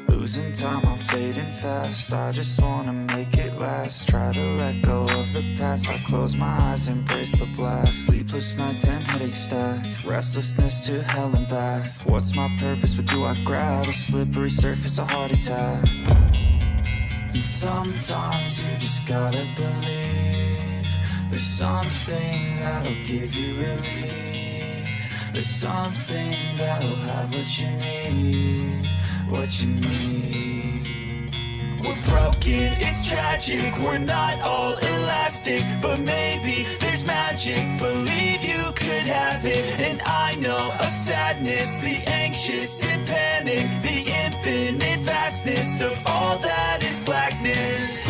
Losing time, I'm fading fast. I just wanna make it last. Try to let go of the past. I close my eyes, embrace the blast. Sleepless nights and headache stack. Restlessness to hell and back. What's my purpose? What do I grab? A slippery surface, a heart attack. And sometimes you just gotta believe there's something that'll give you relief. There's something that'll have what you need. What you need. We're broken, it's tragic. We're not all elastic, but maybe there's magic. Believe you could have it. And I know of sadness, the anxious and panic, the infinite vastness of all that is blackness.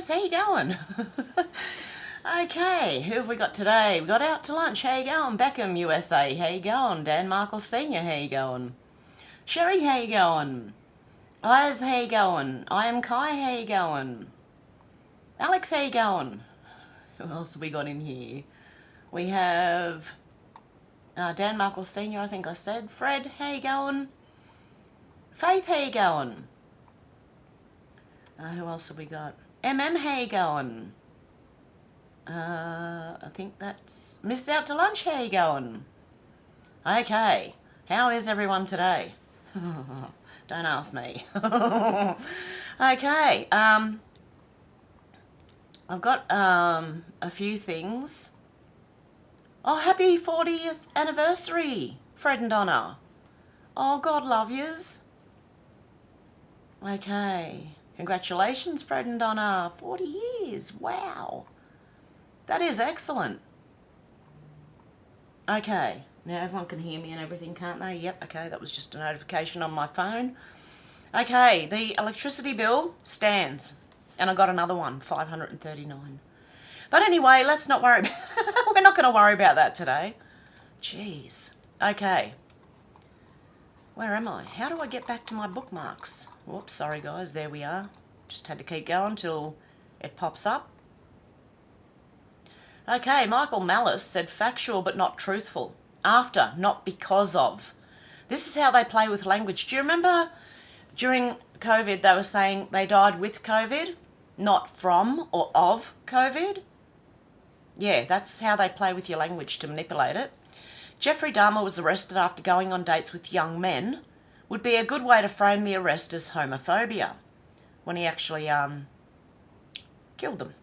How you going? Okay, who have we got today? We got Out to Lunch, how you going? Beckham, USA, how you going? Dan Markle Senior, how you going? Sherry, how you going? Iz, how you going? I am Kai, how you going? Alex, how you going? Who else have we got in here? We have Dan Markle Senior, I think I said. Fred, how you going? Faith, how you going? Who else have we got? how you going? I think that's Miss Out to Lunch, how you going? Okay, how is everyone today? Don't ask me. Okay, I've got a few things. Oh, happy 40th anniversary, Fred and Donna. Oh, God love yous. Okay. Congratulations, Fred and Donna. 40 years. Wow. That is excellent. Okay. Now everyone can hear me and everything, can't they? Yep. Okay. That was just a notification on my phone. Okay. The electricity bill stands. And I got another one, $539. But anyway, let's not worry. We're not going to worry about that today. Jeez. Okay. Where am I? How do I get back to my bookmarks? Whoops, sorry guys, there we are. Just had to keep going till it pops up. Okay, Michael Malice said factual but not truthful. After, not because of. This is how they play with language. Do you remember during COVID they were saying they died with COVID, not from or of COVID? Yeah, that's how they play with your language to manipulate it. Jeffrey Dahmer was arrested after going on dates with young men. Would be a good way to frame the arrest as homophobia when he actually killed them.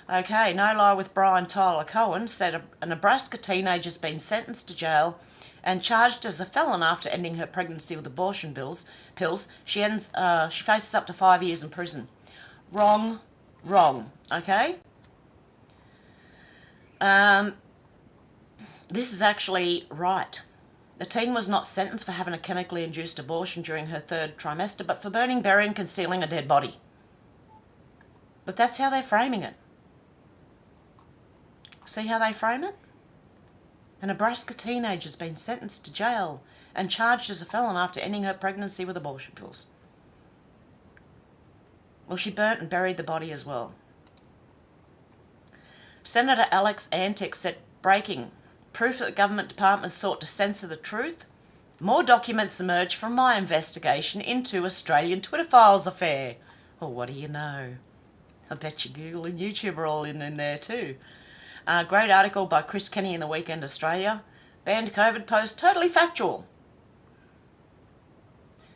Okay, No Lie with Brian Tyler Cohen said a Nebraska teenager's been sentenced to jail and charged as a felon after ending her pregnancy with abortion pills. She faces up to 5 years in prison. Wrong. Okay. This is actually right. The teen was not sentenced for having a chemically induced abortion during her third trimester, but for burning, burying, and concealing a dead body. But that's how they're framing it. See how they frame it? A Nebraska teenager's been sentenced to jail and charged as a felon after ending her pregnancy with abortion pills. Well, she burnt and buried the body as well. Senator Alex Antic said Breaking. Proof that the government department sought to censor the truth. More documents emerged from my investigation into Australian Twitter files affair. Well, what do you know? I bet you Google and YouTube are all in there too. Great article by Chris Kenny in the Weekend Australia. Banned COVID post, totally factual.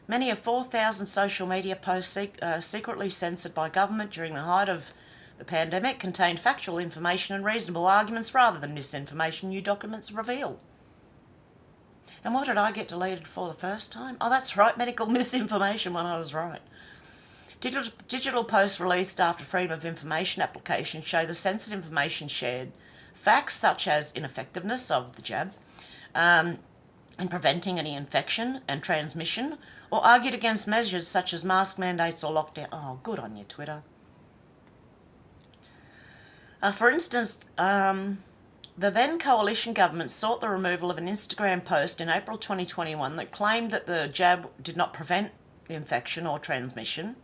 Many of 4,000 social media posts secretly censored by government during the height of the pandemic contained factual information and reasonable arguments rather than misinformation new documents reveal. And what did I get deleted for the first time? Oh, that's right, medical misinformation when I was right. Digital posts released after Freedom of Information application show the censored information shared. Facts such as ineffectiveness of the jab in preventing any infection and transmission, or argued against measures such as mask mandates or lockdown. Oh, good on you, Twitter. For instance, the then coalition government sought the removal of an Instagram post in April 2021 that claimed that the jab did not prevent the infection or transmission.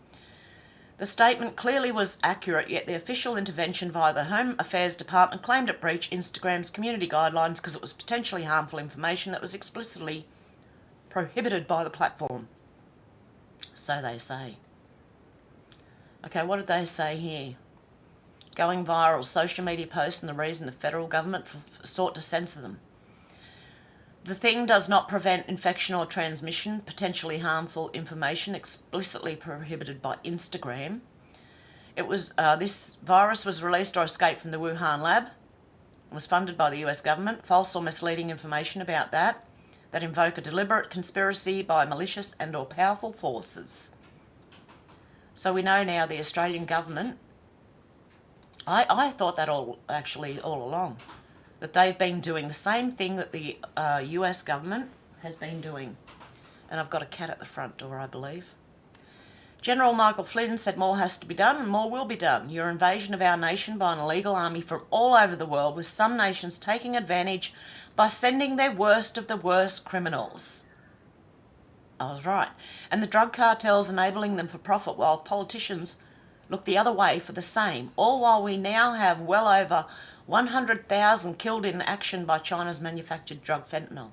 The statement clearly was accurate, yet the official intervention via the Home Affairs Department claimed it breached Instagram's community guidelines because it was potentially harmful information that was explicitly prohibited by the platform. So they say. Okay, what did they say here? Going viral, social media posts and the reason the federal government sought to censor them. The thing does not prevent infection or transmission, potentially harmful information explicitly prohibited by Instagram. It was this virus was released or escaped from the Wuhan lab and was funded by the US government. False or misleading information about that invoke a deliberate conspiracy by malicious and or powerful forces. So we know now the Australian government, I thought that all along, that they've been doing the same thing that the US government has been doing. And I've got a cat at the front door, I believe. General Michael Flynn said more has to be done and more will be done. Your invasion of our nation by an illegal army from all over the world, with some nations taking advantage by sending their worst of the worst criminals. I was right. And the drug cartels enabling them for profit while politicians look the other way for the same, all while we now have well over 100,000 killed in action by China's manufactured drug fentanyl.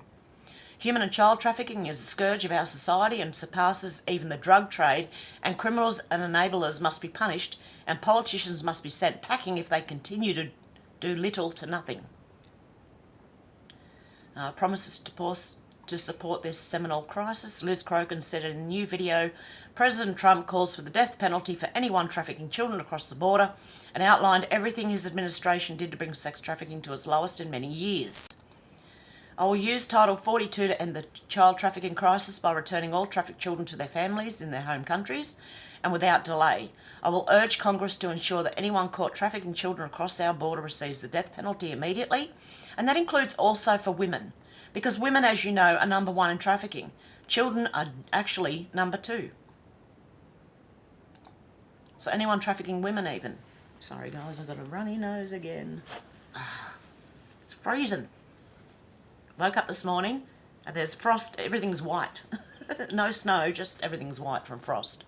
Human and child trafficking is a scourge of our society and surpasses even the drug trade, and criminals and enablers must be punished, and politicians must be sent packing if they continue to do little to nothing. Promises to support this seminal crisis. Liz Crokin said in a new video, President Trump calls for the death penalty for anyone trafficking children across the border and outlined everything his administration did to bring sex trafficking to its lowest in many years. I will use Title 42 to end the child trafficking crisis by returning all trafficked children to their families in their home countries and without delay. I will urge Congress to ensure that anyone caught trafficking children across our border receives the death penalty immediately, and that includes also for women, because women, as you know, are number one in trafficking. Children are actually number two. So anyone trafficking women even. Sorry guys, I've got a runny nose again. It's freezing. Woke up this morning and there's frost, everything's white. No snow, just everything's white from frost.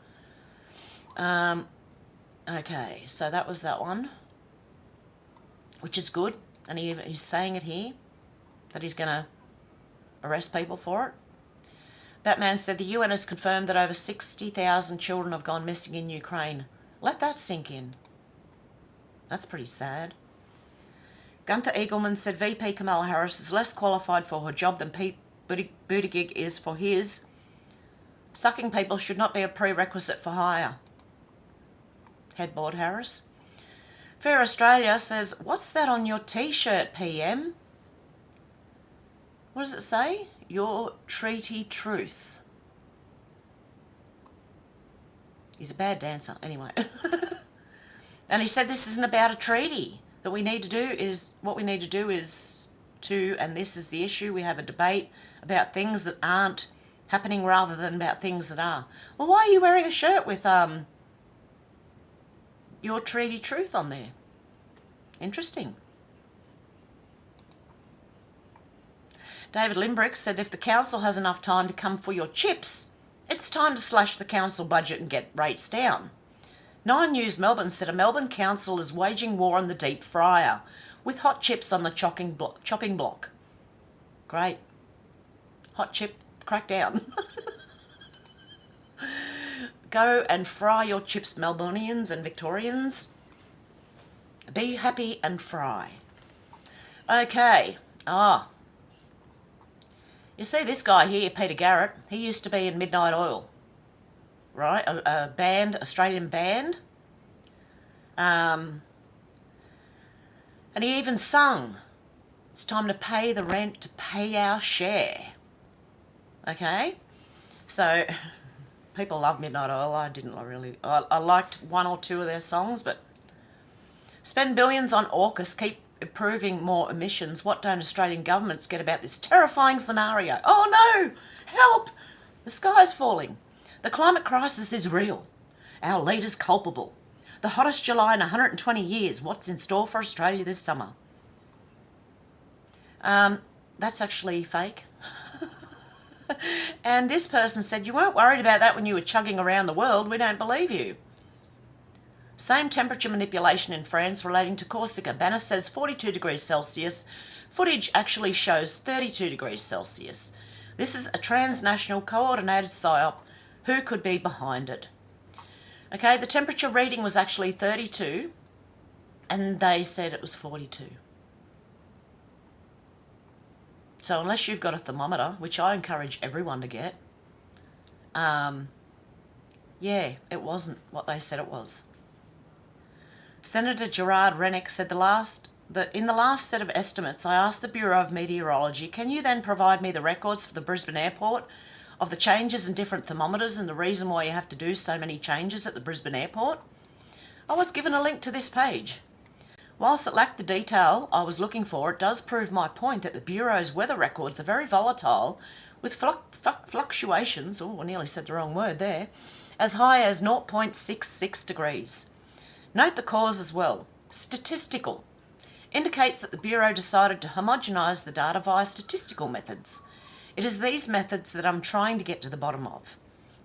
Okay, so that was that one, which is good. And he's saying it here, that he's going to arrest people for it. Batman said the UN has confirmed that over 60,000 children have gone missing in Ukraine. Let that sink in. That's pretty sad. Gunther Eagleman said VP Kamala Harris is less qualified for her job than Pete Buttigieg is for his. Sucking people should not be a prerequisite for hire. Headboard Harris. Fair Australia says, what's that on your t-shirt, PM? What does it say? Your treaty truth. He's a bad dancer, anyway. And he said this isn't about a treaty. That we need to do is, what we need to do is to, and this is the issue, we have a debate about things that aren't happening rather than about things that are. Well, why are you wearing a shirt with your treaty truth on there? Interesting. David Limbrick said if the council has enough time to come for your chips, it's time to slash the council budget and get rates down. 9 News Melbourne said a Melbourne council is waging war on the deep fryer. with hot chips on the chopping block. Great. Hot chip crackdown. Go and fry your chips, Melbourneians and Victorians. Be happy and fry. Okay. You see this guy here, Peter Garrett, he used to be in Midnight Oil, right? A band, Australian band. And he even sung, "It's time to pay the rent, to pay our share." Okay? So, people love Midnight Oil. I didn't really. I liked one or two of their songs, but spend billions on AUKUS, keep improving more emissions. What don't Australian governments get about this terrifying scenario? Oh no! Help! The sky's falling. The climate crisis is real. Our leaders culpable. The hottest July in 120 years. What's in store for Australia this summer? That's actually fake. And this person said, "You weren't worried about that when you were chugging around the world. We don't believe you." Same temperature manipulation in France relating to Corsica. Banner says 42 degrees Celsius. Footage actually shows 32 degrees Celsius. This is a transnational coordinated psyop. Who could be behind it? Okay, the temperature reading was actually 32 and they said it was 42. So unless you've got a thermometer, which I encourage everyone to get, yeah, it wasn't what they said it was. Senator Gerard Rennick said in the last set of estimates, I asked the Bureau of Meteorology, can you then provide me the records for the Brisbane airport of the changes in different thermometers and the reason why you have to do so many changes at the Brisbane airport? I was given a link to this page. Whilst it lacked the detail I was looking for, it does prove my point that the Bureau's weather records are very volatile, with fluctuations, I nearly said the wrong word there, as high as 0.66 degrees. Note the cause as well. Statistical. Indicates that the Bureau decided to homogenise the data via statistical methods. It is these methods that I'm trying to get to the bottom of.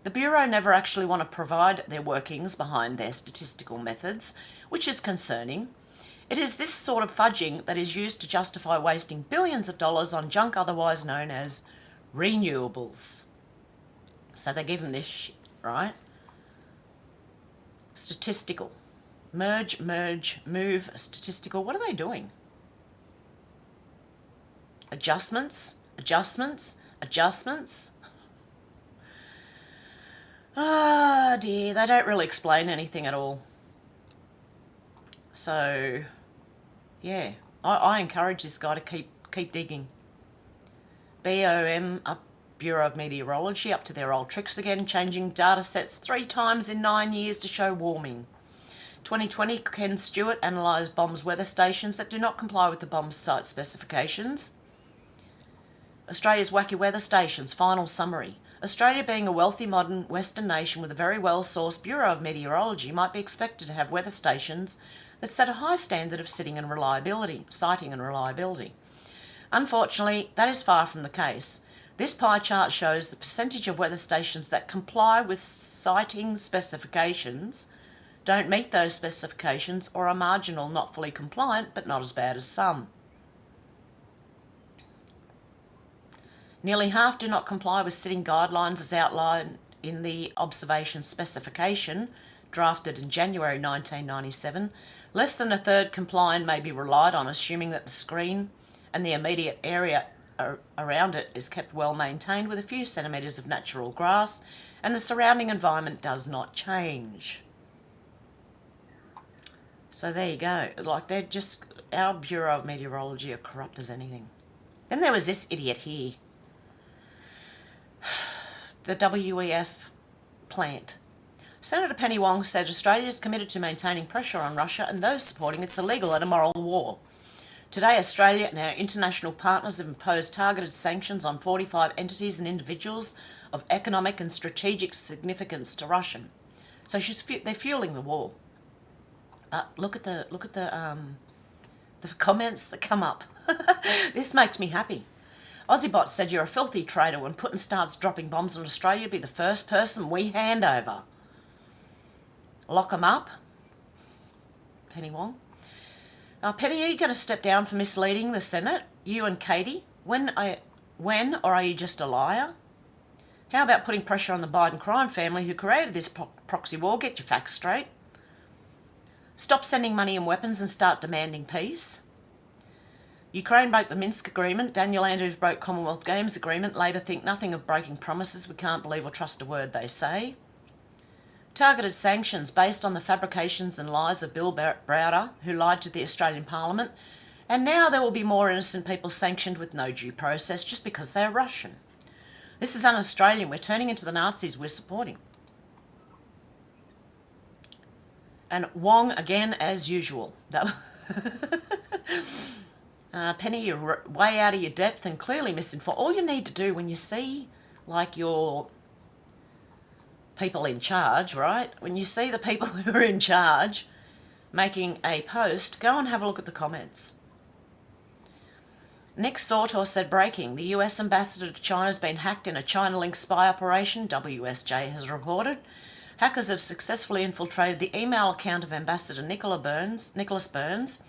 The Bureau never actually want to provide their workings behind their statistical methods, which is concerning. It is this sort of fudging that is used to justify wasting billions of dollars on junk otherwise known as renewables. So they give them this shit, right? Statistical. Merge, move, statistical. What are they doing? Adjustments. Ah, dear, they don't really explain anything at all. So, yeah, I encourage this guy to keep digging. BOM, Bureau of Meteorology, up to their old tricks again, changing data sets 3 times in 9 years to show warming. 2020, Ken Stewart analysed BOM's weather stations that do not comply with the BOM's site specifications. Australia's wacky weather stations, final summary. Australia, being a wealthy modern Western nation with a very well-sourced Bureau of Meteorology, might be expected to have weather stations that set a high standard of sighting and reliability. Unfortunately, that is far from the case. This pie chart shows the percentage of weather stations that comply with sighting specifications, don't meet those specifications, or are marginal, not fully compliant, but not as bad as some. Nearly half do not comply with sitting guidelines as outlined in the observation specification, drafted in January 1997. Less than a third comply and may be relied on, assuming that the screen and the immediate area around it is kept well maintained with a few centimetres of natural grass and the surrounding environment does not change. So there you go. Like, they're just, our Bureau of Meteorology are corrupt as anything. Then there was this idiot here. The WEF plant. Senator Penny Wong said Australia is committed to maintaining pressure on Russia and those supporting its illegal and immoral war. Today, Australia and our international partners have imposed targeted sanctions on 45 entities and individuals of economic and strategic significance to Russia. So they're fueling the war. But look at the comments that come up. This makes me happy. Aussiebot said, you're a filthy traitor. When Putin starts dropping bombs on Australia, you'll be the first person we hand over. Lock 'em up. Penny Wong. Penny, are you going to step down for misleading the Senate? You and Katie? When, or are you just a liar? How about putting pressure on the Biden crime family who created this proxy war? Get your facts straight. Stop sending money and weapons and start demanding peace. Ukraine broke the Minsk agreement. Daniel Andrews broke Commonwealth Games agreement. Later think nothing of breaking promises. We can't believe or trust a word they say. Targeted sanctions based on the fabrications and lies of Bill Browder, who lied to the Australian Parliament. And now there will be more innocent people sanctioned with no due process just because they're Russian. This is un-Australian. We're turning into the Nazis we're supporting. And Wong again as usual. Penny, you're way out of your depth and clearly misinformed. All you need to do when you see, like, your people in charge, right? When you see the people who are in charge making a post, go and have a look at the comments. Nick Sautor said, breaking, the US ambassador to China has been hacked in a China-linked spy operation, WSJ has reported. Hackers have successfully infiltrated the email account of Ambassador Nicholas Burns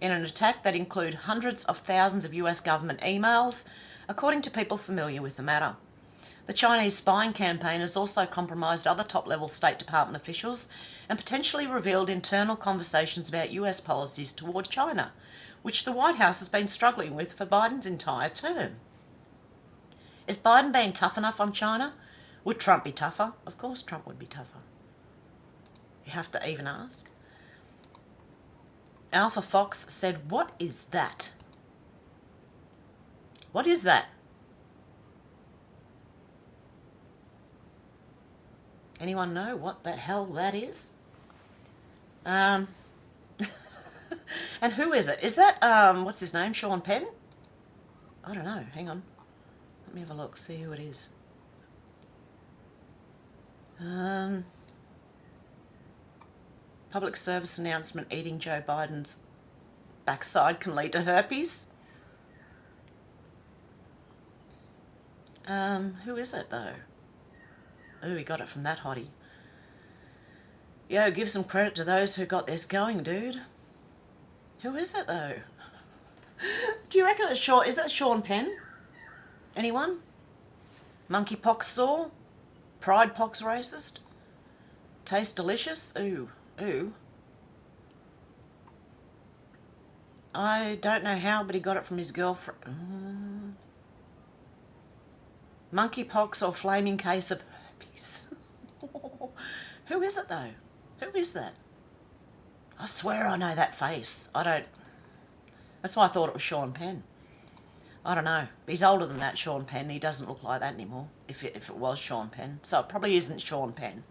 in an attack that included hundreds of thousands of US government emails, according to people familiar with the matter. The Chinese spying campaign has also compromised other top-level State Department officials and potentially revealed internal conversations about US policies toward China, which the White House has been struggling with for Biden's entire term. Is Biden being tough enough on China? Would Trump be tougher? Of course Trump would be tougher. You have to even ask. Alpha Fox said, what is that? What is that? Anyone know what the hell that is? And who is it? Is that, what's his name, Sean Penn? I don't know, hang on. Let me have a look, see who it is. Public service announcement, eating Joe Biden's backside can lead to herpes. Who is it though? Oh, we got it from that hottie. Yo, give some credit to those who got this going, dude. Who is it though? Do you reckon it's Sean? Is that Sean Penn? Anyone? Monkeypox sore? Pride pox racist? Taste delicious? Ooh. Ooh. I don't know how, but he got it from his girlfriend. Monkeypox or flaming case of herpes. Who is it though? Who is that? I swear I know that face. I don't... That's why I thought it was Sean Penn. I don't know. He's older than that, Sean Penn. He doesn't look like that anymore, if it was Sean Penn. So it probably isn't Sean Penn.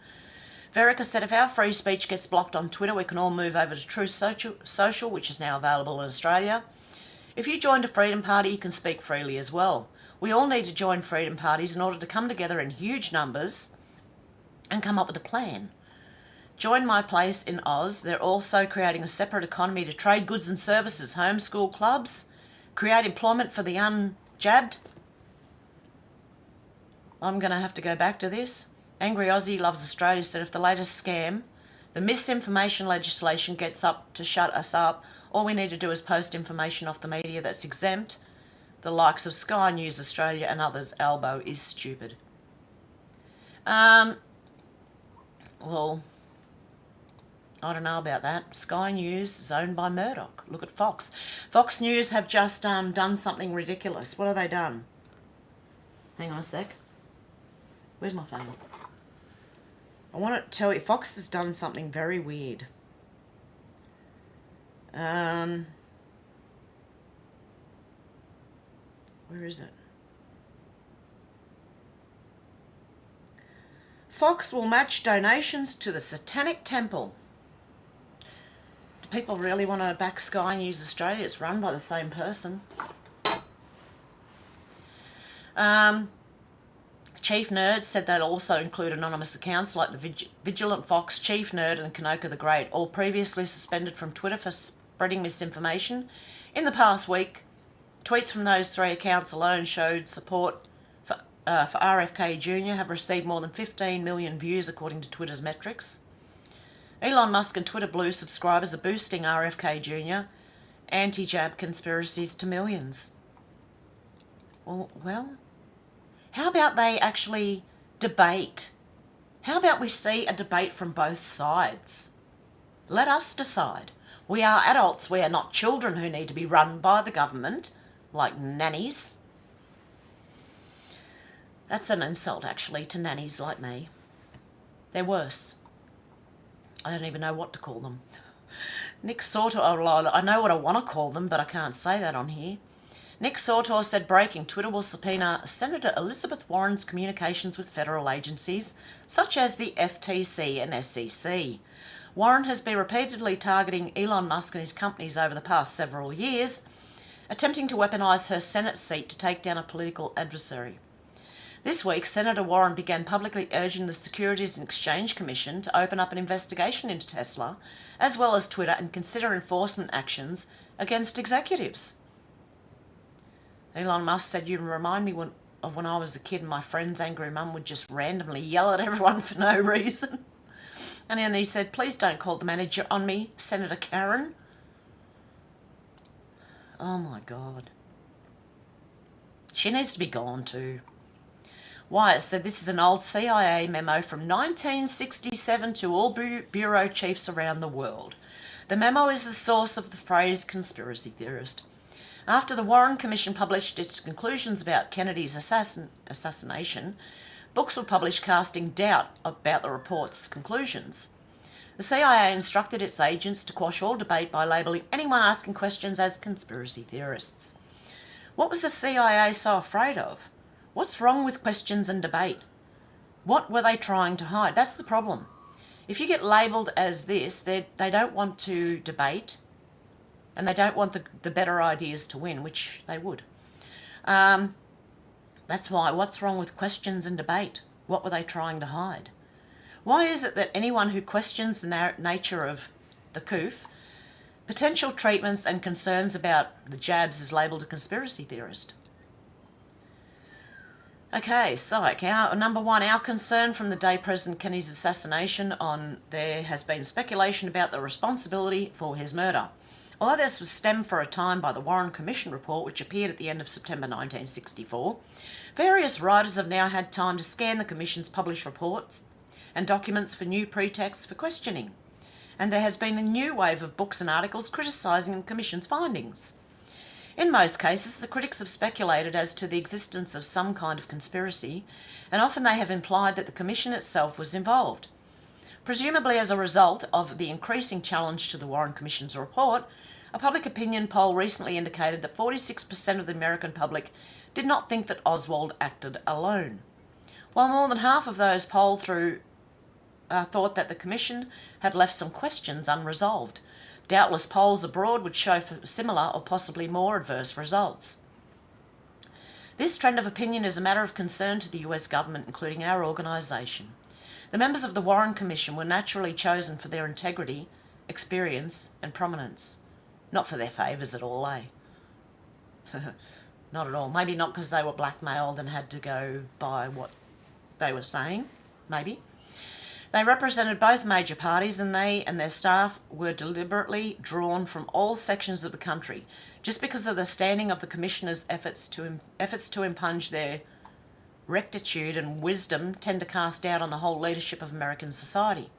Verica said, if our free speech gets blocked on Twitter, we can all move over to Truth Social, which is now available in Australia. If you joined a Freedom Party, you can speak freely as well. We all need to join Freedom Parties in order to come together in huge numbers and come up with a plan. Join My Place in Oz. They're also creating a separate economy to trade goods and services, homeschool clubs, create employment for the unjabbed. I'm going to have to go back to this. Angry Aussie Loves Australia said, if the latest scam, the misinformation legislation gets up to shut us up, all we need to do is post information off the media that's exempt. The likes of Sky News Australia and others, Albo is stupid. Well, I don't know about that. Sky News is owned by Murdoch. Look at Fox. Fox News have just done something ridiculous. What have they done? Hang on a sec. Where's my phone? I want to tell you, Fox has done something very weird. Where is it? Fox will match donations to the Satanic Temple. Do people really want to back Sky News Australia? It's run by the same person. Chief Nerd said they'll also include anonymous accounts like the Vigilant Fox, Chief Nerd and Kanoka the Great, all previously suspended from Twitter for spreading misinformation. In the past week, tweets from those three accounts alone showed support for RFK Jr. have received more than 15 million views according to Twitter's metrics. Elon Musk and Twitter Blue subscribers are boosting RFK Jr. anti-jab conspiracies to millions. Well, how about they actually debate? How about we see a debate from both sides? Let us decide. We are adults. We are not children who need to be run by the government like nannies. That's an insult, actually, to nannies like me. They're worse. I don't even know what to call them. Nick Sauter, I know what I want to call them, but I can't say that on here. Nick Sauter said, breaking, Twitter will subpoena Senator Elizabeth Warren's communications with federal agencies, such as the FTC and SEC. Warren has been repeatedly targeting Elon Musk and his companies over the past several years, attempting to weaponise her Senate seat to take down a political adversary. This week, Senator Warren began publicly urging the Securities and Exchange Commission to open up an investigation into Tesla, as well as Twitter, and consider enforcement actions against executives. Elon Musk said, "You remind me of when I was a kid and my friend's angry mum would just randomly yell at everyone for no reason." And then he said, "Please don't call the manager on me, Senator Karen." Oh my God. She needs to be gone too. Wyatt said, this is an old CIA memo from 1967 to all bureau chiefs around the world. The memo is the source of the phrase conspiracy theorist. After the Warren Commission published its conclusions about Kennedy's assassination, books were published casting doubt about the report's conclusions. The CIA instructed its agents to quash all debate by labelling anyone asking questions as conspiracy theorists. What was the CIA so afraid of? What's wrong with questions and debate? What were they trying to hide? That's the problem. If you get labelled as this, they don't want to debate, and they don't want the better ideas to win, which they would. That's why. What's wrong with questions and debate? What were they trying to hide? Why is it that anyone who questions the nature of the COOF, potential treatments and concerns about the jabs is labelled a conspiracy theorist? Okay, so number one, our concern from the day President Kennedy's assassination on, there has been speculation about the responsibility for his murder. Although this was stemmed for a time by the Warren Commission report, which appeared at the end of September 1964, various writers have now had time to scan the Commission's published reports and documents for new pretexts for questioning. And there has been a new wave of books and articles criticising the Commission's findings. In most cases, the critics have speculated as to the existence of some kind of conspiracy, and often they have implied that the Commission itself was involved. Presumably as a result of the increasing challenge to the Warren Commission's report, a public opinion poll recently indicated that 46% of the American public did not think that Oswald acted alone, while more than half of those polled thought that the Commission had left some questions unresolved. Doubtless polls abroad would show similar or possibly more adverse results. This trend of opinion is a matter of concern to the US government, including our organisation. The members of the Warren Commission were naturally chosen for their integrity, experience and prominence. Not for their favours at all, eh? Not at all. Maybe not because they were blackmailed and had to go by what they were saying, maybe. They represented both major parties, and they and their staff were deliberately drawn from all sections of the country, just because of the standing of the Commissioners' efforts to impunge their rectitude and wisdom tend to cast doubt on the whole leadership of American society.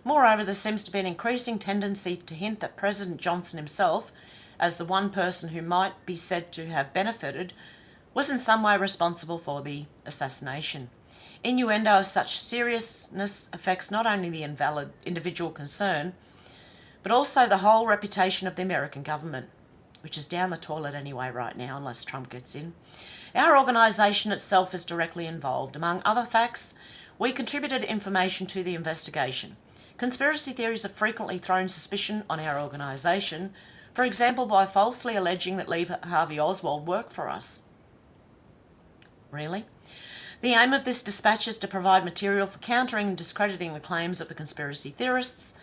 Moreover, there seems to be an increasing tendency to hint that President Johnson himself, as the one person who might be said to have benefited, was in some way responsible for the assassination. Innuendo of such seriousness affects not only the invalid individual concern, but also the whole reputation of the American government, which is down the toilet anyway right now, unless Trump gets in. Our organisation itself is directly involved. Among other facts, we contributed information to the investigation. Conspiracy theories have frequently thrown suspicion on our organisation, for example by falsely alleging that Lee Harvey Oswald worked for us. Really? The aim of this dispatch is to provide material for countering and discrediting the claims of the conspiracy theorists,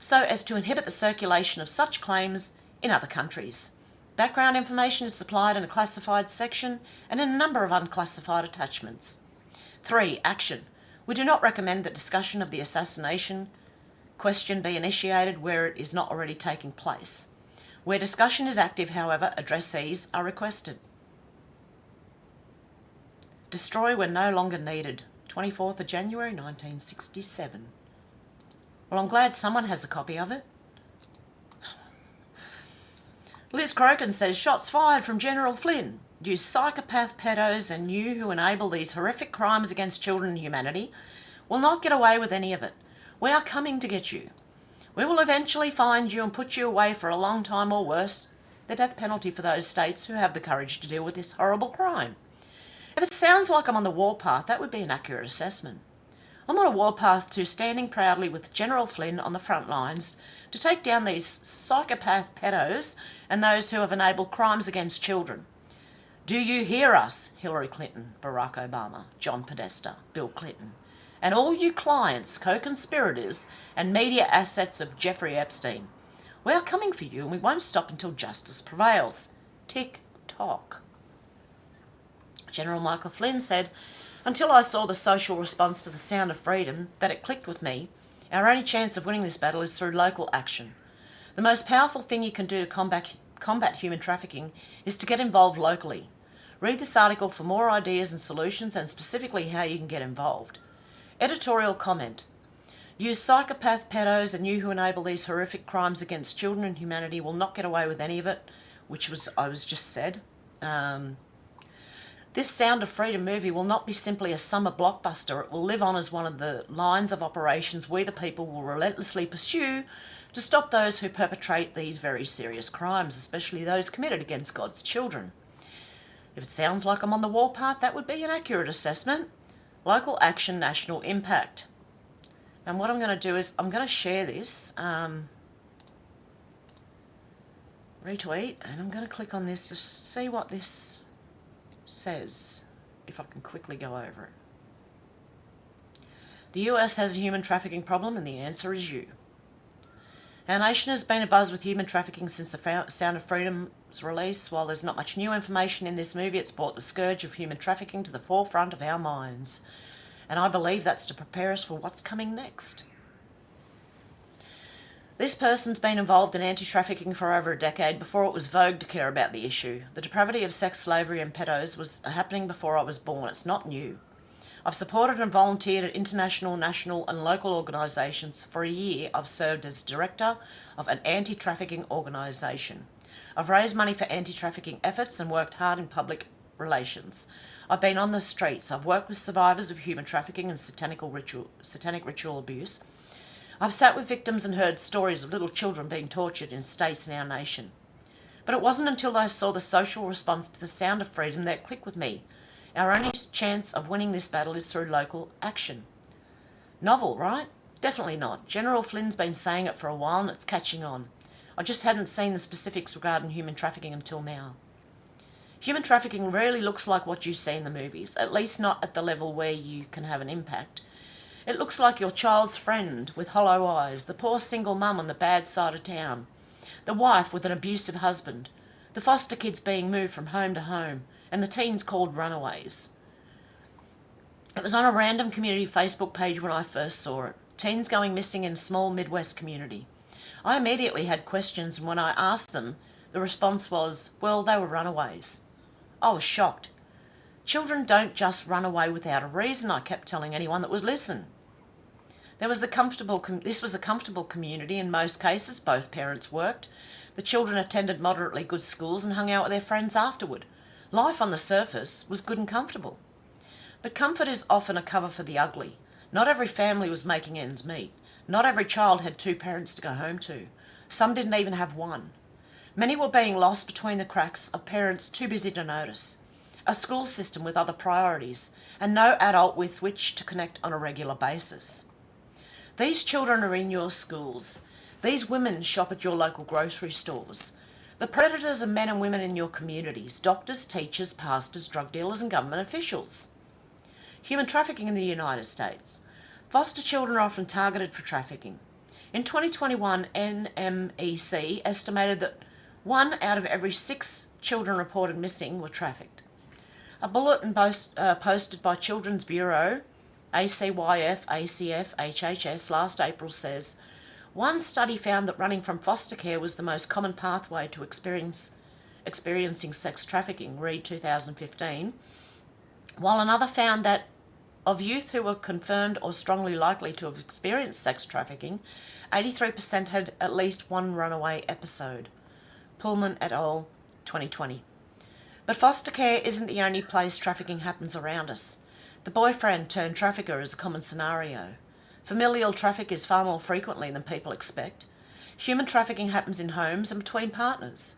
so as to inhibit the circulation of such claims in other countries. Background information is supplied in a classified section and in a number of unclassified attachments. 3. Action. We do not recommend that discussion of the assassination question be initiated where it is not already taking place. Where discussion is active, however, addressees are requested. Destroy when no longer needed. 24th of January 1967. Well, I'm glad someone has a copy of it. Liz Crokin says, shots fired from General Flynn. You psychopath pedos and you who enable these horrific crimes against children and humanity will not get away with any of it. We are coming to get you. We will eventually find you and put you away for a long time or worse, the death penalty for those states who have the courage to deal with this horrible crime. If it sounds like I'm on the warpath, that would be an accurate assessment. I'm on a warpath to standing proudly with General Flynn on the front lines to take down these psychopath pedos and those who have enabled crimes against children. Do you hear us, Hillary Clinton, Barack Obama, John Podesta, Bill Clinton, and all you clients, co-conspirators, and media assets of Jeffrey Epstein? We are coming for you and we won't stop until justice prevails. Tick-tock. General Michael Flynn said, until I saw the social response to the sound of freedom, that it clicked with me, our only chance of winning this battle is through local action. The most powerful thing you can do to combat human trafficking is to get involved locally. Read this article for more ideas and solutions and specifically how you can get involved. Editorial comment. You psychopath pedos and you who enable these horrific crimes against children and humanity will not get away with any of it, which I was just said. This Sound of Freedom movie will not be simply a summer blockbuster. It will live on as one of the lines of operations we the people will relentlessly pursue to stop those who perpetrate these very serious crimes, especially those committed against God's children. If it sounds like I'm on the warpath, that would be an accurate assessment. Local action, national impact. And what I'm going to do is I'm going to share this, retweet, and I'm going to click on this to see what this says, if I can quickly go over it. The US has a human trafficking problem and the answer is you. Our nation has been abuzz with human trafficking since the Sound of Freedom's release. While there's not much new information in this movie, it's brought the scourge of human trafficking to the forefront of our minds. And I believe that's to prepare us for what's coming next. This person's been involved in anti-trafficking for over a decade before it was vogue to care about the issue. The depravity of sex slavery and pedos was happening before I was born. It's not new. I've supported and volunteered at international, national and local organisations. For a year, I've served as director of an anti-trafficking organisation. I've raised money for anti-trafficking efforts and worked hard in public relations. I've been on the streets. I've worked with survivors of human trafficking and satanic ritual abuse. I've sat with victims and heard stories of little children being tortured in states in our nation. But it wasn't until I saw the social response to the Sound of Freedom that it clicked with me. Our only chance of winning this battle is through local action. Novel, right? Definitely not. General Flynn's been saying it for a while and it's catching on. I just hadn't seen the specifics regarding human trafficking until now. Human trafficking rarely looks like what you see in the movies, at least not at the level where you can have an impact. It looks like your child's friend with hollow eyes, the poor single mum on the bad side of town, the wife with an abusive husband, the foster kids being moved from home to home, and the teens called runaways. It was on a random community Facebook page when I first saw it. Teens going missing in a small Midwest community. I immediately had questions, and when I asked them, the response was, well, they were runaways. I was shocked. Children don't just run away without a reason, I kept telling anyone that would listen. This was a comfortable community in most cases. Both parents worked. The children attended moderately good schools and hung out with their friends afterward. Life on the surface was good and comfortable. But comfort is often a cover for the ugly. Not every family was making ends meet. Not every child had two parents to go home to. Some didn't even have one. Many were being lost between the cracks of parents too busy to notice, a school system with other priorities, and no adult with which to connect on a regular basis. These children are in your schools. These women shop at your local grocery stores. The predators are men and women in your communities, doctors, teachers, pastors, drug dealers and government officials. Human trafficking in the United States. Foster children are often targeted for trafficking. In 2021, NMEC estimated that 1 out of every 6 children reported missing were trafficked. A bulletin posted by Children's Bureau, ACYF, ACF, HHS last April says One study found that running from foster care was the most common pathway to experiencing sex trafficking, read 2015, while another found that of youth who were confirmed or strongly likely to have experienced sex trafficking, 83% had at least one runaway episode. Pullman et al., 2020. But foster care isn't the only place trafficking happens around us. The boyfriend turned trafficker is a common scenario. Familial traffic is far more frequently than people expect. Human trafficking happens in homes and between partners.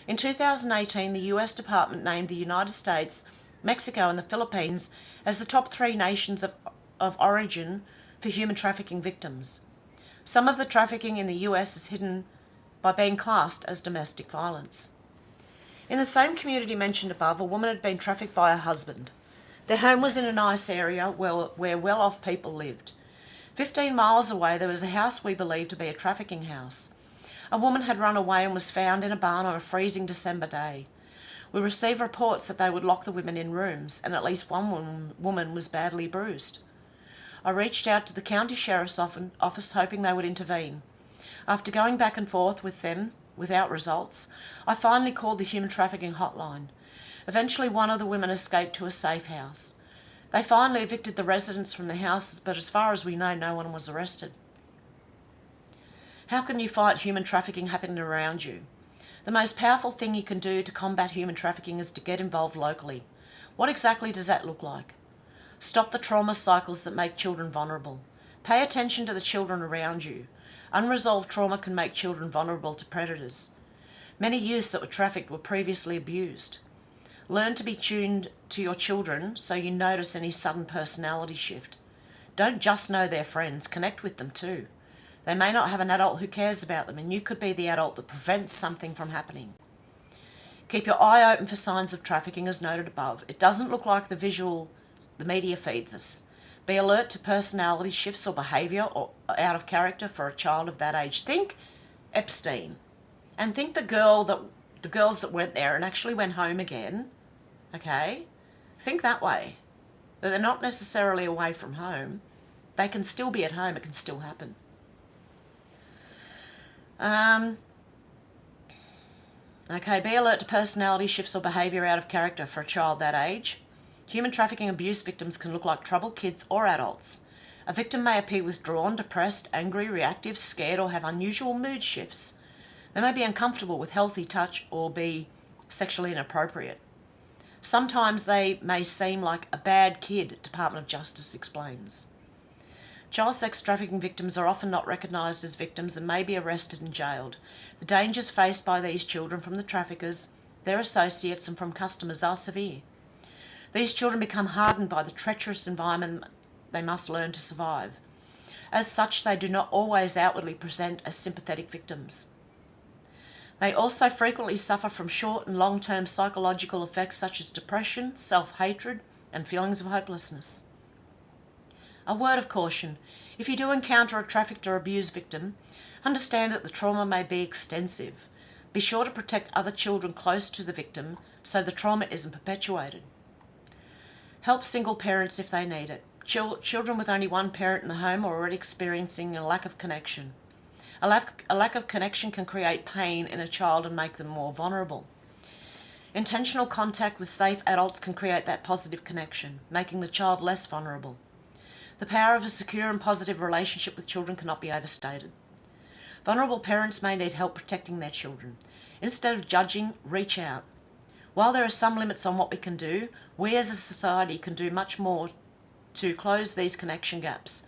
In 2018, the US Department named the United States, Mexico and the Philippines as the top 3 nations of origin for human trafficking victims. Some of the trafficking in the US is hidden by being classed as domestic violence. In the same community mentioned above, a woman had been trafficked by her husband. Their home was in a nice area where well-off people lived. 15 miles away there was a house we believed to be a trafficking house. A woman had run away and was found in a barn on a freezing December day. We received reports that they would lock the women in rooms, and at least one woman was badly bruised. I reached out to the county sheriff's office hoping they would intervene. After going back and forth with them without results, I finally called the human trafficking hotline. Eventually one of the women escaped to a safe house. They finally evicted the residents from the houses, but as far as we know, no one was arrested. How can you fight human trafficking happening around you? The most powerful thing you can do to combat human trafficking is to get involved locally. What exactly does that look like? Stop the trauma cycles that make children vulnerable. Pay attention to the children around you. Unresolved trauma can make children vulnerable to predators. Many youths that were trafficked were previously abused. Learn to be tuned to your children so you notice any sudden personality shift. Don't just know their friends, connect with them too. They may not have an adult who cares about them, and you could be the adult that prevents something from happening. Keep your eye open for signs of trafficking as noted above. It doesn't look like the media feeds us. Be alert to personality shifts or behaviour or out of character for a child of that age. Think Epstein. And think the girls that went there and actually went home again. Okay? Think that way. That they're not necessarily away from home. They can still be at home. It can still happen. Okay, be alert to personality shifts or behaviour out of character for a child that age. Human trafficking abuse victims can look like troubled kids or adults. A victim may appear withdrawn, depressed, angry, reactive, scared, or have unusual mood shifts. They may be uncomfortable with healthy touch or be sexually inappropriate. Sometimes they may seem like a bad kid, Department of Justice explains. Child sex trafficking victims are often not recognised as victims and may be arrested and jailed. The dangers faced by these children from the traffickers, their associates and from customers are severe. These children become hardened by the treacherous environment they must learn to survive. As such, they do not always outwardly present as sympathetic victims. They also frequently suffer from short and long-term psychological effects such as depression, self-hatred, and feelings of hopelessness. A word of caution: if you do encounter a trafficked or abused victim, understand that the trauma may be extensive. Be sure to protect other children close to the victim so the trauma isn't perpetuated. Help single parents if they need it. Children with only one parent in the home are already experiencing a lack of connection. A lack of connection can create pain in a child and make them more vulnerable. Intentional contact with safe adults can create that positive connection, making the child less vulnerable. The power of a secure and positive relationship with children cannot be overstated. Vulnerable parents may need help protecting their children. Instead of judging, reach out. While there are some limits on what we can do, we as a society can do much more to close these connection gaps.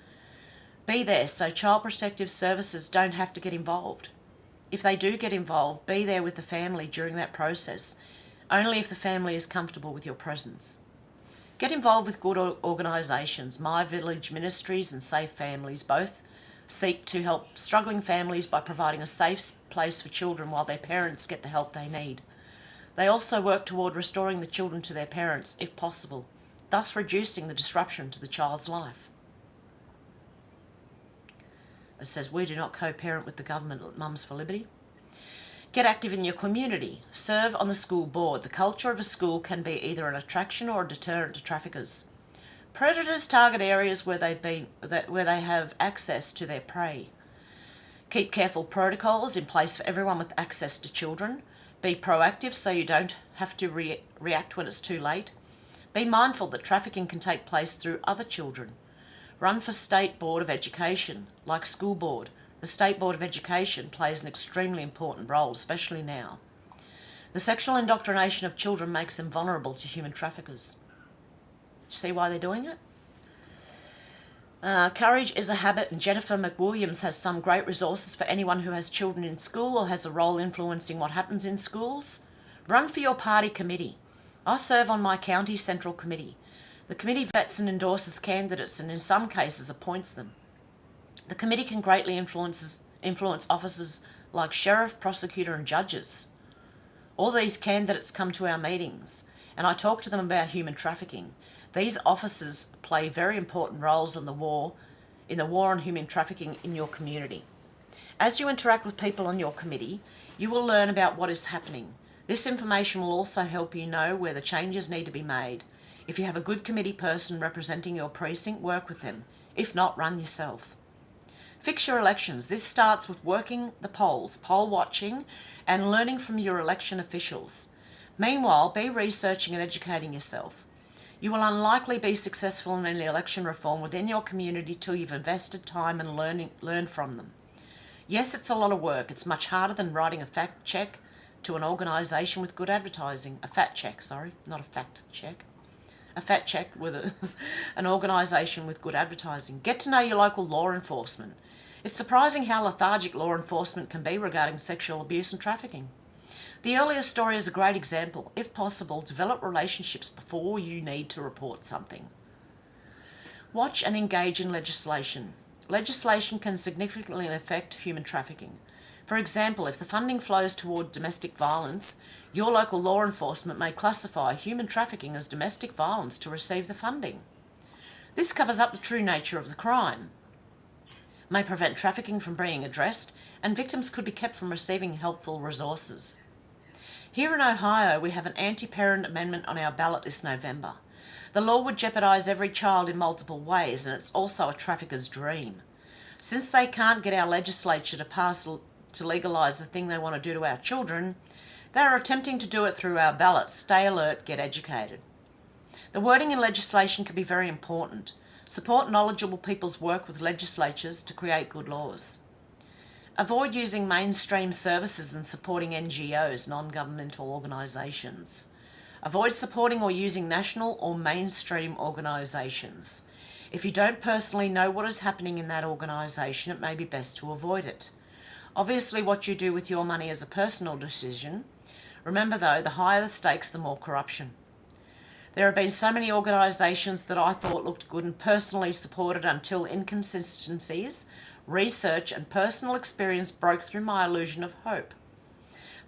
Be there so Child Protective Services don't have to get involved. If they do get involved, be there with the family during that process, only if the family is comfortable with your presence. Get involved with good organisations. My Village Ministries and Safe Families both seek to help struggling families by providing a safe place for children while their parents get the help they need. They also work toward restoring the children to their parents, if possible, thus reducing the disruption to the child's life. It says, we do not co-parent with the government at Mums for Liberty. Get active in your community. Serve on the school board. The culture of a school can be either an attraction or a deterrent to traffickers. Predators target areas where they have access to their prey. Keep careful protocols in place for everyone with access to children. Be proactive so you don't have to react when it's too late. Be mindful that trafficking can take place through other children. Run for State Board of Education, like School Board. The State Board of Education plays an extremely important role, especially now. The sexual indoctrination of children makes them vulnerable to human traffickers. See why they're doing it? Courage is a habit, and Jennifer McWilliams has some great resources for anyone who has children in school or has a role influencing what happens in schools. Run for your party committee. I serve on my county central committee. The committee vets and endorses candidates and in some cases appoints them. The committee can greatly influence officers like sheriff, prosecutor and judges. All these candidates come to our meetings and I talk to them about human trafficking. These officers play very important roles in the war on human trafficking in your community. As you interact with people on your committee, you will learn about what is happening. This information will also help you know where the changes need to be made. If you have a good committee person representing your precinct, work with them. If not, run yourself. Fix your elections. This starts with working the polls, poll watching, and learning from your election officials. Meanwhile, be researching and educating yourself. You will unlikely be successful in any election reform within your community till you've invested time and learned from them. Yes, it's a lot of work. It's much harder than writing a fact check to an organisation with good advertising. A fact check, sorry, not a fact check. A fact check with an organisation with good advertising. Get to know your local law enforcement. It's surprising how lethargic law enforcement can be regarding sexual abuse and trafficking. The earlier story is a great example. If possible, develop relationships before you need to report something. Watch and engage in legislation. Legislation can significantly affect human trafficking. For example, if the funding flows toward domestic violence, your local law enforcement may classify human trafficking as domestic violence to receive the funding. This covers up the true nature of the crime, may prevent trafficking from being addressed, and victims could be kept from receiving helpful resources. Here in Ohio, we have an anti-parent amendment on our ballot this November. The law would jeopardise every child in multiple ways, and it's also a trafficker's dream. Since they can't get our legislature to legalise the thing they want to do to our children, they are attempting to do it through our ballots. Stay alert, get educated. The wording in legislation can be very important. Support knowledgeable people's work with legislatures to create good laws. Avoid using mainstream services and supporting NGOs, non-governmental organisations. Avoid supporting or using national or mainstream organisations. If you don't personally know what is happening in that organisation, it may be best to avoid it. Obviously, what you do with your money is a personal decision. Remember though, the higher the stakes, the more corruption. There have been so many organisations that I thought looked good and personally supported until inconsistencies, research and personal experience broke through my illusion of hope.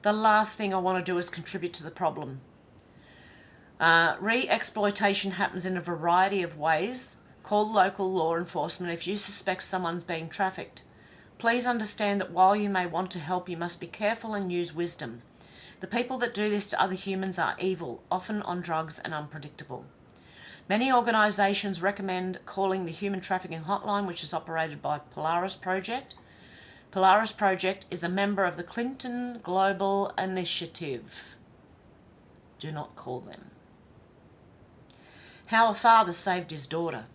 The last thing I want to do is contribute to the problem. Re-exploitation happens in a variety of ways. Call local law enforcement if you suspect someone's being trafficked. Please understand that while you may want to help, you must be careful and use wisdom. The people that do this to other humans are evil, often on drugs and unpredictable. Many organisations recommend calling the Human Trafficking Hotline, which is operated by Polaris Project. Polaris Project is a member of the Clinton Global Initiative. Do not call them. How a father saved his daughter.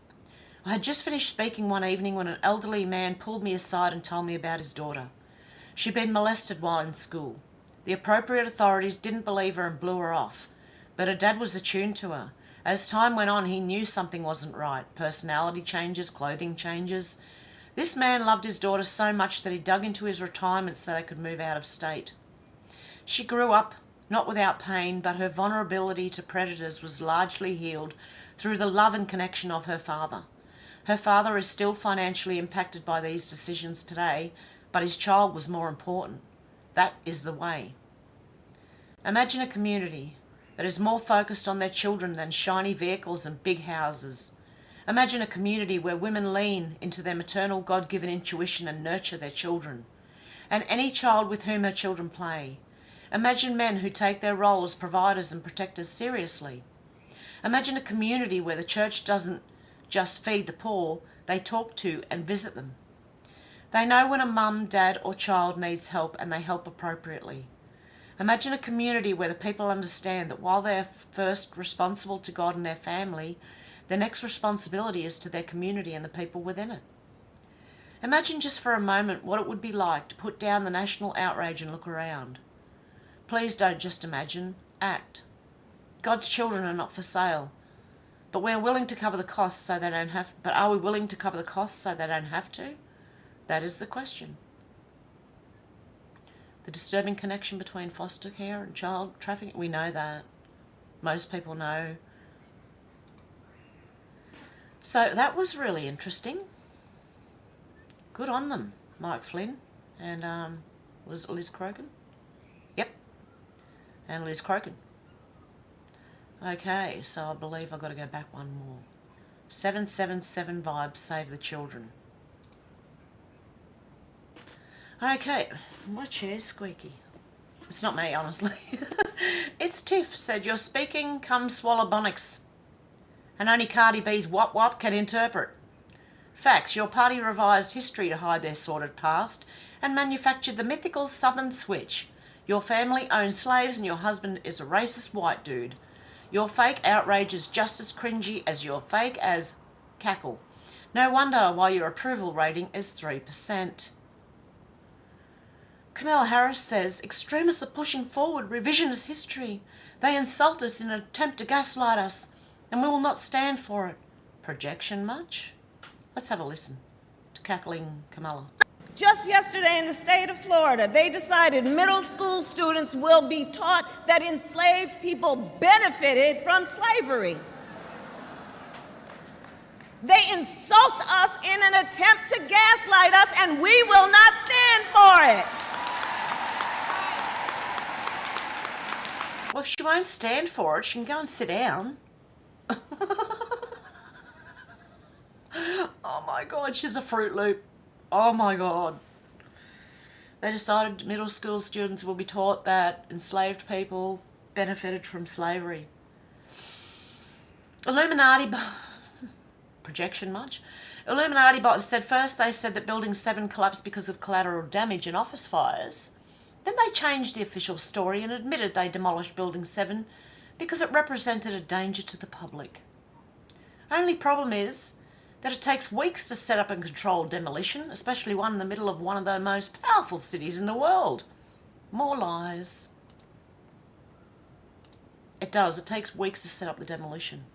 I had just finished speaking one evening when an elderly man pulled me aside and told me about his daughter. She'd been molested while in school. The appropriate authorities didn't believe her and blew her off, but her dad was attuned to her. As time went on, he knew something wasn't right. Personality changes, clothing changes. This man loved his daughter so much that he dug into his retirement so they could move out of state. She grew up, not without pain, but her vulnerability to predators was largely healed through the love and connection of her father. Her father is still financially impacted by these decisions today, but his child was more important. That is the way. Imagine a community that is more focused on their children than shiny vehicles and big houses. Imagine a community where women lean into their maternal God-given intuition and nurture their children, and any child with whom her children play. Imagine men who take their role as providers and protectors seriously. Imagine a community where the church doesn't just feed the poor, they talk to and visit them. They know when a mum, dad or child needs help and they help appropriately. Imagine a community where the people understand that while they are first responsible to God and their family, their next responsibility is to their community and the people within it. Imagine just for a moment what it would be like to put down the national outrage and look around. Please don't just imagine, act. God's children are not for sale, but we're willing to cover the costs so they don't have. But are we willing to cover the costs so they don't have to? That is the question. The disturbing connection between foster care and child trafficking, we know that. Most people know. So that was really interesting. Good on them, Mike Flynn and was it Liz Crogan? Yep, and Liz Crogan. Okay, so I believe I've got to go back one more. 777 Vibes, Save the Children. Okay, my chair's squeaky. It's not me, honestly. It's Tiff said, "You're speaking, come swallow bonics. And only Cardi B's wop wop can interpret. Facts, your party revised history to hide their sordid past and manufactured the mythical Southern Switch. Your family owned slaves and your husband is a racist white dude. Your fake outrage is just as cringy as your fake as cackle. No wonder why your approval rating is 3%. Kamala Harris says, "Extremists are pushing forward revisionist history. They insult us in an attempt to gaslight us, and we will not stand for it." Projection much? Let's have a listen to cackling Kamala. Just yesterday in the state of Florida, they decided middle school students will be taught that enslaved people benefited from slavery. They insult us in an attempt to gaslight us, and we will not stand for it. Well, if she won't stand for it, she can go and sit down. Oh my God, she's a Fruit Loop. Oh my God. They decided middle school students will be taught that enslaved people benefited from slavery. Illuminati... Projection much? Illuminati bots said first they said that Building 7 collapsed because of collateral damage and office fires. Then they changed the official story and admitted they demolished Building 7 because it represented a danger to the public. Only problem is that it takes weeks to set up and control demolition, especially one in the middle of one of the most powerful cities in the world. More lies. It does. It takes weeks to set up the demolition.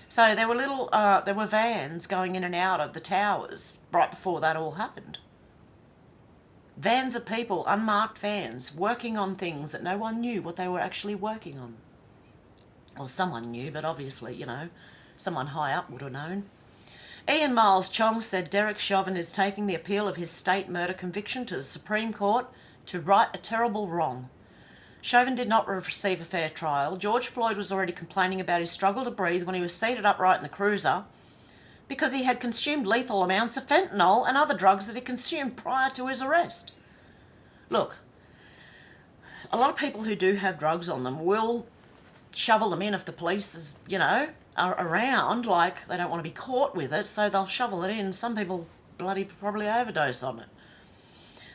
So there were vans going in and out of the towers right before that all happened. Vans of people, unmarked vans, working on things that no one knew what they were actually working on. Well, someone knew, but obviously, you know, someone high up would have known. Ian Miles Chong said Derek Chauvin is taking the appeal of his state murder conviction to the Supreme Court to right a terrible wrong. Chauvin did not receive a fair trial. George Floyd was already complaining about his struggle to breathe when he was seated upright in the cruiser because he had consumed lethal amounts of fentanyl and other drugs that he consumed prior to his arrest. Look, a lot of people who do have drugs on them will shovel them in if the police is, you know, are around, like they don't want to be caught with it, so they'll shovel it in. Some people bloody probably overdose on it.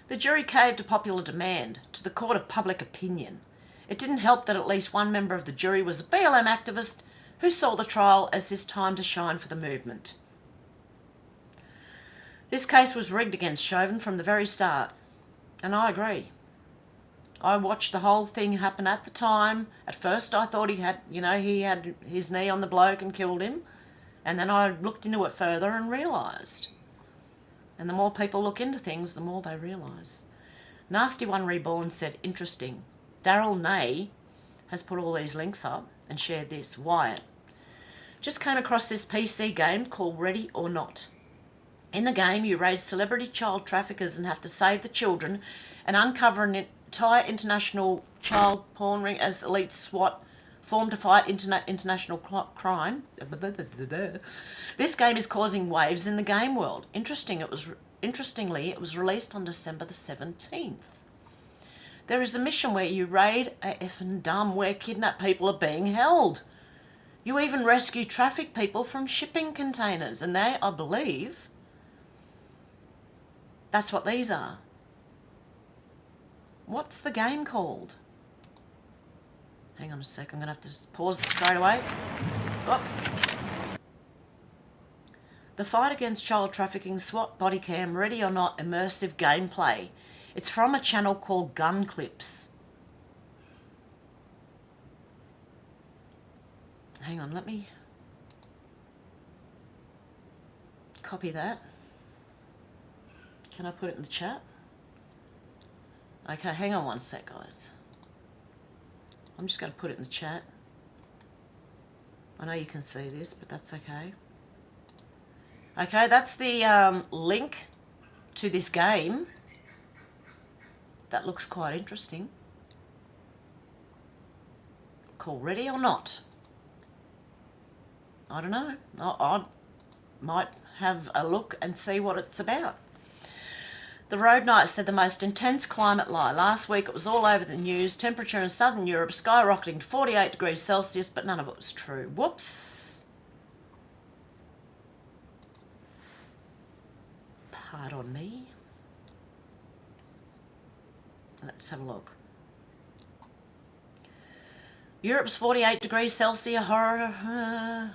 The jury caved to popular demand, to the court of public opinion. It didn't help that at least one member of the jury was a BLM activist who saw the trial as his time to shine for the movement. This case was rigged against Chauvin from the very start, and I agree. I watched the whole thing happen at the time. At first I thought he had his knee on the bloke and killed him. And then I looked into it further and realised. And the more people look into things, the more they realise. Nasty One Reborn said, interesting. Daryl Ney has put all these links up and shared this. Wyatt. Just came across this PC game called Ready or Not. In the game, you raise celebrity child traffickers and have to save the children and uncover an entire international child porn ring as elite SWAT formed to fight international crime. This game is causing waves in the game world. Interestingly, it was released on December the 17th. There is a mission where you raid a effing dumb where kidnapped people are being held. You even rescue trafficked people from shipping containers, and they, I believe, That's what these are. What's the game called? Hang on a sec, I'm going to have to just pause it straight away. Oh. The Fight Against Child Trafficking SWAT Bodycam Ready or Not Immersive Gameplay. It's from a channel called Gun Clips. Hang on, let me copy that. Can I put it in the chat? Okay, hang on one sec, guys. I'm just going to put it in the chat. I know you can see this, but that's okay. Okay, that's the link to this game. That looks quite interesting. Called Ready or Not. I don't know. I might have a look and see what it's about. The Road Knight said the most intense climate lie. Last week it was all over the news. Temperature in southern Europe skyrocketing to 48 degrees Celsius, but none of it was true. Whoops. Pardon me. Let's have a look. Europe's 48 degrees Celsius horror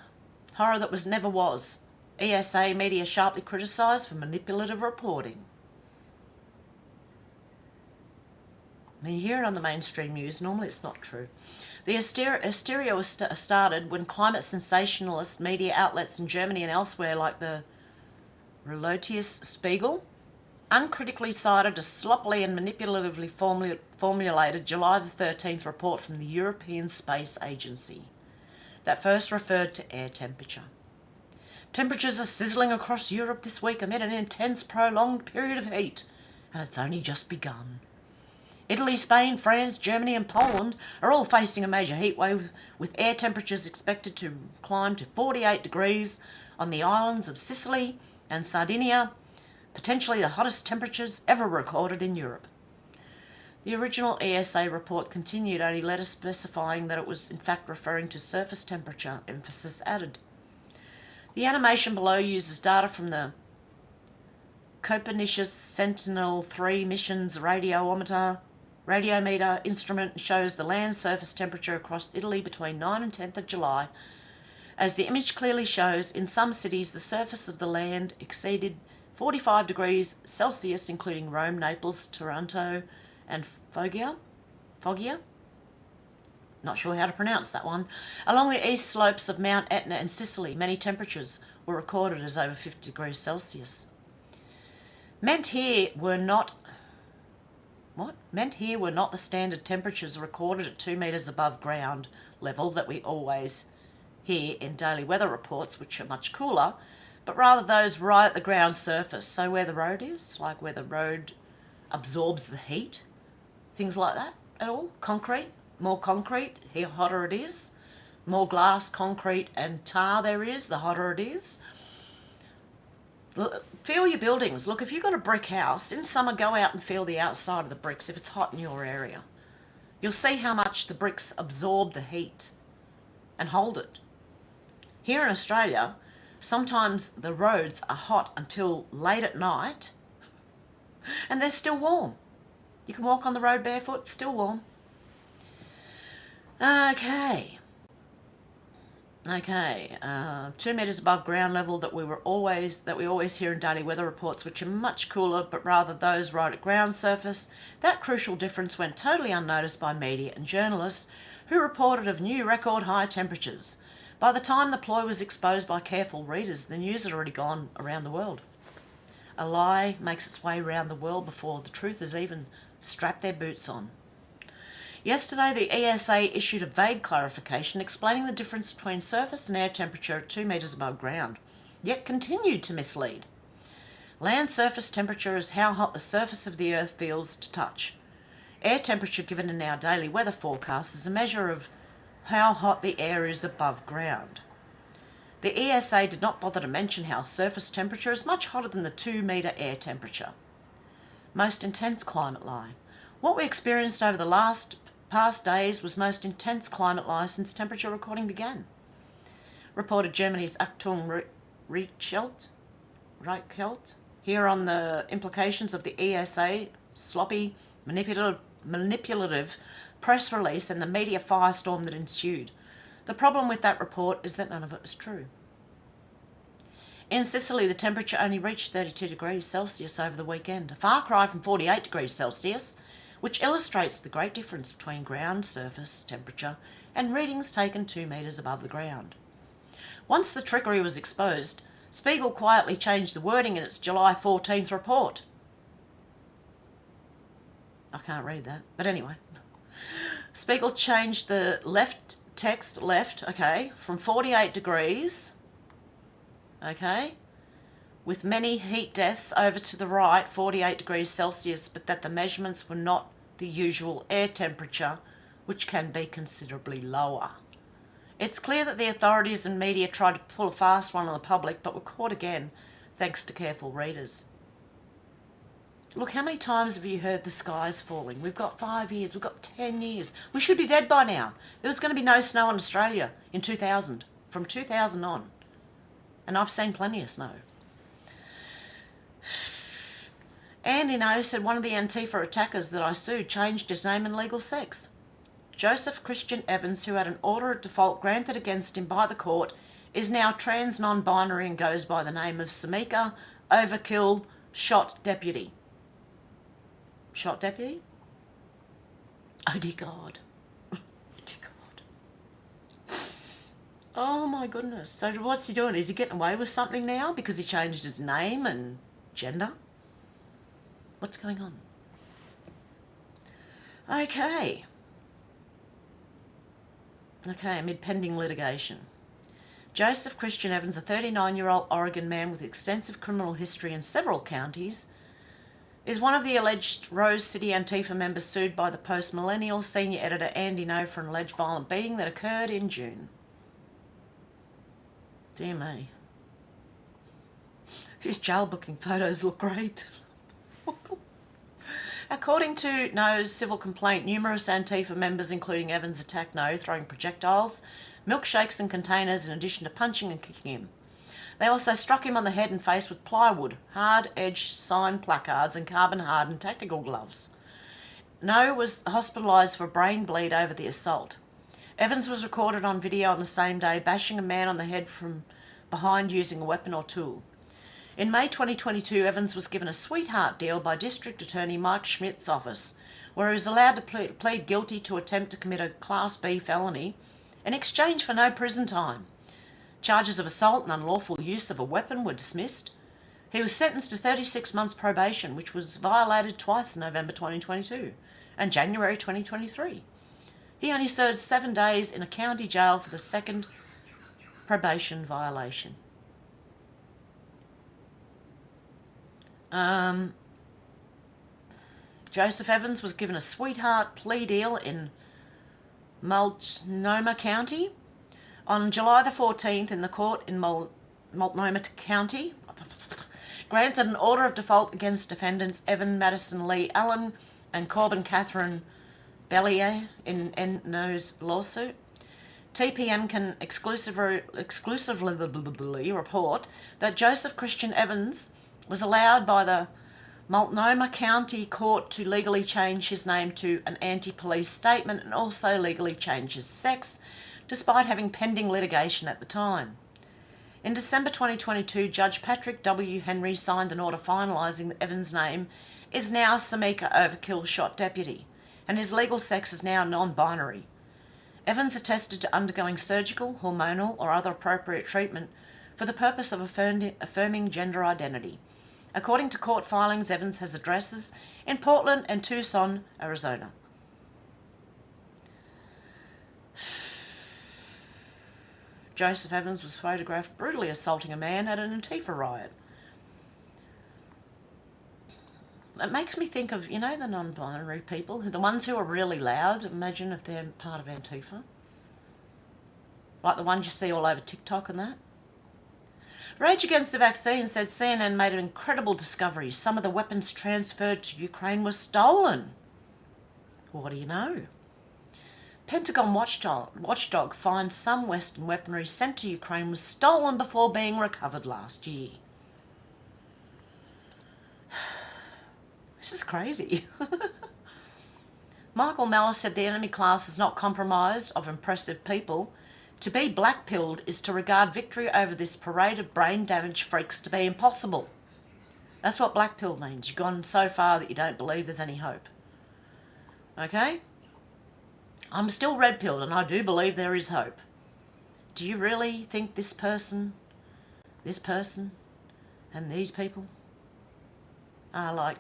that was never was. ESA media sharply criticised for manipulative reporting. When you hear it on the mainstream news, normally it's not true. The hysteria was started when climate sensationalist media outlets in Germany and elsewhere, like the Relotius Spiegel, uncritically cited a sloppily and manipulatively formulated July the 13th report from the European Space Agency that first referred to air temperature. Temperatures are sizzling across Europe this week amid an intense, prolonged period of heat, and it's only just begun. Italy, Spain, France, Germany and Poland are all facing a major heat wave, with air temperatures expected to climb to 48 degrees on the islands of Sicily and Sardinia, potentially the hottest temperatures ever recorded in Europe. The original ESA report continued, only later specifying that it was in fact referring to surface temperature, emphasis added. The animation below uses data from the Copernicus Sentinel-3 mission's radiometer instrument and shows the land surface temperature across Italy between 9 and 10th of July. As the image clearly shows, in some cities the surface of the land exceeded 45 degrees Celsius, including Rome, Naples, Taranto and Foggia. Not sure how to pronounce that one. Along the east slopes of Mount Etna and Sicily, many temperatures were recorded as over 50 degrees Celsius. Meant here were not the standard temperatures recorded at 2 metres above ground level that we always hear in daily weather reports, which are much cooler, but rather those right at the ground surface, so where the road is, like where the road absorbs the heat, things like that at all. Concrete, more concrete, the hotter it is. More glass, concrete and tar there is, the hotter it is. Feel your buildings. Look, if you've got a brick house, in summer go out and feel the outside of the bricks if it's hot in your area. You'll see how much the bricks absorb the heat and hold it. Here in Australia, sometimes the roads are hot until late at night and they're still warm. You can walk on the road barefoot, still warm. Okay, 2 metres above ground level that we always hear in daily weather reports, which are much cooler, but rather those right at ground surface. That crucial difference went totally unnoticed by media and journalists who reported of new record high temperatures. By the time the ploy was exposed by careful readers, the news had already gone around the world. A lie makes its way around the world before the truth has even strapped their boots on. Yesterday, the ESA issued a vague clarification explaining the difference between surface and air temperature at 2 metres above ground, yet continued to mislead. Land surface temperature is how hot the surface of the earth feels to touch. Air temperature given in our daily weather forecast is a measure of how hot the air is above ground. The ESA did not bother to mention how surface temperature is much hotter than the 2 metre air temperature. Most intense climate lie. What we experienced over the past days was most intense climate lie since temperature recording began, reported Germany's Achtung Reichelt here on the implications of the ESA sloppy, manipulative press release and the media firestorm that ensued. The problem with that report is that none of it was true. In Sicily, the temperature only reached 32 degrees Celsius over the weekend, a far cry from 48 degrees Celsius, which illustrates the great difference between ground surface temperature and readings taken 2 metres above the ground. Once the trickery was exposed, Spiegel quietly changed the wording in its July 14th report. I can't read that, but anyway. Spiegel changed the text left, from 48 degrees, with many heat deaths over to the right, 48 degrees Celsius, but that the measurements were not the usual air temperature, which can be considerably lower. It's clear that the authorities and media tried to pull a fast one on the public, but were caught again, thanks to careful readers. Look, how many times have you heard the sky's falling? We've got 5 years, we've got 10 years. We should be dead by now. There was going to be no snow in Australia in 2000, from 2000 on. And I've seen plenty of snow. Andy No said one of the Antifa attackers that I sued changed his name and legal sex. Joseph Christian Evans, who had an order of default granted against him by the court, is now trans non-binary and goes by the name of Samika Overkill Shot Deputy. Shot Deputy? Oh dear God. Oh dear God. Oh my goodness. So what's he doing? Is he getting away with something now because he changed his name and gender? What's going on? Okay, amid pending litigation. Joseph Christian Evans, a 39-year-old Oregon man with extensive criminal history in several counties, is one of the alleged Rose City Antifa members sued by the Post-Millennial senior editor Andy No for an alleged violent beating that occurred in June. Dear me. His jail booking photos look great. According to No's civil complaint, numerous Antifa members, including Evans, attacked No, throwing projectiles, milkshakes and containers in addition to punching and kicking him. They also struck him on the head and face with plywood, hard-edged sign placards and carbon-hardened tactical gloves. No was hospitalised for a brain bleed over the assault. Evans was recorded on video on the same day bashing a man on the head from behind using a weapon or tool. In May 2022, Evans was given a sweetheart deal by District Attorney Mike Schmidt's office, where he was allowed to plead guilty to attempt to commit a Class B felony in exchange for no prison time. Charges of assault and unlawful use of a weapon were dismissed. He was sentenced to 36 months probation, which was violated twice in November 2022 and January 2023. He only served 7 days in a county jail for the second probation violation. Joseph Evans was given a sweetheart plea deal in Multnomah County. On July the 14th, in the court in Multnomah County, granted an order of default against defendants Evan Madison Lee Allen and Corbin Catherine Bellier in No's lawsuit. TPM can exclusively report that Joseph Christian Evans was allowed by the Multnomah County Court to legally change his name to an anti-police statement and also legally change his sex, despite having pending litigation at the time. In December 2022, Judge Patrick W. Henry signed an order finalising that Evans' name is now Samika Overkill Shot Deputy, and his legal sex is now non-binary. Evans attested to undergoing surgical, hormonal or other appropriate treatment for the purpose of affirming gender identity. According to court filings, Evans has addresses in Portland and Tucson, Arizona. Joseph Evans was photographed brutally assaulting a man at an Antifa riot. It makes me think of, the non-binary people, the ones who are really loud. Imagine if they're part of Antifa. Like the ones you see all over TikTok and that. Rage Against the Vaccine says CNN made an incredible discovery. Some of the weapons transferred to Ukraine were stolen. What do you know? Pentagon watchdog finds some Western weaponry sent to Ukraine was stolen before being recovered last year. crazy. Michael Malice said the enemy class is not compromised of impressive people. To be black-pilled is to regard victory over this parade of brain-damaged freaks to be impossible. That's what black-pilled means. You've gone so far that you don't believe there's any hope. Okay? I'm still red-pilled and I do believe there is hope. Do you really think this person, and these people are like,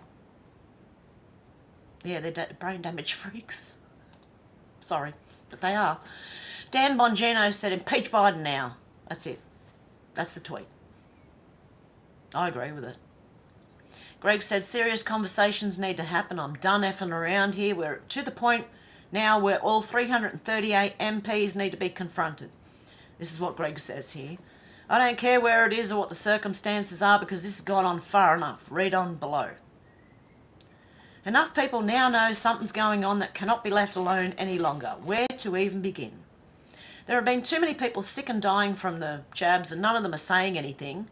yeah, they're brain damage freaks? Sorry, but they are. Dan Bongino said, impeach Biden now. That's it. That's the tweet. I agree with it. Greg said, serious conversations need to happen. I'm done effing around here. We're to the point now where all 338 MPs need to be confronted. This is what Greg says here. I don't care where it is or what the circumstances are because this has gone on far enough. Read on below. Enough people now know something's going on that cannot be left alone any longer. Where to even begin? There have been too many people sick and dying from the jabs and none of them are saying anything.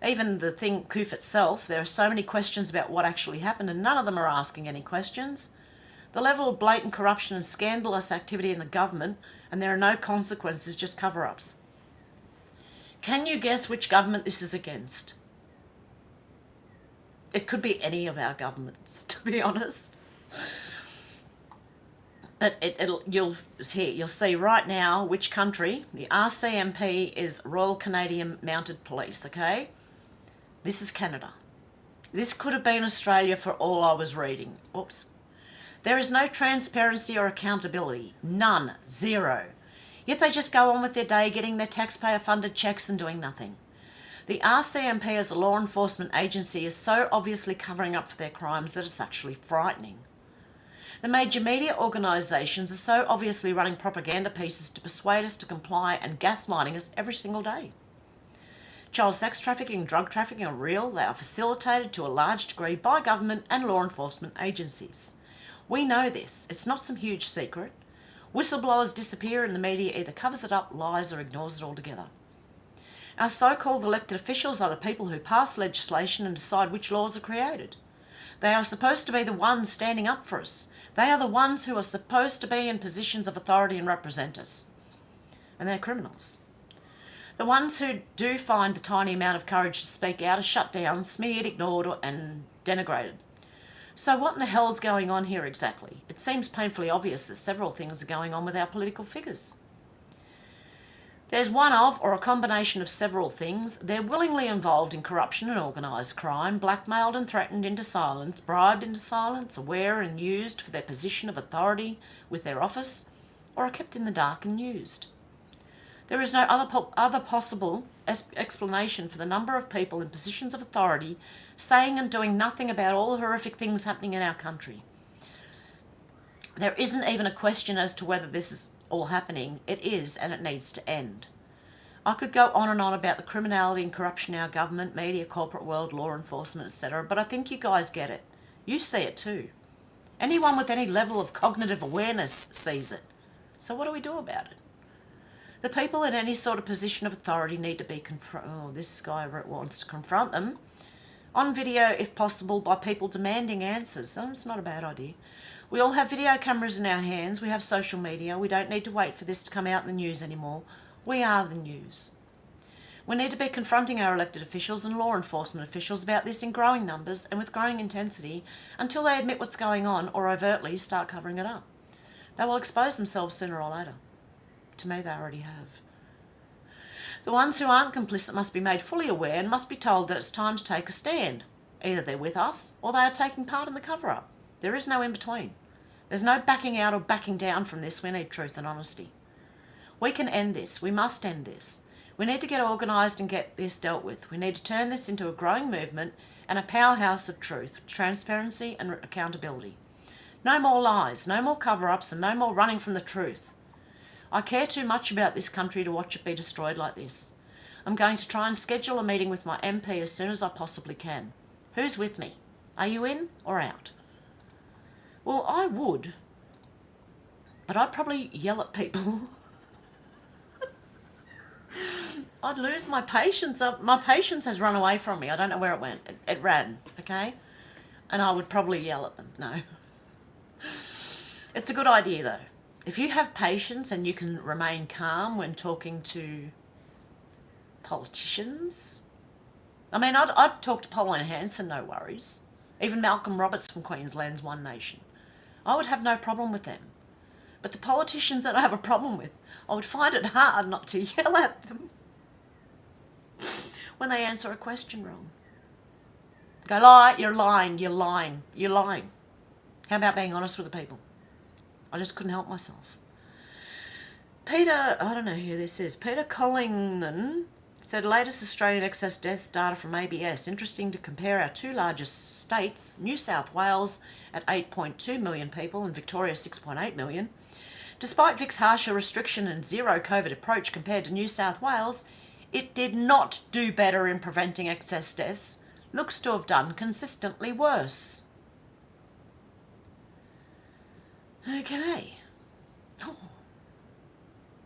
Even the thing, COOF itself, there are so many questions about what actually happened and none of them are asking any questions. The level of blatant corruption and scandalous activity in the government, and there are no consequences, just cover-ups. Can you guess which government this is against? It could be any of our governments, to be honest. But you'll see right now which country. The RCMP is Royal Canadian Mounted Police, okay? This is Canada. This could have been Australia for all I was reading. Oops. There is no transparency or accountability. None. Zero. Yet they just go on with their day getting their taxpayer-funded checks and doing nothing. The RCMP as a law enforcement agency is so obviously covering up for their crimes that it's actually frightening. The major media organisations are so obviously running propaganda pieces to persuade us to comply and gaslighting us every single day. Child sex trafficking and drug trafficking are real. They are facilitated to a large degree by government and law enforcement agencies. We know this. It's not some huge secret. Whistleblowers disappear and the media either covers it up, lies, or ignores it altogether. Our so-called elected officials are the people who pass legislation and decide which laws are created. They are supposed to be the ones standing up for us. They are the ones who are supposed to be in positions of authority and represent us. And they're criminals. The ones who do find the tiny amount of courage to speak out are shut down, smeared, ignored, and denigrated. So what in the hell's going on here exactly? It seems painfully obvious that several things are going on with our political figures. There's one of, or a combination of several things. They're willingly involved in corruption and organised crime, blackmailed and threatened into silence, bribed into silence, aware and used for their position of authority with their office, or are kept in the dark and used. There is no other possible explanation for the number of people in positions of authority saying and doing nothing about all the horrific things happening in our country. There isn't even a question as to whether this is all happening. It is, and it needs to end. I could go on and on about the criminality and corruption in our government, media, corporate world, law enforcement, etc., but I think you guys get it. You see it too. Anyone with any level of cognitive awareness sees it. So what do we do about it? The people in any sort of position of authority need to be this guy wants to confront them on video if possible by people demanding answers. So it's not a bad idea. We all have video cameras in our hands. We have social media. We don't need to wait for this to come out in the news anymore. We are the news. We need to be confronting our elected officials and law enforcement officials about this in growing numbers and with growing intensity until they admit what's going on or overtly start covering it up. They will expose themselves sooner or later. To me, they already have. The ones who aren't complicit must be made fully aware and must be told that it's time to take a stand. Either they're with us or they are taking part in the cover-up. There is no in-between. There's no backing out or backing down from this. We need truth and honesty. We can end this. We must end this. We need to get organised and get this dealt with. We need to turn this into a growing movement and a powerhouse of truth, transparency and accountability. No more lies, no more cover-ups and no more running from the truth. I care too much about this country to watch it be destroyed like this. I'm going to try and schedule a meeting with my MP as soon as I possibly can. Who's with me? Are you in or out? Well, I would, but I'd probably yell at people. I'd lose my patience. My patience has run away from me. I don't know where it went. It ran, okay? And I would probably yell at them. No. It's a good idea, though. If you have patience and you can remain calm when talking to politicians. I mean, I'd talk to Pauline Hanson, no worries. Even Malcolm Roberts from Queensland's One Nation. I would have no problem with them. But the politicians that I have a problem with, I would find it hard not to yell at them when they answer a question wrong. Go, you're lying, you're lying, you're lying. How about being honest with the people? I just couldn't help myself. Peter, I don't know who this is. Peter Collingnan said, latest Australian excess deaths data from ABS. Interesting to compare our two largest states, New South Wales at 8.2 million people and Victoria 6.8 million. Despite Vic's harsher restriction and zero COVID approach compared to New South Wales, it did not do better in preventing excess deaths. Looks to have done consistently worse. Okay. Oh,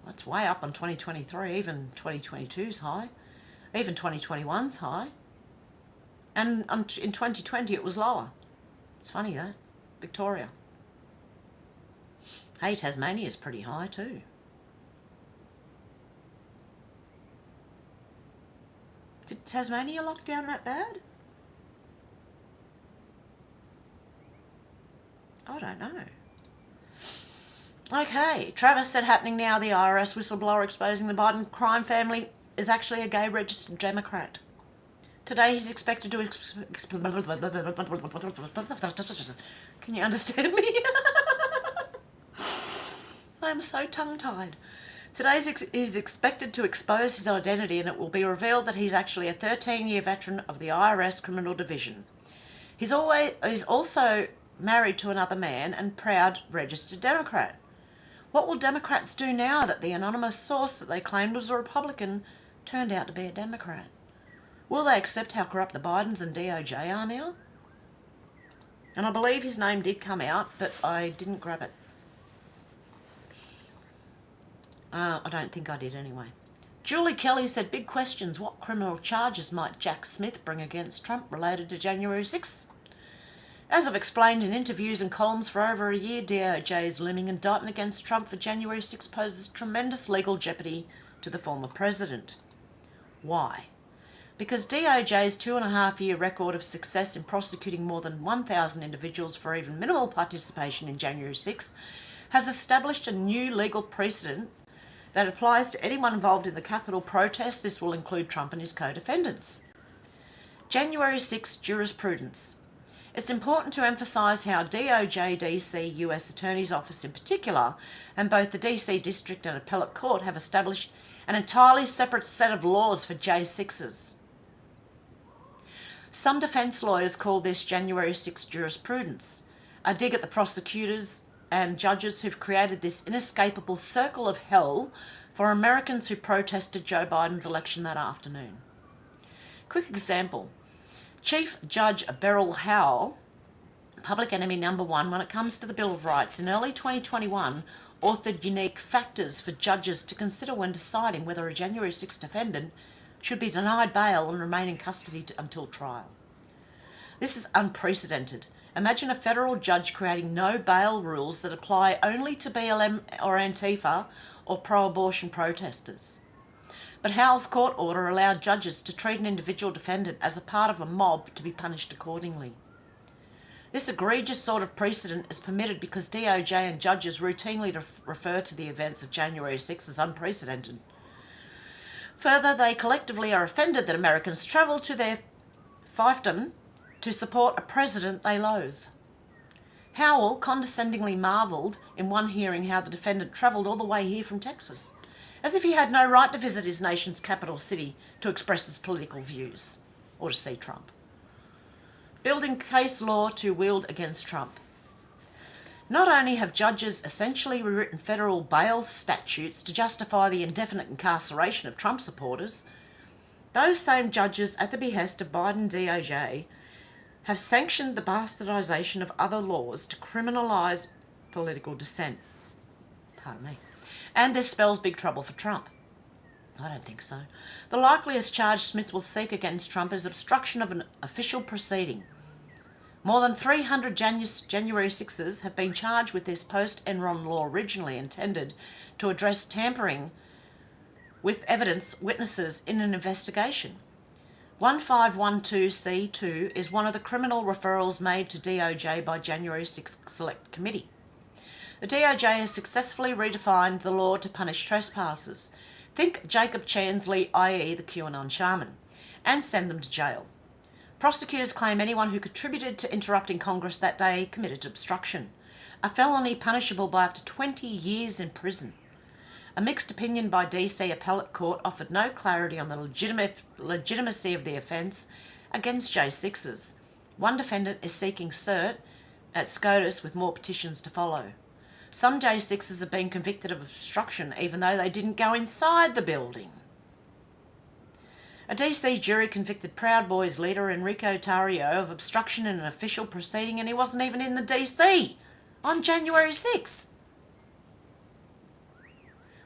that's way up on 2023, even 2022's high. Even 2021's high. And in 2020 it was lower. It's funny that. Victoria. Hey, Tasmania's pretty high too. Did Tasmania lock down that bad? I don't know. Okay, Travis said happening now, the IRS whistleblower exposing the Biden crime family is actually a gay registered Democrat. Today he's expected to... Can you understand me? I'm so tongue-tied. Today he's expected to expose his identity and it will be revealed that he's actually a 13-year veteran of the IRS Criminal Division. He's also married to another man and proud registered Democrat. What will Democrats do now that the anonymous source that they claimed was a Republican turned out to be a Democrat? Will they accept how corrupt the Bidens and DOJ are now? And I believe his name did come out, but I didn't grab it. I don't think I did anyway. Julie Kelly said, big questions. What criminal charges might Jack Smith bring against Trump related to January 6th? As I've explained in interviews and columns for over a year, DOJ's looming indictment against Trump for January 6 poses tremendous legal jeopardy to the former president. Why? Because DOJ's 2.5-year record of success in prosecuting more than 1,000 individuals for even minimal participation in January 6 has established a new legal precedent that applies to anyone involved in the Capitol protests. This will include Trump and his co-defendants. January 6 jurisprudence. It's important to emphasise how DOJ, DC, US Attorney's Office in particular, and both the DC District and Appellate Court have established an entirely separate set of laws for J6s. Some defence lawyers call this January 6 jurisprudence, a dig at the prosecutors and judges who've created this inescapable circle of hell for Americans who protested Joe Biden's election that afternoon. Quick example. Chief Judge Beryl Howell, public enemy number one when it comes to the Bill of Rights, in early 2021 authored unique factors for judges to consider when deciding whether a January 6 defendant should be denied bail and remain in custody until trial. This is unprecedented. Imagine a federal judge creating no bail rules that apply only to BLM or Antifa or pro-abortion protesters. But Howell's court order allowed judges to treat an individual defendant as a part of a mob to be punished accordingly. This egregious sort of precedent is permitted because DOJ and judges routinely refer to the events of January 6 as unprecedented. Further, they collectively are offended that Americans travel to their fiefdom to support a president they loathe. Howell condescendingly marvelled in one hearing how the defendant travelled all the way here from Texas, as if he had no right to visit his nation's capital city to express his political views or to see Trump. Building case law to wield against Trump. Not only have judges essentially rewritten federal bail statutes to justify the indefinite incarceration of Trump supporters, those same judges, at the behest of Biden DOJ, have sanctioned the bastardisation of other laws to criminalise political dissent. Pardon me. And this spells big trouble for Trump. I don't think so. The likeliest charge Smith will seek against Trump is obstruction of an official proceeding. More than 300 January 6s have been charged with this post-Enron law originally intended to address tampering with evidence witnesses in an investigation. 1512C2 is one of the criminal referrals made to DOJ by January 6 Select Committee. The DOJ has successfully redefined the law to punish trespassers. Think Jacob Chansley, i.e. the QAnon shaman, and send them to jail. Prosecutors claim anyone who contributed to interrupting Congress that day committed obstruction, a felony punishable by up to 20 years in prison. A mixed opinion by DC Appellate Court offered no clarity on the legitimacy of the offence against J6s. One defendant is seeking cert at SCOTUS with more petitions to follow. Some J6s have been convicted of obstruction even though they didn't go inside the building. A DC jury convicted Proud Boys leader Enrico Tarrio of obstruction in an official proceeding, and he wasn't even in the DC on January 6.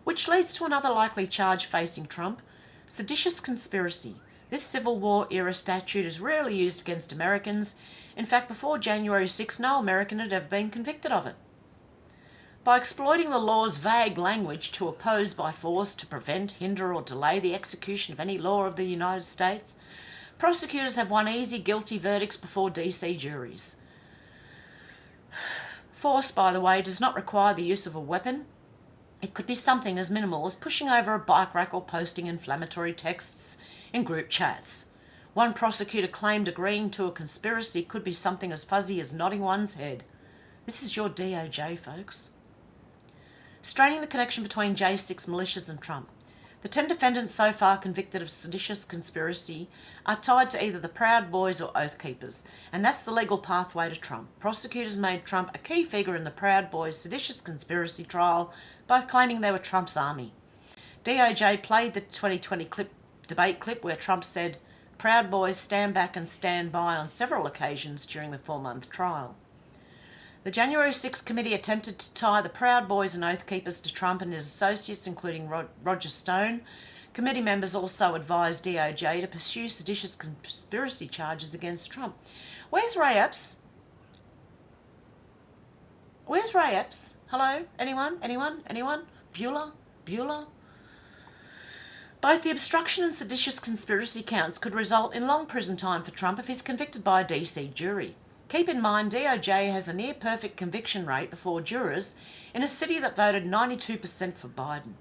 Which leads to another likely charge facing Trump, seditious conspiracy. This Civil War era statute is rarely used against Americans. In fact, before January 6, no American had ever been convicted of it. By exploiting the law's vague language to oppose by force, to prevent, hinder or delay the execution of any law of the United States, prosecutors have won easy guilty verdicts before DC juries. Force, by the way, does not require the use of a weapon. It could be something as minimal as pushing over a bike rack or posting inflammatory texts in group chats. One prosecutor claimed agreeing to a conspiracy could be something as fuzzy as nodding one's head. This is your DOJ, folks. Straining the connection between J6 militias and Trump. The 10 defendants so far convicted of seditious conspiracy are tied to either the Proud Boys or Oath Keepers, and that's the legal pathway to Trump. Prosecutors made Trump a key figure in the Proud Boys seditious conspiracy trial by claiming they were Trump's army. DOJ played the 2020 debate clip where Trump said, "Proud Boys stand back and stand by" on several occasions during the 4-month trial. The January 6 committee attempted to tie the Proud Boys and Oath Keepers to Trump and his associates, including Roger Stone. Committee members also advised DOJ to pursue seditious conspiracy charges against Trump. Where's Ray Epps? Where's Ray Epps? Hello? Anyone? Bueller? Both the obstruction and seditious conspiracy counts could result in long prison time for Trump if he's convicted by a DC jury. Keep in mind, DOJ has a near-perfect conviction rate before jurors in a city that voted 92% for Biden.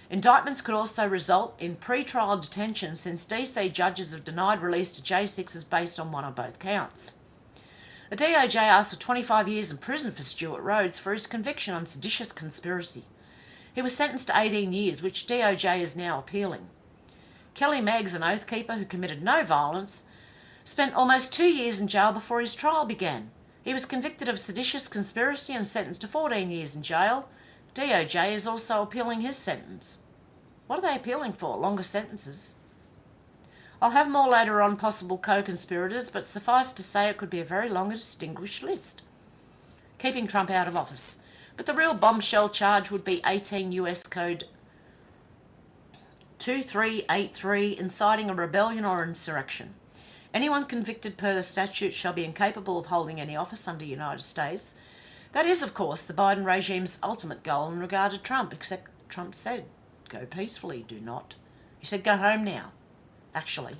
Indictments could also result in pre-trial detention since DC judges have denied release to J6s based on one or both counts. The DOJ asked for 25 years in prison for Stuart Rhodes for his conviction on seditious conspiracy. He was sentenced to 18 years, which DOJ is now appealing. Kelly Meggs, an Oath Keeper who committed no violence, spent almost 2 years in jail before his trial began. He was convicted of seditious conspiracy and sentenced to 14 years in jail. DOJ is also appealing his sentence. What are they appealing for? Longer sentences? I'll have more later on possible co-conspirators, but suffice to say it could be a very long and distinguished list. Keeping Trump out of office. But the real bombshell charge would be 18 US Code 2383, inciting a rebellion or insurrection. Anyone convicted per the statute shall be incapable of holding any office under the United States. That is, of course, the Biden regime's ultimate goal in regard to Trump, except Trump said, go peacefully, do not. He said, go home now, actually.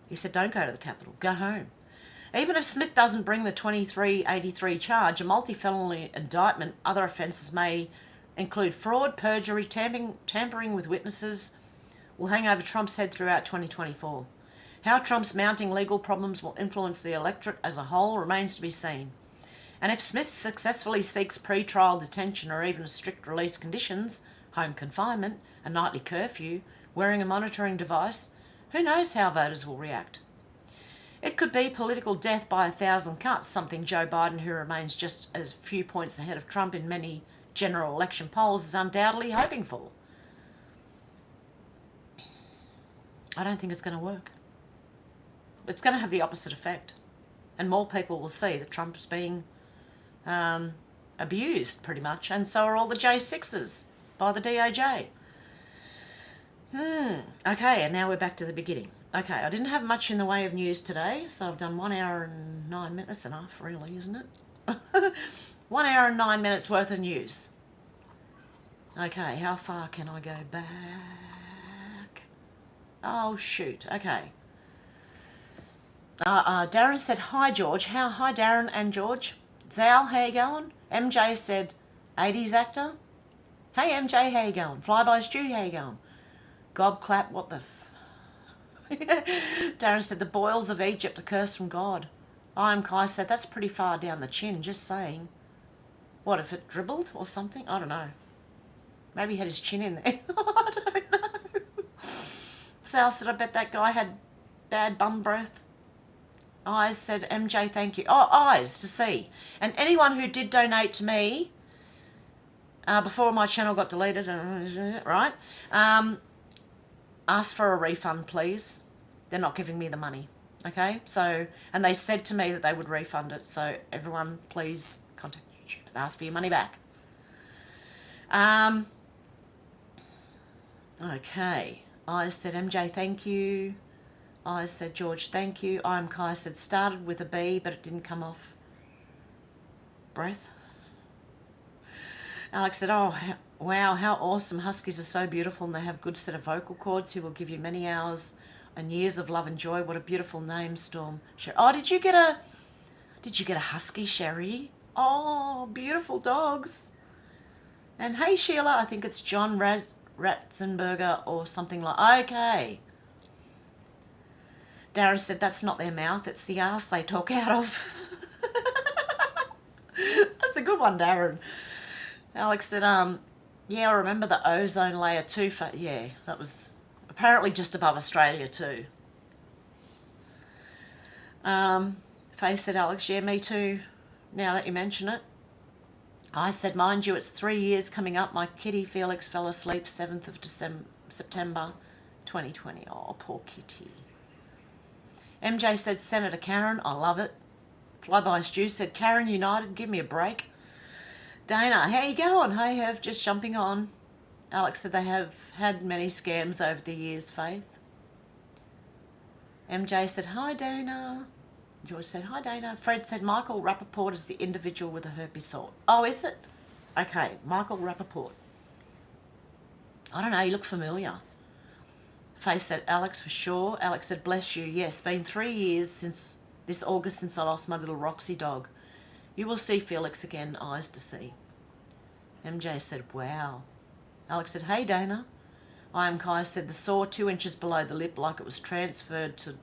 He said, don't go to the Capitol, go home. Even if Smith doesn't bring the 2383 charge, a multi-felony indictment, other offences may include fraud, perjury, tampering with witnesses, will hang over Trump's head throughout 2024. How Trump's mounting legal problems will influence the electorate as a whole remains to be seen. And if Smith successfully seeks pre-trial detention or even strict release conditions, home confinement, a nightly curfew, wearing a monitoring device, who knows how voters will react. It could be political death by 1,000 cuts, something Joe Biden, who remains just a few points ahead of Trump in many general election polls, is undoubtedly hoping for. I don't think it's going to work. It's going to have the opposite effect. And more people will see that Trump's being abused, pretty much. And so are all the J6s by the DOJ. Okay, and now we're back to the beginning. Okay, I didn't have much in the way of news today, so I've done 1 hour and 9 minutes. Enough, really, isn't it? 1 hour and 9 minutes worth of news. Okay, how far can I go back? Oh, shoot. Okay. Darren said, hi, George. Hi, Darren and George. Zal, how you going? MJ said, 80s actor. Hey, MJ, how you going? Flyby Stew, how you going? Gob clap, what the Darren said, the boils of Egypt, a curse from God. I am Kai said, that's pretty far down the chin, just saying. What, if it dribbled or something? I don't know. Maybe he had his chin in there. I don't know. Sal said, I bet that guy had bad bum breath. Eyes said, MJ, thank you. Oh, eyes to see. And anyone who did donate to me before my channel got deleted, right? Ask for a refund, please. They're not giving me the money. Okay? So, and they said to me that they would refund it. So everyone, please contact Bitchute and ask for your money back. Okay. I said, MJ, thank you. I said, George, thank you. I'm Kai said, started with a B, but it didn't come off. Breath. Alex said, oh, wow, how awesome. Huskies are so beautiful and they have a good set of vocal cords who will give you many hours and years of love and joy. What a beautiful name, Storm. Oh, did you get a husky, Sherry? Oh, beautiful dogs. And hey, Sheila, I think it's John Ratzenberger or something like. Okay. Darren said, that's not their mouth, it's the arse they talk out of. That's a good one, Darren. Alex said, yeah, I remember the ozone layer too. Yeah, that was apparently just above Australia too. Faye said, Alex, yeah, me too, now that you mention it. I said, mind you, it's 3 years coming up. My kitty Felix fell asleep 7th of September 2020. Oh, poor kitty. MJ said, Senator Karen, I love it. Flyby Stew said, Karen United, give me a break. Dana, how you going? Hey, Hev, just jumping on. Alex said they have had many scams over the years, Faith. MJ said, hi, Dana. George said, hi, Dana. Fred said, Michael Rappaport is the individual with a herpes sore. Oh, is it? Okay, Michael Rappaport. I don't know, you look familiar. Faith said, Alex, for sure. Alex said, bless you. Yes, been 3 years since this August since I lost my little Roxy dog. You will see Felix again, eyes to see. MJ said, wow. Alex said, hey, Dana. I am Kai said, the sore 2 inches below the lip like it was transferred to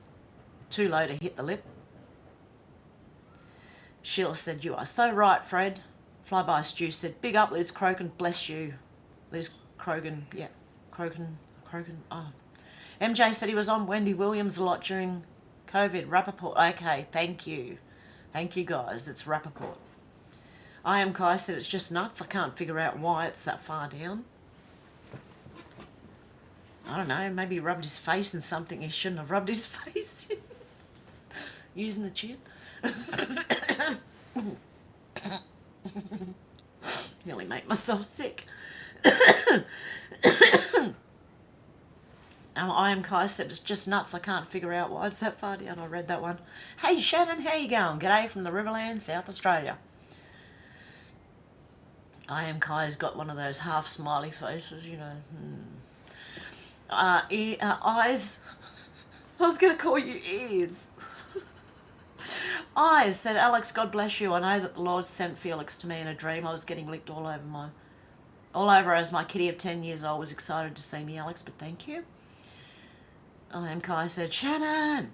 too low to hit the lip. Sheila said, you are so right, Fred. Flyby Stew said, big up, Liz Krogan, bless you. Liz Krogan, yeah, Krogan, oh. MJ said he was on Wendy Williams a lot during COVID. Rappaport. Okay, thank you. Thank you, guys. It's Rappaport. I am Kai said it's just nuts. I can't figure out why it's that far down. I don't know. Maybe he rubbed his face in something he shouldn't have rubbed his face in. Using the chin. Nearly make myself sick. I am Kai said it's just nuts. I can't figure out why it's that far down. I read that one. Hey Shannon, how you going? G'day from the Riverland, South Australia. I am Kai's got one of those half smiley faces, you know. Eyes. I was going to call you ears. Eyes said, Alex, God bless you. I know that the Lord sent Felix to me in a dream. I was getting licked all over as my kitty of 10 years old was excited to see me, Alex, but thank you. I am Kai said, Shannon.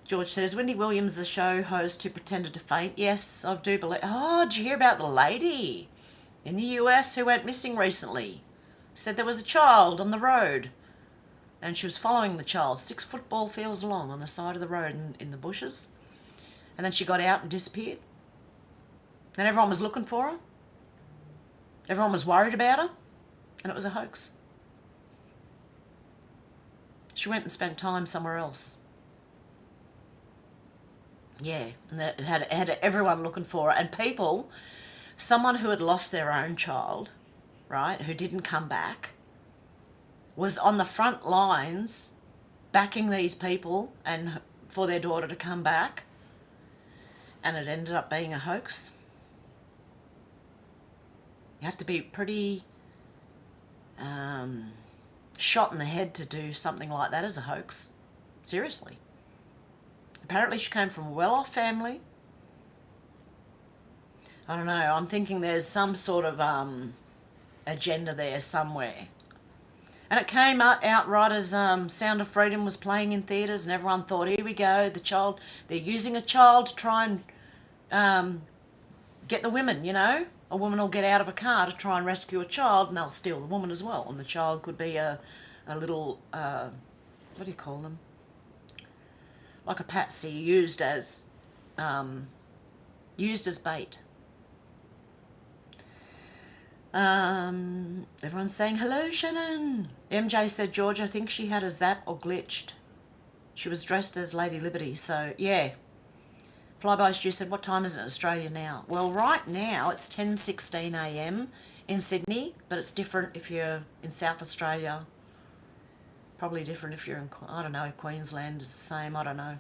George says, Wendy Williams, the show host who pretended to faint. Yes, I do believe. Oh, did you hear about the lady in the US who went missing recently? Said there was a child on the road and she was following the child 6 football fields long on the side of the road in the bushes. And then she got out and disappeared. And everyone was looking for her. Everyone was worried about her. And it was a hoax. She went and spent time somewhere else. Yeah, and it had everyone looking for her. And people, someone who had lost their own child, right, who didn't come back, was on the front lines backing these people and for their daughter to come back, and it ended up being a hoax. You have to be pretty shot in the head to do something like that as a hoax. Seriously. Apparently she came from a well-off family. I don't know, I'm thinking there's some sort of agenda there somewhere. And it came out right as Sound of Freedom was playing in theatres, and everyone thought, here we go, they're using a child to try and get the women, you know. A woman will get out of a car to try and rescue a child, and they'll steal the woman as well. And the child could be a little, what do you call them? Like a patsy, used as bait. Everyone's saying, hello, Shannon. MJ said, George, I think she had a zap or glitched. She was dressed as Lady Liberty, so yeah. Flyby Stew said, what time is it in Australia now? Well, right now it's 10:16 a.m. in Sydney, but it's different if you're in South Australia. Probably different if you're in, I don't know, Queensland is the same, I don't know.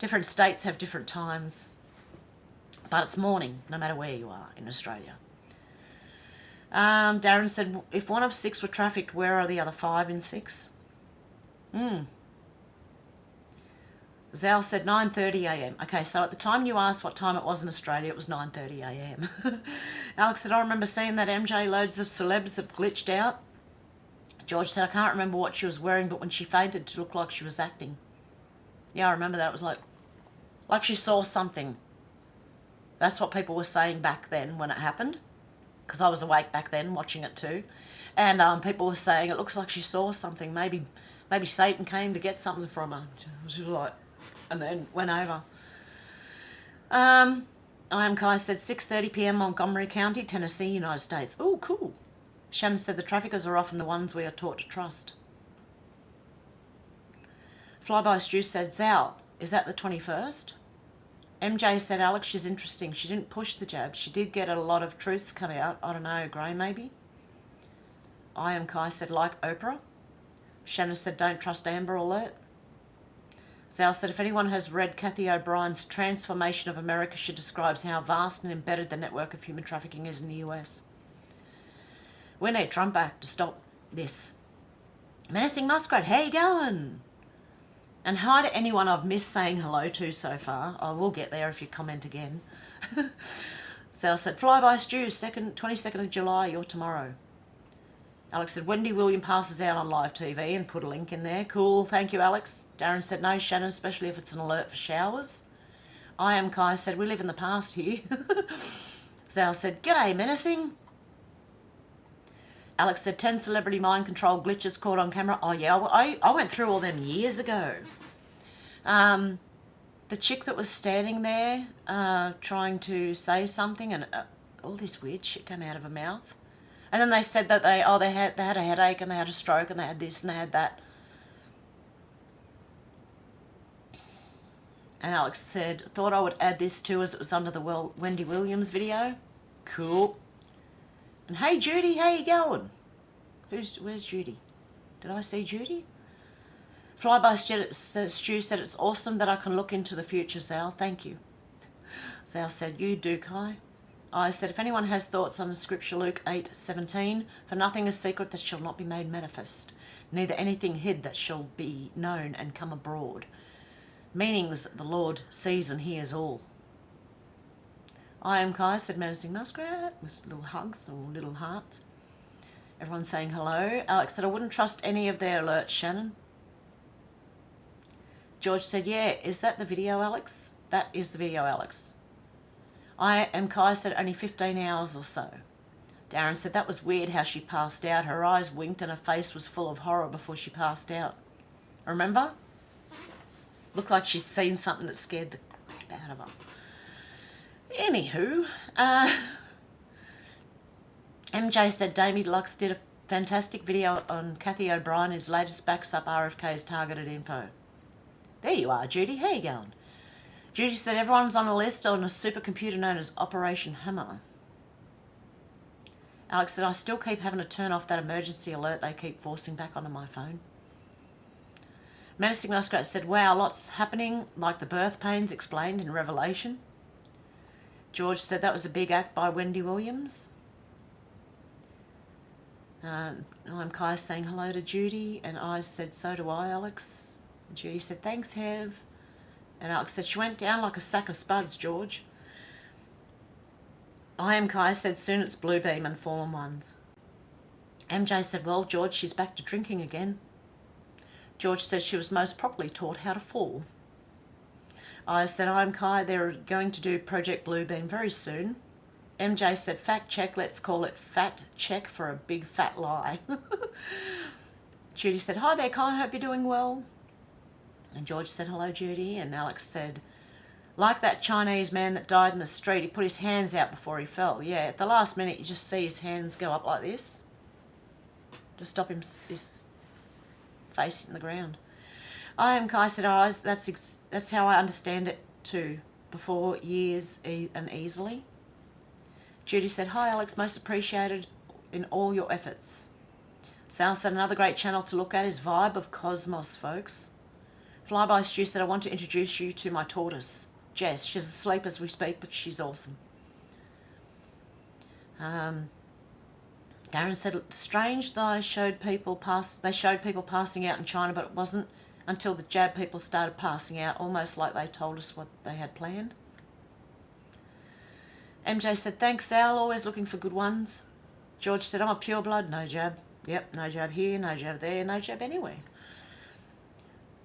Different states have different times, but it's morning, no matter where you are in Australia. Darren said, if one of 6 were trafficked, where are the other 5 in 6? Zal said 9:30 a.m. Okay, so at the time you asked what time it was in Australia, it was 9:30 a.m. Alex said, I remember seeing that MJ, loads of celebs have glitched out. George said, I can't remember what she was wearing, but when she fainted, it looked like she was acting. Yeah, I remember that. It was like she saw something. That's what people were saying back then when it happened, because I was awake back then watching it too. And people were saying it looks like she saw something. Maybe Satan came to get something from her. She was like, and then went over. I am Kai said 6:30 p.m. Montgomery County, Tennessee, United States. Oh, cool. Shannon said the traffickers are often the ones we are taught to trust. Flyby Stew said, Zal, is that the 21st? MJ said, Alex, she's interesting. She didn't push the jab. She did get a lot of truths come out. I don't know, grey maybe? I am Kai said, like Oprah. Shannon said, don't trust Amber Alert. Zal said, if anyone has read Cathy O'Brien's Transformation of America, she describes how vast and embedded the network of human trafficking is in the US. We need Trump back to stop this. Menacing Muskrat, how you going? And hi to anyone I've missed saying hello to so far. I will get there if you comment again. Sal said, Flyby Stew, 22nd of July, you're tomorrow. Alex said, Wendy William passes out on live TV and put a link in there. Cool, thank you, Alex. Darren said, no, Shannon, especially if it's an alert for showers. I am Kai said, we live in the past here. Sal said, g'day, menacing. Alex said, 10 celebrity mind control glitches caught on camera. Oh, yeah, I went through all them years ago. The chick that was standing there trying to say something and all this weird shit came out of her mouth. And then they said that they had a headache and they had a stroke and they had this and they had that. And Alex said, thought I would add this too as it was under the Wendy Williams video. Cool. And hey Judy, how you going? Where's Judy? Did I see Judy? Flyby Stew said it's awesome that I can look into the future, Zal. Thank you. Zal said, you do, Kai. I said, if anyone has thoughts on the scripture Luke 8:17, for nothing is secret that shall not be made manifest, neither anything hid that shall be known and come abroad. Meanings that the Lord sees and hears all. I am Kai, said Menacing Muskrat, with little hugs or little hearts. Everyone's saying hello. Alex said, I wouldn't trust any of their alerts, Shannon. George said, yeah, is that the video, Alex? That is the video, Alex. I am Kai said, only 15 hours or so. Darren said, that was weird how she passed out. Her eyes winked and her face was full of horror before she passed out. Remember? Looked like she'd seen something that scared the crap out of her. Anywho, MJ said Damie Deluxe did a fantastic video on Cathy O'Brien. His latest backs up RFK's targeted info. There you are, Judy. How you going? Judy said everyone's on a list on a supercomputer known as Operation Hammer. Alex said I still keep having to turn off that emergency alert they keep forcing back onto my phone. Menacing Muskrat said, wow, lots happening, like the birth pains explained in Revelation. George said that was a big act by Wendy Williams. I'm Kai saying hello to Judy, and I said, so do I, Alex. And Judy said, thanks, Hev. And Alex said, she went down like a sack of spuds, George. I am Kai said, soon it's Bluebeam and Fallen Ones. MJ said, well, George, she's back to drinking again. George said she was most properly taught how to fall. I said, I'm Kai, they're going to do Project Bluebeam very soon. MJ said, fact check, let's call it fat check for a big fat lie. Judy said, hi there, Kai, hope you're doing well. And George said, hello, Judy. And Alex said, like that Chinese man that died in the street, he put his hands out before he fell. Yeah, at the last minute, you just see his hands go up like this to stop his face hitting the ground. I am Kai said, eyes, that's how I understand it too, before years and easily. Judy said, hi Alex, most appreciated in all your efforts. Sal said, another great channel to look at is Vibe of Cosmos, folks. Flyby Stu said, I want to introduce you to my tortoise, Jess. She's asleep as we speak, but she's awesome. Darren said, strange they showed people passing out in China, but it wasn't until the jab people started passing out, almost like they told us what they had planned. MJ said, thanks, Sal, always looking for good ones. George said, I'm a pureblood, no jab. Yep, no jab here, no jab there, no jab anywhere.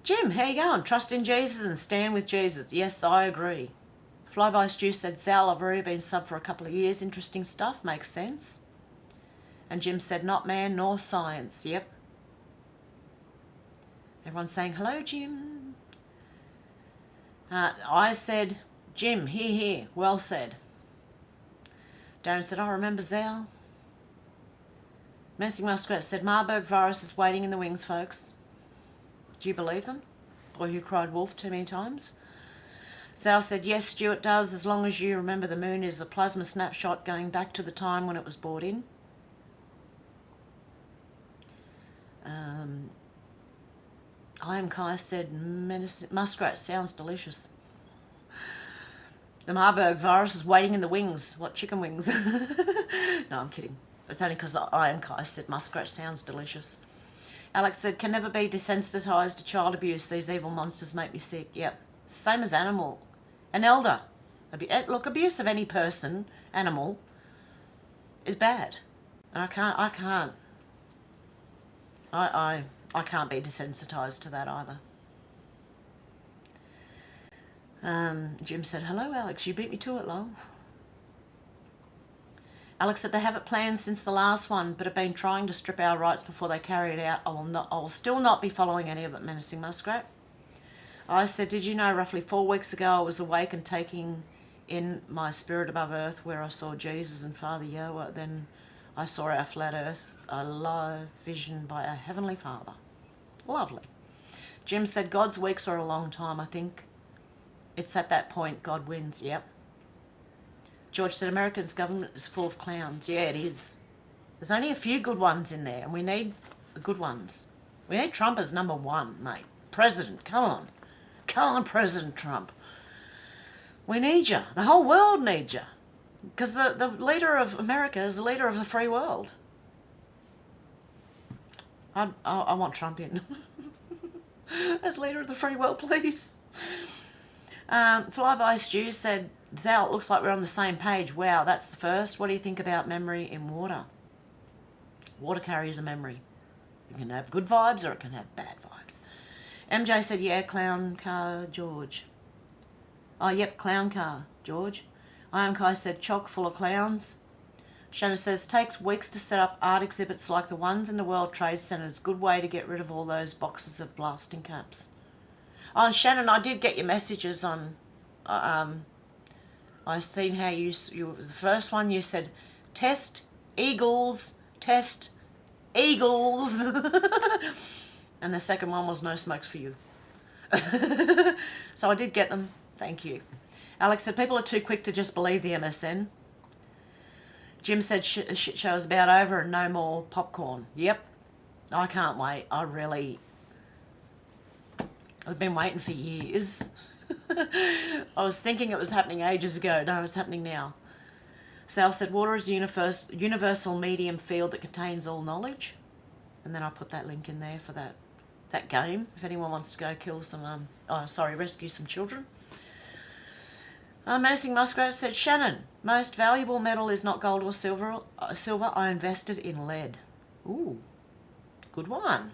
Jim, how you going? Trust in Jesus and stand with Jesus. Yes, I agree. Flyby Stu said, Sal, I've already been sub for a couple of years. Interesting stuff, makes sense. And Jim said, not man nor science. Yep. Everyone's saying, hello, Jim. I said, Jim, here, well said. Darren said, I remember Zal. Menacing Muskrat said, Marburg virus is waiting in the wings, folks. Do you believe them? Boy who cried wolf too many times. Sal said, yes, Stu, it does, as long as you remember the moon is a plasma snapshot going back to the time when it was brought in. I am Kai said, Muskrat sounds delicious. The Marburg virus is waiting in the wings. What, chicken wings? No, I'm kidding. It's only because I am Kai said, Muskrat sounds delicious. Alex said, can never be desensitised to child abuse. These evil monsters make me sick. Yep. Same as animal. An elder. Look, abuse of any person, animal, is bad. And I can't be desensitised to that either. Jim said, hello, Alex. You beat me to it, lol. Alex said, they have it planned since the last one, but have been trying to strip our rights before they carry it out. I will still not be following any of it, Menacing Muskrat. I said, did you know roughly 4 weeks ago I was awake and taking in my spirit above earth where I saw Jesus and Father Yahweh. Then I saw our flat earth, a live vision by our Heavenly Father. Lovely. Jim said, God's weeks are a long time, I think. It's at that point God wins, yep. George said, America's government is full of clowns. Yeah, it is. There's only a few good ones in there, and we need the good ones. We need Trump as number one, mate. President, come on. Come on, President Trump. We need you. The whole world needs you. Because the leader of America is the leader of the free world. I want Trump in. As leader of the free world, please. Flyby Stu said, Zal, it looks like we're on the same page. Wow, that's the first. What do you think about memory in water? Water carries a memory. It can have good vibes or it can have bad vibes. MJ said, yeah, clown car, George. Oh, yep, clown car, George. Iron Kai said, chock full of clowns. Shanna says, takes weeks to set up art exhibits like the ones in the World Trade Centers. Good way to get rid of all those boxes of blasting caps. Oh, Shannon, I did get your messages on... I seen how you the first one you said, test eagles. And the second one was no smokes for you. So I did get them. Thank you. Alex said, people are too quick to just believe the MSN. Jim said, shit show is about over and no more popcorn. Yep. I can't wait. I really... We've been waiting for years. I was thinking it was happening ages ago. No, it's happening now. Sal said, water is a universal medium field that contains all knowledge. And then I put that link in there for that game, if anyone wants to go kill some, rescue some children. Menacing Muskrat said, Shannon, most valuable metal is not gold or silver. I invested in lead. Ooh, good one.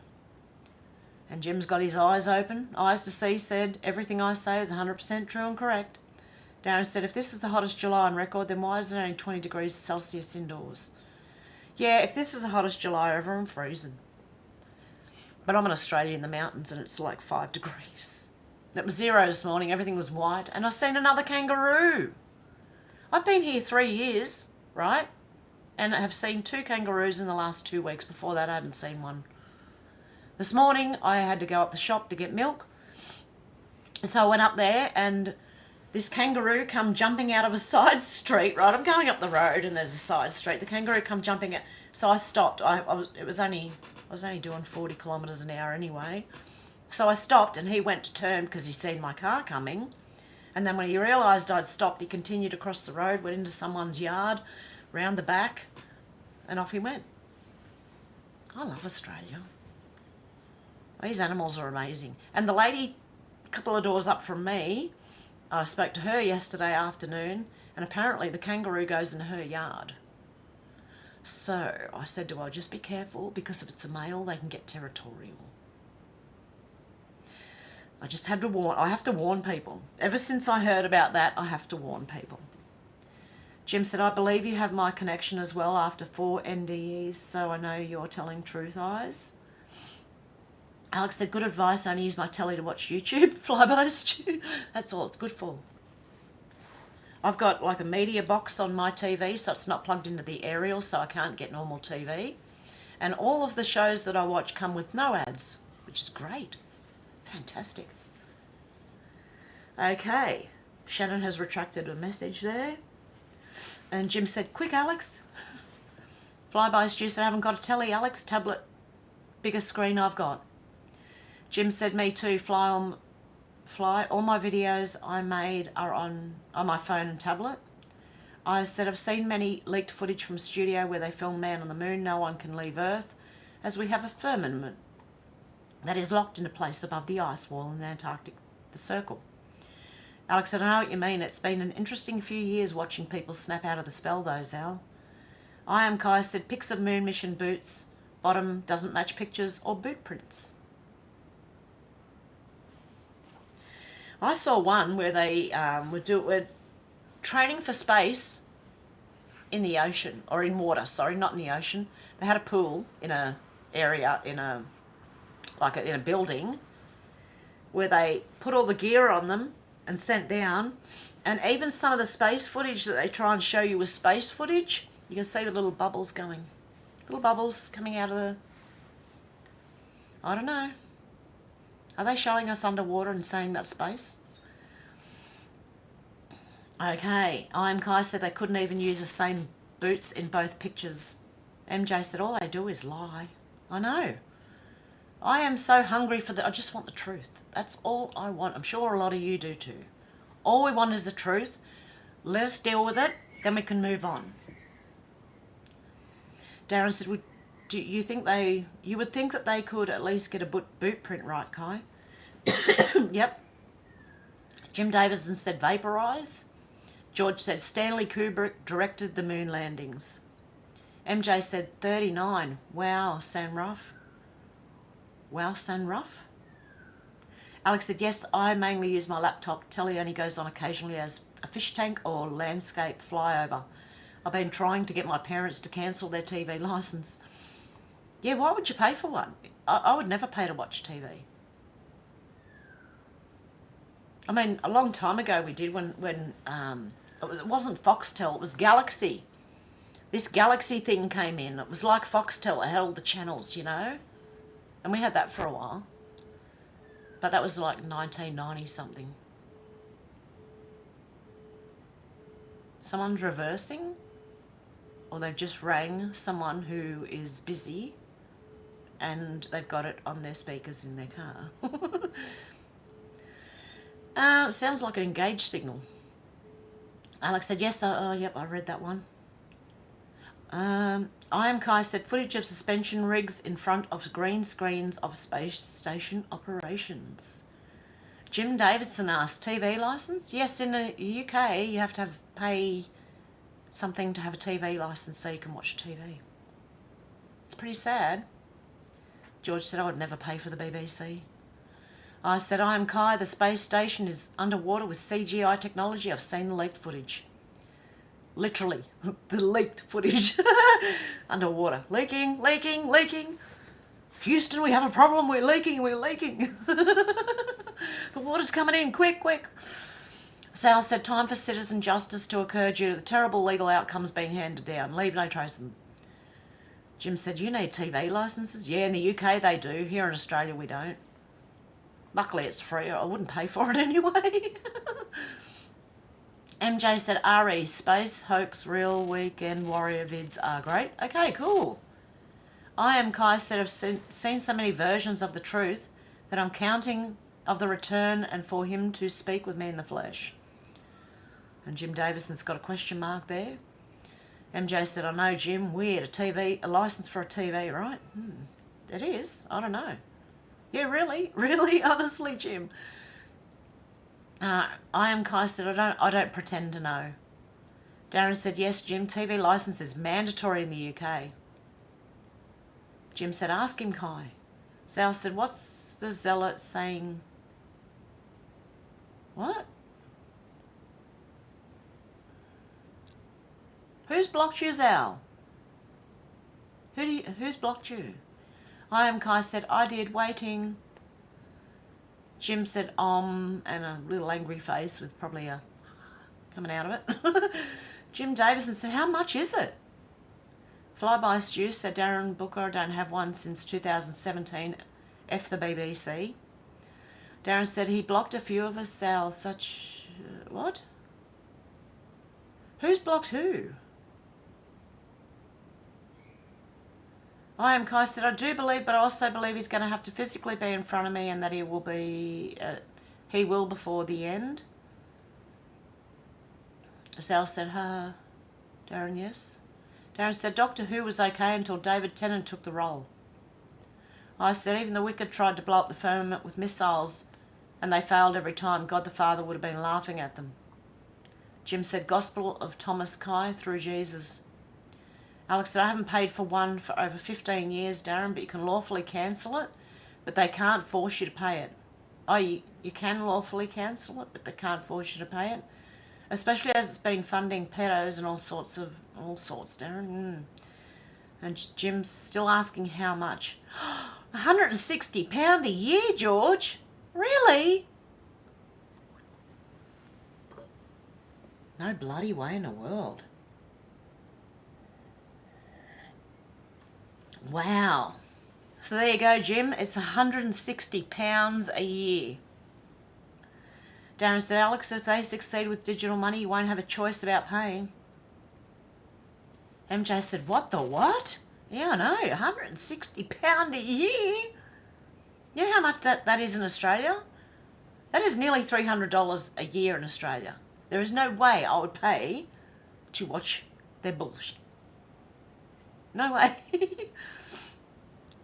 And Jim's got his eyes open. Eyes to see said, everything I say is 100% true and correct. Darren said, if this is the hottest July on record, then why is it only 20 degrees Celsius indoors? Yeah, if this is the hottest July ever, I'm freezing. But I'm in Australia in the mountains and it's like 5 degrees. It was 0 this morning, everything was white, and I've seen another kangaroo. I've been here 3 years, right? And I have seen 2 kangaroos in the last 2 weeks. Before that, I hadn't seen one. This morning, I had to go up the shop to get milk. So I went up there and this kangaroo come jumping out of a side street, right? I'm going up the road and there's a side street. The kangaroo come jumping out. So I stopped. I was only doing 40 kilometres an hour anyway. So I stopped and he went to turn because he seen my car coming. And then when he realised I'd stopped, he continued across the road, went into someone's yard, round the back, and off he went. I love Australia. These animals are amazing. And the lady a couple of doors up from me, I spoke to her yesterday afternoon, and apparently the kangaroo goes in her yard. So I said to her, just be careful, because if it's a male, they can get territorial. I just had to warn, I have to warn people. Ever since I heard about that, I have to warn people. Jim said, I believe you have my connection as well after 4 NDEs, so I know you're telling truth, eyes. Alex said, good advice, I only use my telly to watch YouTube, flyby. That's all it's good for. I've got like a media box on my TV, so it's not plugged into the aerial, so I can't get normal TV. And all of the shows that I watch come with no ads, which is great. Fantastic. Okay, Shannon has retracted a message there. And Jim said, quick, Alex. Flyby Stu said, I haven't got a telly, Alex. Tablet, biggest screen I've got. Jim said, me too, fly. All my videos I made are on my phone and tablet. I said, I've seen many leaked footage from studio where they film Man on the Moon. No one can leave Earth, as we have a firmament that is locked into place above the ice wall in Antarctic, the circle. Alex said, I know what you mean. It's been an interesting few years watching people snap out of the spell, though, Zal. I am Kai said, pics of moon mission boots. Bottom doesn't match pictures or boot prints. I saw one where they were training for space in the ocean, or in water, sorry, not in the ocean. They had a pool in a area, in a building, where they put all the gear on them and sent down, and even some of the space footage that they try and show you with space footage, you can see the little bubbles going. Little bubbles coming out of the... I don't know. Are they showing us underwater and saying that's space? Okay, I'm Kai said they couldn't even use the same boots in both pictures. MJ said all they do is lie. I know. I am so hungry for I just want the truth. That's all I want. I'm sure a lot of you do too. All we want is the truth. Let us deal with it, then we can move on. Darren said, do you think you would think that they could at least get a boot print right, Kai? Yep. Jim Davison said vaporize. George said Stanley Kubrick directed the moon landings. MJ said 39. Wow, Sam Ruff. Wow, Sam Ruff. Alex said, yes, I mainly use my laptop. Telly only goes on occasionally as a fish tank or landscape flyover. I've been trying to get my parents to cancel their TV licence. Yeah, why would you pay for one? I would never pay to watch TV. I mean, a long time ago we did when it wasn't Foxtel, it was Galaxy. This Galaxy thing came in. It was like Foxtel. It had all the channels, you know. And we had that for a while. But that was like 1990 something. Someone's reversing? Or they've just rang someone who is busy and they've got it on their speakers in their car. Sounds like an engaged signal. Alex said, yes, yep, I read that one. I am Kai said, footage of suspension rigs in front of green screens of space station operations. Jim Davidson asked, TV licence? Yes, in the UK you have to pay something to have a TV licence so you can watch TV. It's pretty sad. George said, I would never pay for the BBC. I said, I am Kai, the space station is underwater with CGI technology. I've seen the leaked footage. Literally, the leaked footage. Underwater. Leaking, leaking, leaking. Houston, we have a problem. We're leaking, we're leaking. The water's coming in, quick, quick. Sal said, time for citizen justice to occur due to the terrible legal outcomes being handed down. Leave no trace of them. Jim said, you need TV licences? Yeah, in the UK they do. Here in Australia we don't. Luckily it's free. I wouldn't pay for it anyway. MJ said, RE, space, hoax, real, weekend warrior vids are great. Okay, cool. I am Kai said, I've seen so many versions of the truth that I'm counting of the return and for him to speak with me in the flesh. And Jim Davison's got a question mark there. MJ said, I know, Jim, weird, a licence for a TV, right? It is, I don't know. Yeah, really, really, honestly, Jim. I am Kai said, I don't pretend to know. Darren said, yes, Jim, TV licence is mandatory in the UK. Jim said, ask him, Kai. Sal said, what's the zealot saying? What? Who's blocked you, Zal? Who's blocked you? I am Kai said, I did, waiting. Jim said, and a little angry face with probably a coming out of it. Jim Davison said, how much is it? Flyby Stew said, Darren Booker, I don't have one since 2017. F the BBC. Darren said, he blocked a few of us, Sal, such... what? Who's blocked who? I am Kai said, I do believe, but I also believe he's going to have to physically be in front of me and that he will before the end. Sal said, Darren, yes. Darren said, Doctor Who was okay until David Tennant took the role. I said, even the wicked tried to blow up the firmament with missiles and they failed every time. God the Father would have been laughing at them. Jim said, Gospel of Thomas Kai through Jesus. Alex said, I haven't paid for one for over 15 years, Darren, but you can lawfully cancel it, but they can't force you to pay it. Oh, you can lawfully cancel it, but they can't force you to pay it. Especially as it's been funding pedos and all sorts, Darren. And Jim's still asking how much. £160 a year, George? Really? No bloody way in the world. Wow. So there you go, Jim. It's £160 a year. Darren said, Alex, if they succeed with digital money, you won't have a choice about paying. MJ said, what the what? Yeah, I know, £160 a year. You know how much that is in Australia? That is nearly $300 a year in Australia. There is no way I would pay to watch their bullshit. No way.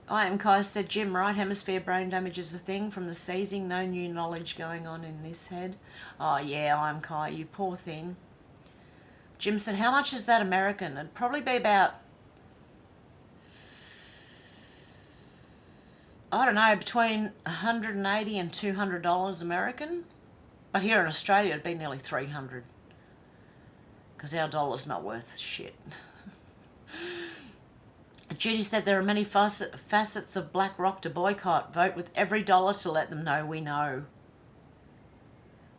I am Kai said, Jim, right hemisphere brain damage is a thing from the seizing. No new knowledge going on in this head. Oh, yeah, I am Kai, you poor thing. Jim said, how much is that American? It'd probably be about, I don't know, between $180 and $200 American. But here in Australia, it'd be nearly $300. Because our dollar's not worth shit. Judy said there are many facets of BlackRock to boycott. Vote with every dollar to let them know we know.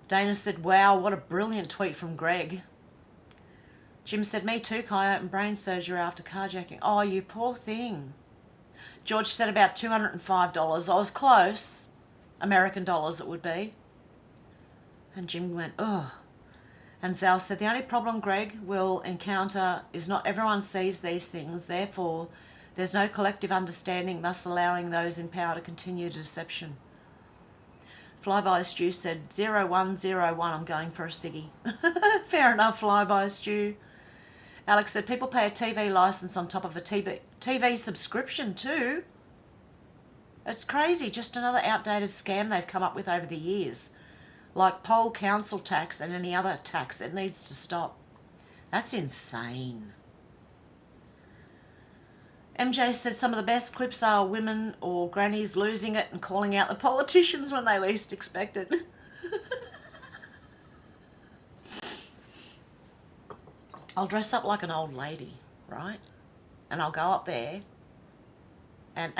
Dana said, wow, what a brilliant tweet from Greg. Jim said, me too, Kai, open brain surgery after carjacking. Oh, you poor thing. George said about $205. I was close. American dollars it would be. And Jim went, oh. And Zal said, the only problem Greg will encounter is not everyone sees these things, therefore there's no collective understanding, thus allowing those in power to continue deception. Flyby Stew said 0101, I'm going for a ciggy. Fair enough, Flyby Stew. Alex said people pay a TV license on top of a TV subscription too. It's crazy, just another outdated scam they've come up with over the years. Like poll council tax and any other tax, it needs to stop. That's insane. MJ said some of the best clips are women or grannies losing it and calling out the politicians when they least expect it. I'll dress up like an old lady, right? And I'll go up there and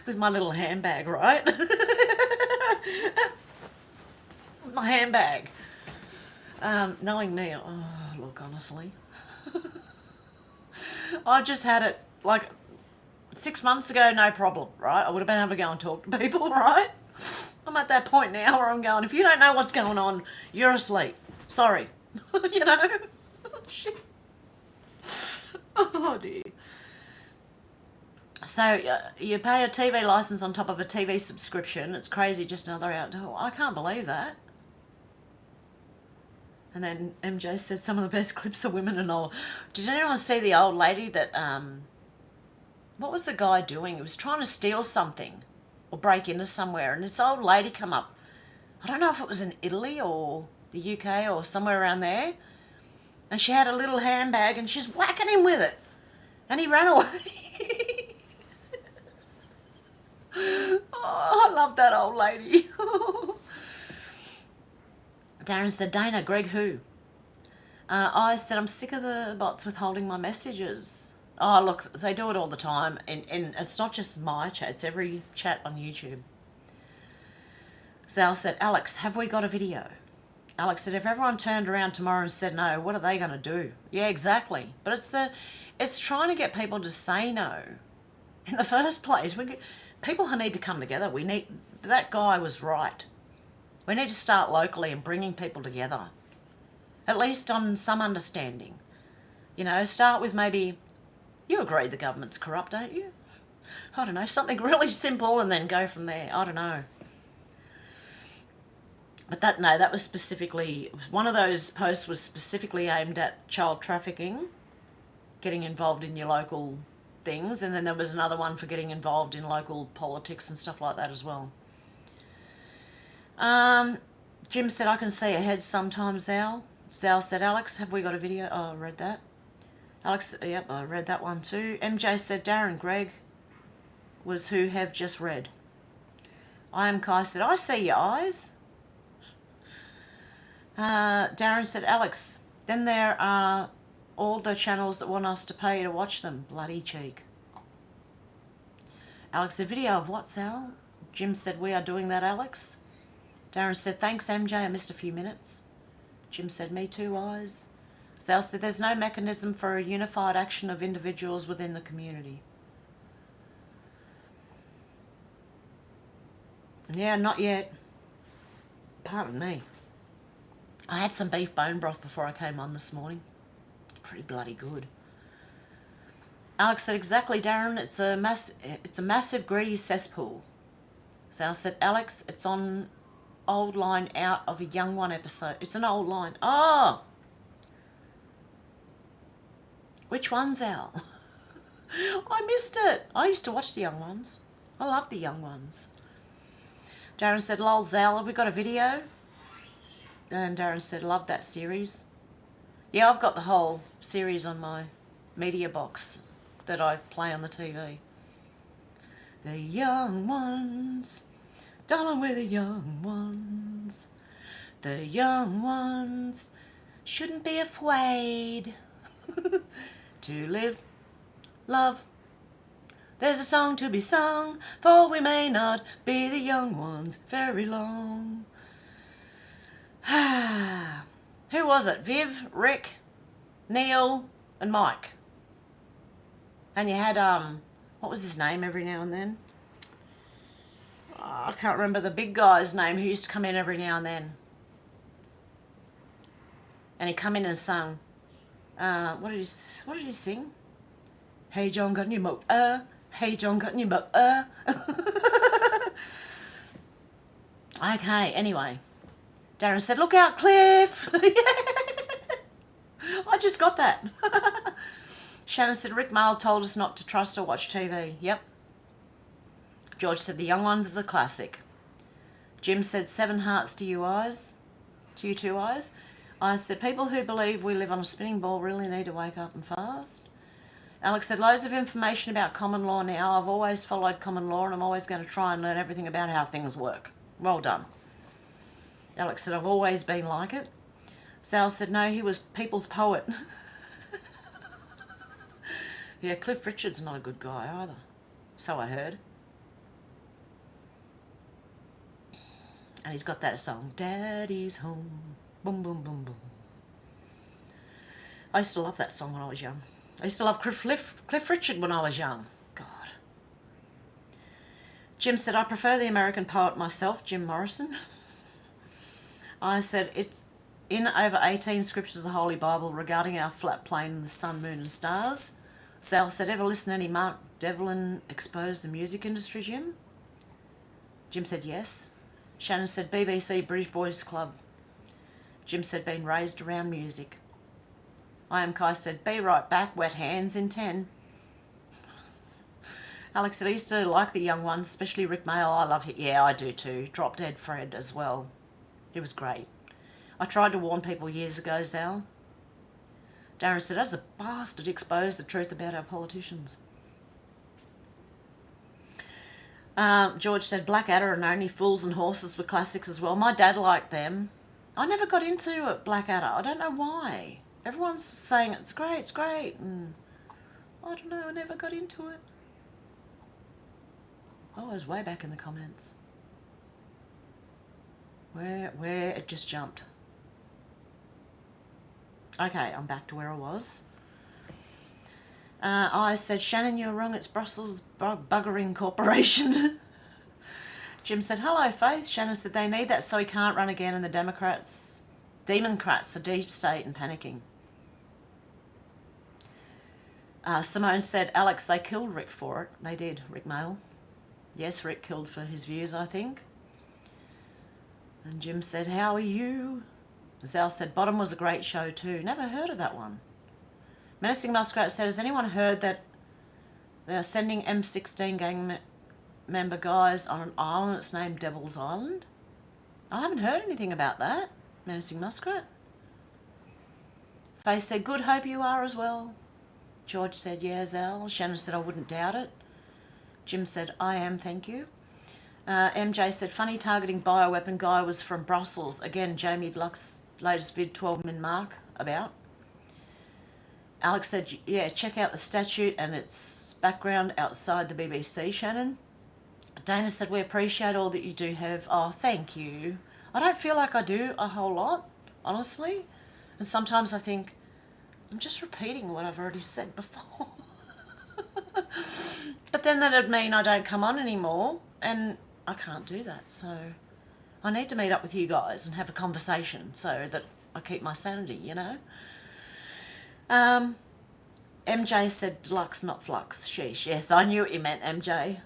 with my little handbag, right? My handbag. Knowing me, oh, look, honestly. I just had it like 6 months ago, no problem, right? I would have been able to go and talk to people, right? I'm at that point now where I'm going, if you don't know what's going on, you're asleep. Sorry. You know? Shit. Oh, dear. So you pay a TV license on top of a TV subscription. It's crazy, just another outdoor. I can't believe that. And then MJ said some of the best clips are women and all. Did anyone see the old lady that, what was the guy doing? He was trying to steal something or break into somewhere. And this old lady come up. I don't know if it was in Italy or the UK or somewhere around there. And she had a little handbag and she's whacking him with it. And he ran away. Oh, I love that old lady. Darren said, Dana, Greg who? I said, I'm sick of the bots withholding my messages. Oh, look, they do it all the time. And it's not just my chat, it's every chat on YouTube. Zal said, Alex, have we got a video? Alex said, if everyone turned around tomorrow and said no, what are they going to do? Yeah, exactly. But it's trying to get people to say no. In the first place, people need to come together. That guy was right. We need to start locally and bringing people together. At least on some understanding. You know, start with maybe, you agree the government's corrupt, don't you? I don't know, something really simple and then go from there. I don't know. But that was specifically, one of those posts was specifically aimed at child trafficking, getting involved in your local things, and then there was another one for getting involved in local politics and stuff like that as well. Jim said, I can see ahead sometimes, Zal. Zal said, Alex, have we got a video? Oh, I read that. Alex, yep, I read that one too. MJ said, Darren, Greg was who have just read. I am Kai said, I see your eyes. Darren said, Alex, then there are all the channels that want us to pay to watch them. Bloody cheek. Alex, a video of what, Sal? Jim said, we are doing that, Alex. Darren said, thanks, MJ, I missed a few minutes. Jim said, me too, eyes. Sal said, there's no mechanism for a unified action of individuals within the community. Yeah, not yet. Pardon me. I had some beef bone broth before I came on this morning. It's pretty bloody good. Alex said, exactly, Darren, it's a massive greedy cesspool. Sal said, Alex, it's on old line out of a Young One episode. It's an old line. Oh! Which one's Al? I missed it. I used to watch the Young Ones. I love the Young Ones. Darren said, lol, Zal, have we got a video? And Darren said, love that series. Yeah, I've got the whole series on my media box that I play on the TV. The young ones, darling, we're the young ones. The young ones shouldn't be afraid to live, love. There's a song to be sung, for we may not be the young ones very long. Who was it? Viv, Rick, Neil, and Mike. And you had, what was his name every now and then? Oh, I can't remember the big guy's name who used to come in every now and then. And he come in and sung. What did he sing? Hey John, got any mo? Hey John, got any mo? Okay, anyway. Darren said, look out, Cliff. I just got that. Shannon said, Rick Mail told us not to trust or watch TV. Yep. George said, the young ones is a classic. Jim said, 7 hearts to you eyes. To you 2 eyes. I said, people who believe we live on a spinning ball really need to wake up and fast. Alex said, loads of information about common law now. I've always followed common law and I'm always going to try and learn everything about how things work. Well done. Alex said, I've always been like it. Sal said, no, he was people's poet. Yeah, Cliff Richard's not a good guy either. So I heard. And he's got that song, Daddy's Home. Boom, boom, boom, boom. I used to love that song when I was young. I used to love Cliff Richard when I was young. God. Jim said, I prefer the American poet myself, Jim Morrison. I said, it's in over 18 scriptures of the Holy Bible regarding our flat plane and the sun, moon and stars. Sal said, ever listen to any Mark Devlin expose the music industry, Jim? Jim said, yes. Shannon said, BBC, British Boys Club. Jim said, been raised around music. I Am Kai said, be right back, wet hands in 10. Alex said, I used to like the young ones, especially Rick Mail. I love it. Yeah, I do too. Drop Dead Fred as well. It was great. I tried to warn people years ago, Zal. Darren said, as a bastard, exposed the truth about our politicians. George said, Blackadder and Only Fools and Horses were classics as well. My dad liked them. I never got into it, Blackadder. I don't know why. Everyone's saying it's great. And I don't know, I never got into it. Oh, I was way back in the comments. Where it just jumped. Okay, I'm back to where I was. I said, Shannon, you're wrong. It's Brussels Buggering Corporation. Jim said, hello, Faith. Shannon said, they need that so he can't run again, and the Democrats are deep state and panicking. Simone said, Alex, they killed Rick for it. They did, Rick Mail. Yes, Rick killed for his views, I think. And Jim said, how are you? Zal said, Bottom was a great show too. Never heard of that one. Menacing Muskrat said, has anyone heard that they're sending M16 gang member guys on an island that's named Devil's Island? I haven't heard anything about that. Menacing Muskrat. Faye said, good, hope you are as well. George said, yeah, Zal. Shannon said, I wouldn't doubt it. Jim said, I am, thank you. MJ said, funny targeting bioweapon guy was from Brussels. Again, Jamie Luck's latest vid 12 min mark about. Alex said, yeah, check out the statute and its background outside the BBC, Shannon. Dana said, we appreciate all that you do have. Oh, thank you. I don't feel like I do a whole lot, honestly. And sometimes I think, I'm just repeating what I've already said before. But then that'd mean I don't come on anymore, and I can't do that. So I need to meet up with you guys and have a conversation so that I keep my sanity, you know. MJ said deluxe, not flux. Sheesh. Yes, I knew what you meant, MJ.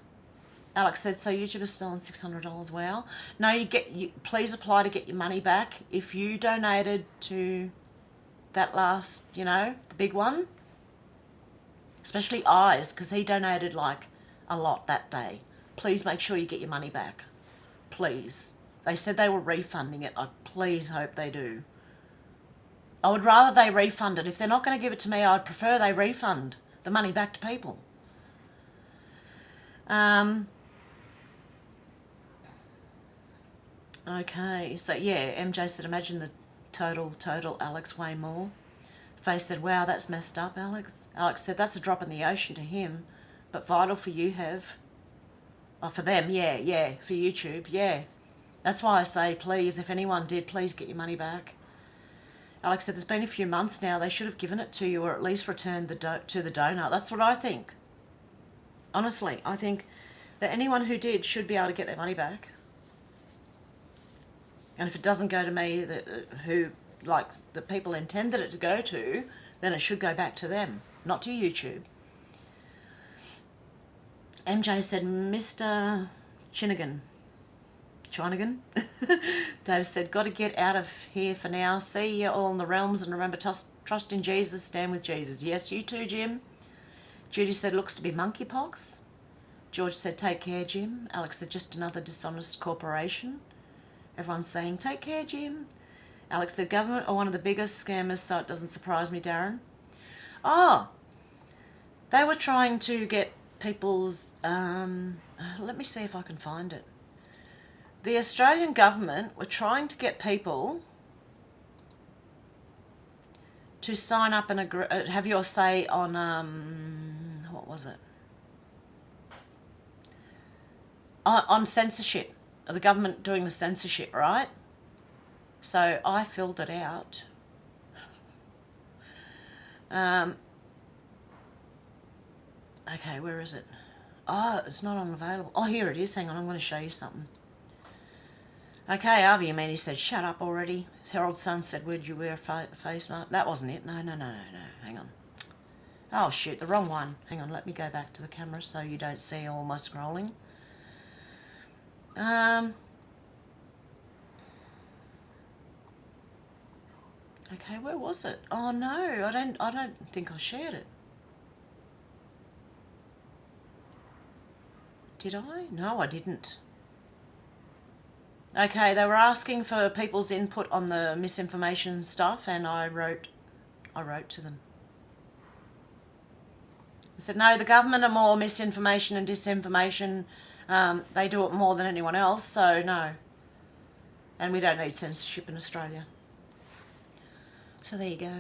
Alex said, so YouTube is still on $600. Wow. No, please apply to get your money back. If you donated to that last, you know, the big one, especially Eyes, because he donated like a lot that day. Please make sure you get your money back. Please. They said they were refunding it. I please hope they do. I would rather they refund it. If they're not going to give it to me, I'd prefer they refund the money back to people. Okay, so yeah, MJ said, imagine the total, Alex, way more. Faye said, wow, that's messed up, Alex. Alex said, that's a drop in the ocean to him, but vital for you, Hev. Oh, for them, yeah, for YouTube, yeah. That's why I say, please, if anyone did, please get your money back. Alex said, there's been a few months now. They should have given it to you or at least returned to the donor. That's what I think. Honestly, I think that anyone who did should be able to get their money back. And if it doesn't go to me, the people intended it to go to, then it should go back to them, not to YouTube. MJ said, Mr. Chinnigan. Chinagan. Dave said, got to get out of here for now. See you all in the realms, and remember, trust in Jesus, stand with Jesus. Yes, you too, Jim. Judy said, looks to be monkeypox. George said, take care, Jim. Alex said, just another dishonest corporation. Everyone's saying, take care, Jim. Alex said, government are one of the biggest scammers, so it doesn't surprise me, Darren. Oh, they were trying to get people's... let me see if I can find it. The Australian government were trying to get people to sign up and have your say on, what was it? On censorship. The government doing the censorship, right? So I filled it out. Okay, where is it? Oh, it's not unavailable. Oh, here it is. Hang on, I'm going to show you something. Okay, Avi Amini said, shut up already. Harold Sun said, would you wear a face mask? That wasn't it. No. Hang on. Oh, shoot, the wrong one. Hang on, let me go back to the camera so you don't see all my scrolling. Okay, where was it? Oh no, I don't think I shared it. Did I? No, I didn't. Okay, they were asking for people's input on the misinformation stuff, and I wrote to them. I said, no, the government are more misinformation and disinformation. They do it more than anyone else, so no. And we don't need censorship in Australia. So there you go.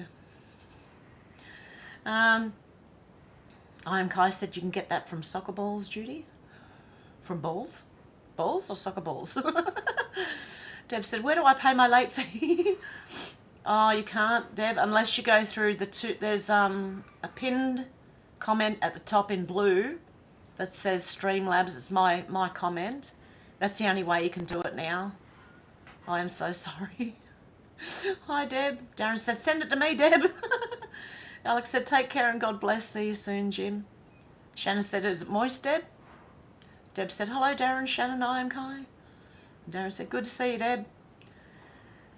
I am Kai said you can get that from soccer balls, Judy. From balls? Balls or soccer balls? Deb said, where do I pay my late fee? Oh, you can't, Deb, unless you go through the two. There's a pinned comment at the top in blue that says Streamlabs. It's my comment. That's the only way you can do it now. I am so sorry. Hi, Deb. Darren said, send it to me, Deb. Alex said, take care and God bless. See you soon, Jim. Shannon said, is it moist, Deb? Deb said, hello, Darren. Shannon, I am Kai. And Darren said, good to see you, Deb.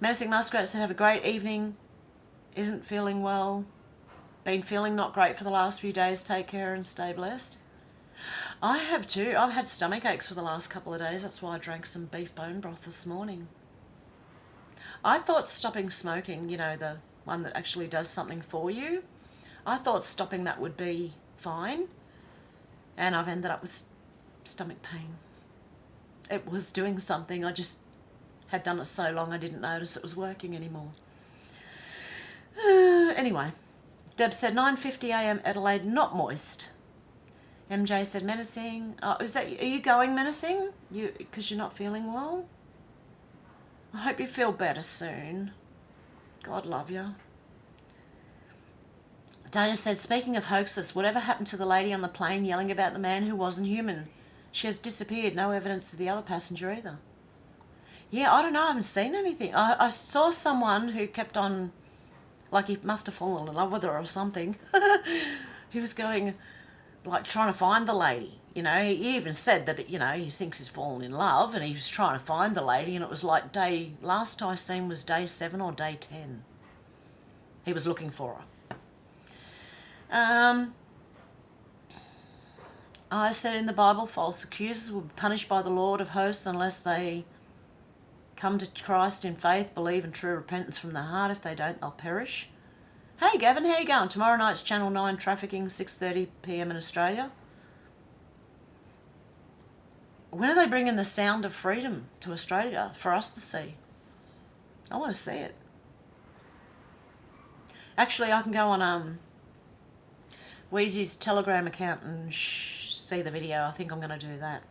Menacing Muskrat said, have a great evening. Isn't feeling well. Been feeling not great for the last few days. Take care and stay blessed. I have too. I've had stomach aches for the last couple of days. That's why I drank some beef bone broth this morning. I thought stopping smoking, you know, the one that actually does something for you, I thought stopping that would be fine. And I've ended up with stomach pain. It was doing something. I just had done it so long I didn't notice it was working anymore. Anyway, Deb said 9:50 a.m. Adelaide, not moist. MJ said menacing. Oh, are you going menacing? Because you're not feeling well? I hope you feel better soon. God love you. Dana said, speaking of hoaxes, whatever happened to the lady on the plane yelling about the man who wasn't human? She has disappeared. No evidence of the other passenger either. Yeah, I don't know. I haven't seen anything. I saw someone who kept on, like he must have fallen in love with her or something. He was going, like, trying to find the lady. You know, he even said that, you know, he thinks he's fallen in love and he was trying to find the lady, and it was like last I seen was day 7 or day 10. He was looking for her. I said in the Bible, false accusers will be punished by the Lord of hosts unless they come to Christ in faith, believe in true repentance from the heart. If they don't, they'll perish. Hey Gavin, how you going? Tomorrow night's Channel 9 trafficking, 6:30 p.m. in Australia. When are they bringing the Sound of Freedom to Australia for us to see? I want to see it. Actually, I can go on Wheezy's Telegram account and see the video. I think I'm going to do that.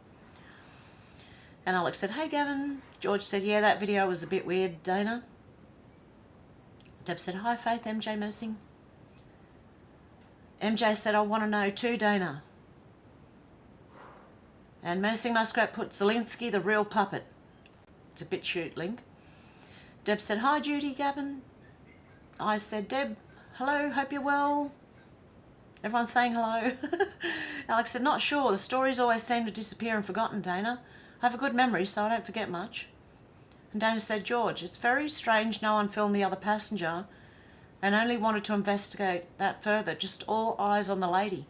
And Alex said, hey Gavin. George said, yeah, that video was a bit weird, Dana. Deb said, hi Faith, MJ menacing. MJ said, I want to know too, Dana. And Menacing Muskrat put Zelensky, the real puppet. It's a Bitchute link. Deb said, hi Judy, Gavin. I said, Deb, hello, hope you're well. Everyone's saying hello. Alex said, not sure. The stories always seem to disappear and forgotten, Dana. I have a good memory, so I don't forget much. And Dana said, George, it's very strange no one filmed the other passenger and only wanted to investigate that further, just all eyes on the lady.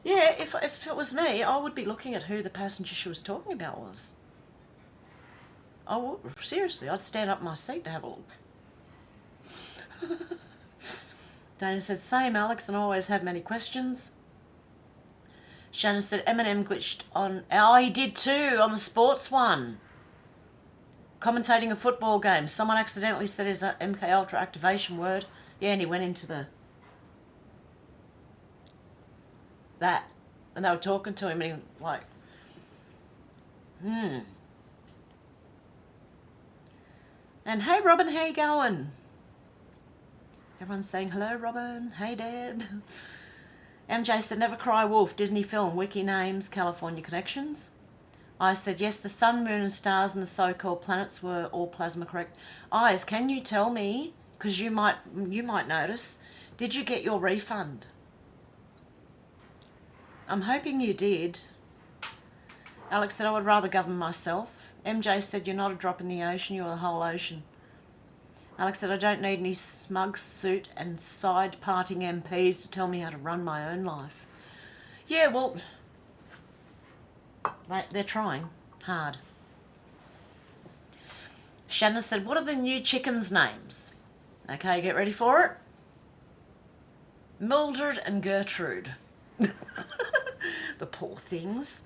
Yeah, if it was me, I would be looking at who the passenger she was talking about was. I would, seriously, I'd stand up in my seat to have a look. Dana said, same Alex, and I always have many questions. Shannon said, Eminem glitched on... Oh, he did too, on the sports one. Commentating a football game. Someone accidentally said his MK Ultra activation word. Yeah, and he went into the... that. And they were talking to him and he like... And hey Robin, how you going? Everyone's saying hello Robin, hey Dad. MJ said never cry wolf, Disney film, wiki names, California connections. I said yes, the sun, moon and stars and the so-called planets were all plasma correct. Eyes, can you tell me, because you might notice, did you get your refund? I'm hoping you did. Alex said I would rather govern myself. MJ said you're not a drop in the ocean, you're the whole ocean. Alex said I don't need any smug suit and side-parting MPs to tell me how to run my own life. Yeah, well, they're trying hard. Shannon said, what are the new chickens' names? Okay, get ready for it. Mildred and Gertrude. The poor things.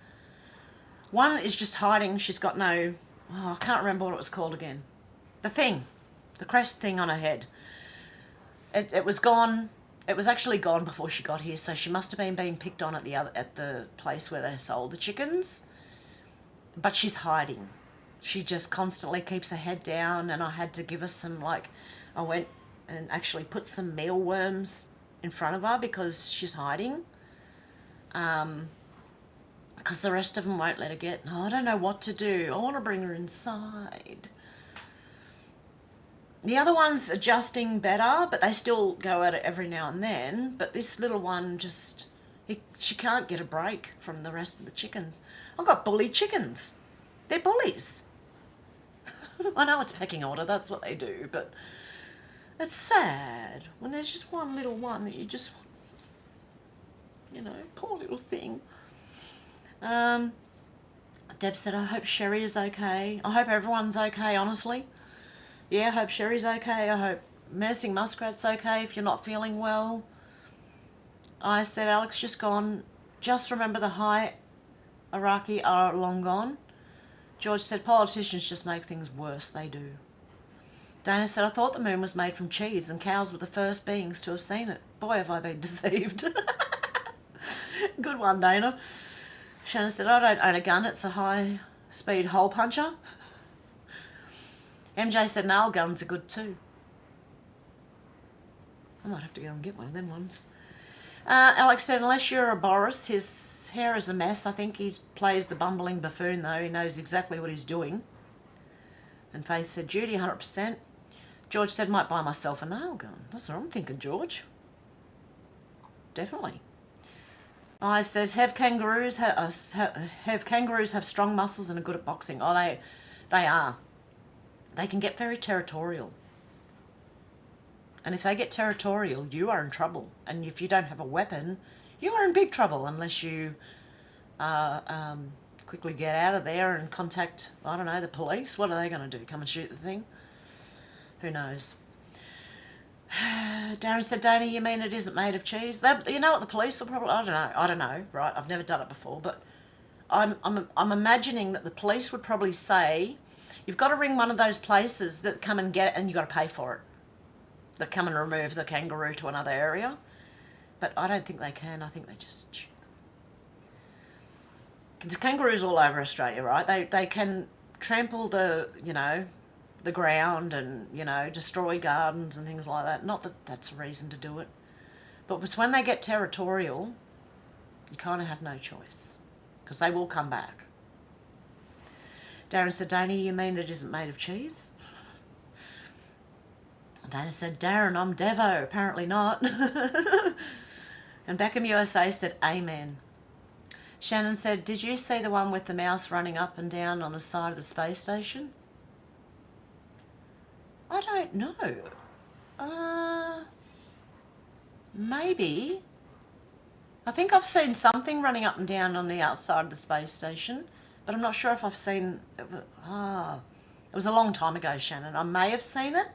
One is just hiding. She's got no... Oh, I can't remember what it was called again. The thing. The crest thing on her head. It was gone. It was actually gone before she got here, so she must have been being picked on at the place where they sold the chickens. But she's hiding. She just constantly keeps her head down, and I had to give her some, like... I went and actually put some mealworms in front of her because she's hiding. Because the rest of them won't let her get... Oh, I don't know what to do. I want to bring her inside. The other one's adjusting better, but they still go at it every now and then. But this little one just... she can't get a break from the rest of the chickens. I've got bully chickens. They're bullies. I know it's pecking order, that's what they do, but... It's sad when there's just one little one that you just... You know, poor little thing. Deb said, I hope Sherry is okay. I hope everyone's okay, honestly. Yeah, I hope Sherry's okay. I hope Menacing Muskrat's okay if you're not feeling well. I said, Alex, just gone. Just remember the hierarchy are long gone. George said, politicians just make things worse. They do. Dana said, I thought the moon was made from cheese and cows were the first beings to have seen it. Boy, have I been deceived. Good one, Dana. Shannon said, I don't own a gun. It's a high-speed hole puncher. MJ said, nail guns are good too. I might have to go and get one of them ones. Alex said, unless you're a Boris, his hair is a mess. I think he plays the bumbling buffoon, though. He knows exactly what he's doing. And Faith said, Judy, 100%. George said, might buy myself a nail gun. That's what I'm thinking, George. Definitely. I said, have kangaroos have strong muscles and are good at boxing? Oh, they are. They can get very territorial. And if they get territorial, you are in trouble. And if you don't have a weapon, you are in big trouble unless you quickly get out of there and contact, I don't know, the police. What are they going to do? Come and shoot the thing? Who knows? Darren said, Dana, you mean it isn't made of cheese? You know what, the police will probably... I don't know, right? I've never done it before, but I'm imagining that the police would probably say, you've got to ring one of those places that come and get it, and you've got to pay for it. That come and remove the kangaroo to another area. But I don't think they can. I think they just shoot them. There's kangaroos all over Australia, right? They can trample the, the ground and, destroy gardens and things like that. Not that that's a reason to do it. But it's when they get territorial, you kind of have no choice. Because they will come back. Darren said, Dana, you mean it isn't made of cheese? Dana said, Darren, I'm Devo. Apparently not. And Beckham USA said, amen. Shannon said, did you see the one with the mouse running up and down on the side of the space station? I don't know. Maybe. I think I've seen something running up and down on the outside of the space station, but I'm not sure if I've seen... it was a long time ago, Shannon. I may have seen it,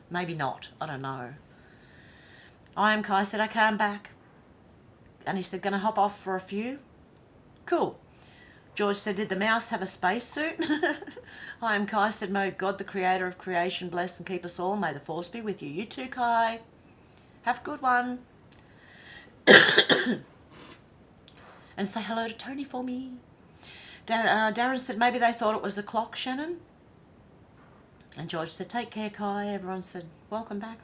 maybe not. I don't know. I am Kai said, okay, I'm back. And he said, gonna hop off for a few? Cool. George said, did the mouse have a spacesuit? I am Kai said, may God, the creator of creation, bless and keep us all. May the force be with you. You too, Kai. Have a good one. And say hello to Tony for me. Darren said, maybe they thought it was a clock, Shannon. And George said, take care, Kai. Everyone said, welcome back.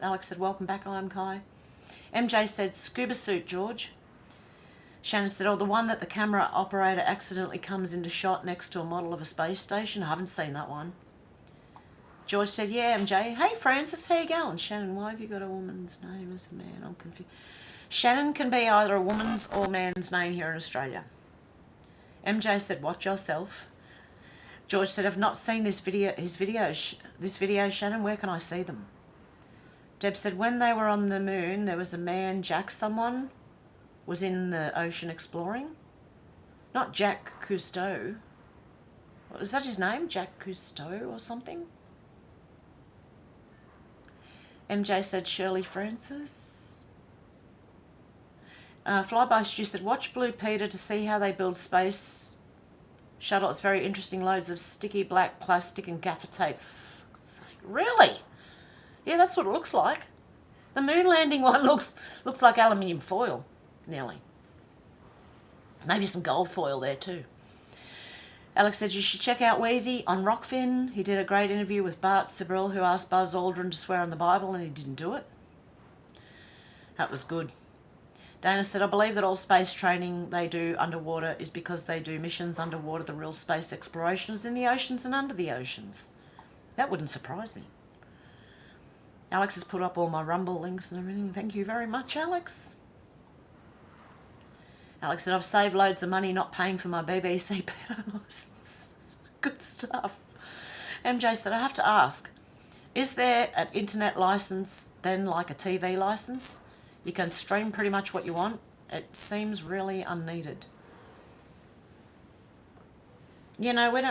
Alex said, welcome back, I'm Kai. MJ said, scuba suit, George. Shannon said, oh, the one that the camera operator accidentally comes into shot next to a model of a space station. I haven't seen that one. George said, yeah, MJ. Hey, Francis, how you going? Shannon, why have you got a woman's name as a man? I'm confused. Shannon can be either a woman's or man's name here in Australia. MJ said, watch yourself. George said, I've not seen this video, Shannon. Where can I see them? Deb said, when they were on the moon, there was a man, Jack someone, was in the ocean exploring. Not Jack Cousteau. What, is that his name? Jack Cousteau or something? MJ said, Shirley Francis. Flyby Stu said, watch Blue Peter to see how they build space shuttle. It's very interesting. Loads of sticky black plastic and gaffer tape. Really? Yeah, that's what it looks like. The moon landing one looks like aluminium foil, nearly. Maybe some gold foil there too. Alex said you should check out Wheezy on Rockfin. He did a great interview with Bart Sibrel, who asked Buzz Aldrin to swear on the Bible, and he didn't do it. That was good. Dana said, I believe that all space training they do underwater is because they do missions underwater. The real space exploration is in the oceans and under the oceans. That wouldn't surprise me. Alex has put up all my Rumble links and everything. Thank you very much, Alex. Alex said, I've saved loads of money not paying for my BBC pedo license. Good stuff. MJ said, I have to ask, is there an internet license then like a TV license? You can stream pretty much what you want. It seems really unneeded. You know, we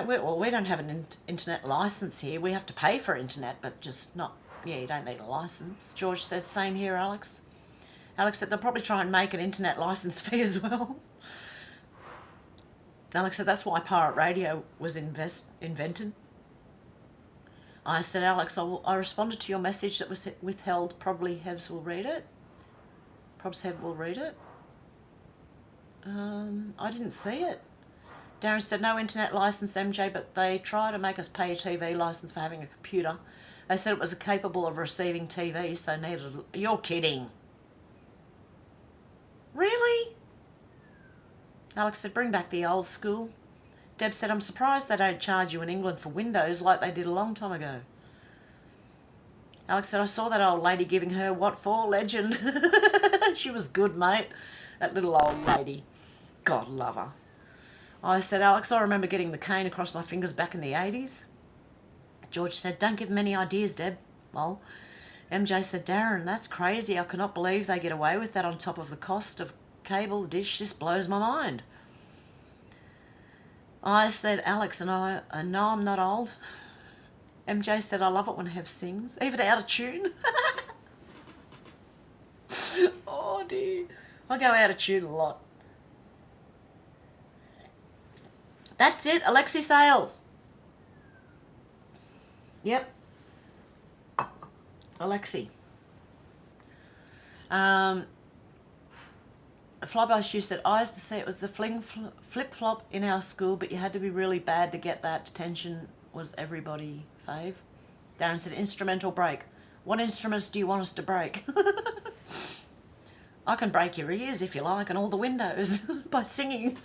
don't have an internet license here. We have to pay for internet, but just not, yeah, you don't need a license. George says, same here, Alex. Alex said, they'll probably try and make an internet license fee as well. Alex said, that's why pirate radio was invented. I said, Alex, I responded to your message that was withheld. Probably Hevs will read it. Probs Hev will read it. I didn't see it. Darren said, no internet license, MJ, but they try to make us pay a TV license for having a computer. They said it was capable of receiving TV, so needed... You're kidding. Really? Alex said, bring back the old school. Deb said, I'm surprised they don't charge you in England for Windows like they did a long time ago. Alex said, I saw that old lady giving her what for, legend. She was good, mate. That little old lady. God love her. I said, Alex, I remember getting the cane across my fingers back in the 80s. George said, don't give them any ideas, Deb. Well, MJ said, Darren, that's crazy. I cannot believe they get away with that on top of the cost of cable dish. This blows my mind. I said, Alex, and no, I'm not old. MJ said, I love it when Hev sings, even out of tune. Oh, dear. I go out of tune a lot. That's it, Alexi Sales. Yep. Alexi. Flyby Stu said, eyes to see it was the flip-flop in our school, but you had to be really bad to get that. Detention was everybody, fave. Darren said, instrumental break. What instruments do you want us to break? I can break your ears if you like and all the windows by singing.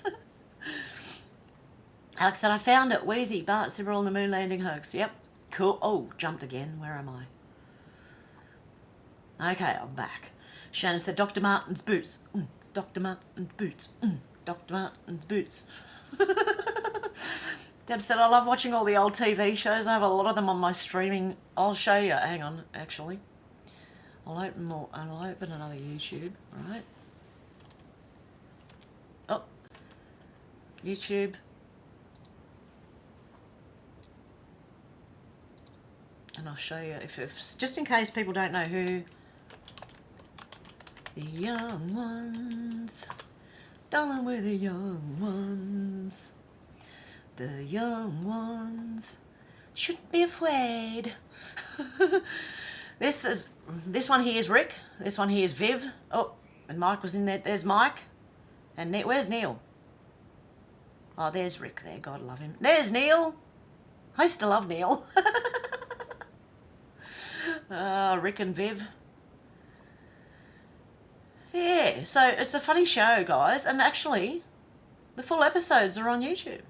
Alex said, I found it. Wheezy, Bart Sibrel and the moon landing hoax. Yep. Cool. Oh, jumped again. Where am I? Okay, I'm back. Shannon said, Dr. Martin's boots. Dr. Martin's boots. Dr. Martin's boots. Deb said, I love watching all the old TV shows. I have a lot of them on my streaming. I'll show you. Hang on, actually. I'll open another YouTube, right? Oh. YouTube. And I'll show you, if just in case people don't know who the young ones, darling, we're the young ones. The young ones shouldn't be afraid. This one here is Rick. This one here is Viv. Oh, and Mike was in there. There's Mike. And where's Neil? Oh, there's Rick there. God love him. There's Neil. I used to love Neil. Rick and Viv. Yeah, so it's a funny show, guys. And actually, the full episodes are on YouTube.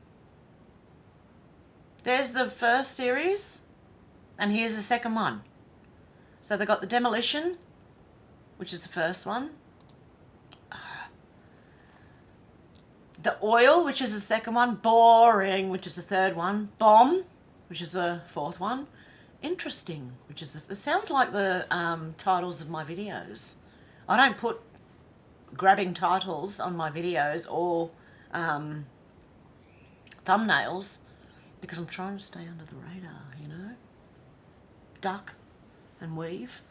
There's the first series, and here's the second one. So they got the Demolition, which is the first one. The Oil, which is the second one. Boring, which is the third one. Bomb, which is the fourth one. Interesting, which is it sounds like the titles of my videos. I don't put grabbing titles on my videos or thumbnails because I'm trying to stay under the radar, you know. Duck and weave.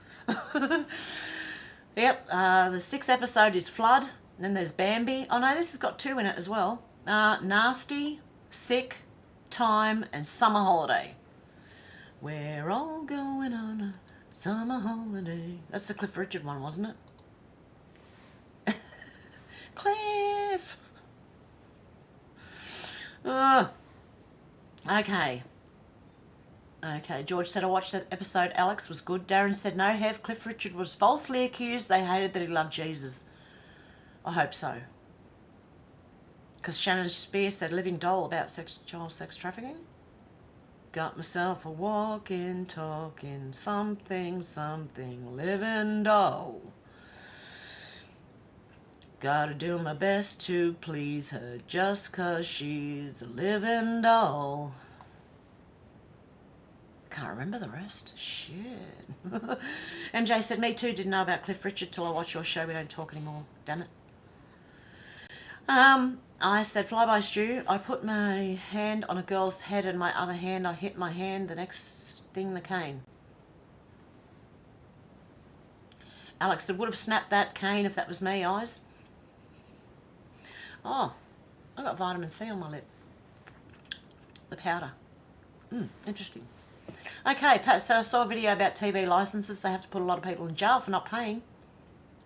Yep, the sixth episode is Flood. And then there's Bambi. Oh no, this has got two in it as well. Nasty, Sick, Time, and Summer Holiday. We're all going on a summer holiday. That's the Cliff Richard one, wasn't it? Cliff! Okay. Okay, George said, I watched that episode. Alex was good. Darren said, no, Hev. Cliff Richard was falsely accused. They hated that he loved Jesus. I hope so. Because Shannon Spear said, living doll about child sex trafficking. Got myself a walking, talking, something, living doll. Gotta do my best to please her just 'cause she's a living doll. Can't remember the rest. Shit. MJ said, me too, didn't know about Cliff Richard till I watched your show. We don't talk anymore. Damn it. I said, fly by Stu. I put my hand on a girl's head and my other hand, I hit my hand, the next thing the cane. Alex said, would have snapped that cane if that was me, eyes. Oh, I got vitamin C on my lip. The powder. Interesting. Okay, Pat said, I saw a video about TV licenses. They have to put a lot of people in jail for not paying.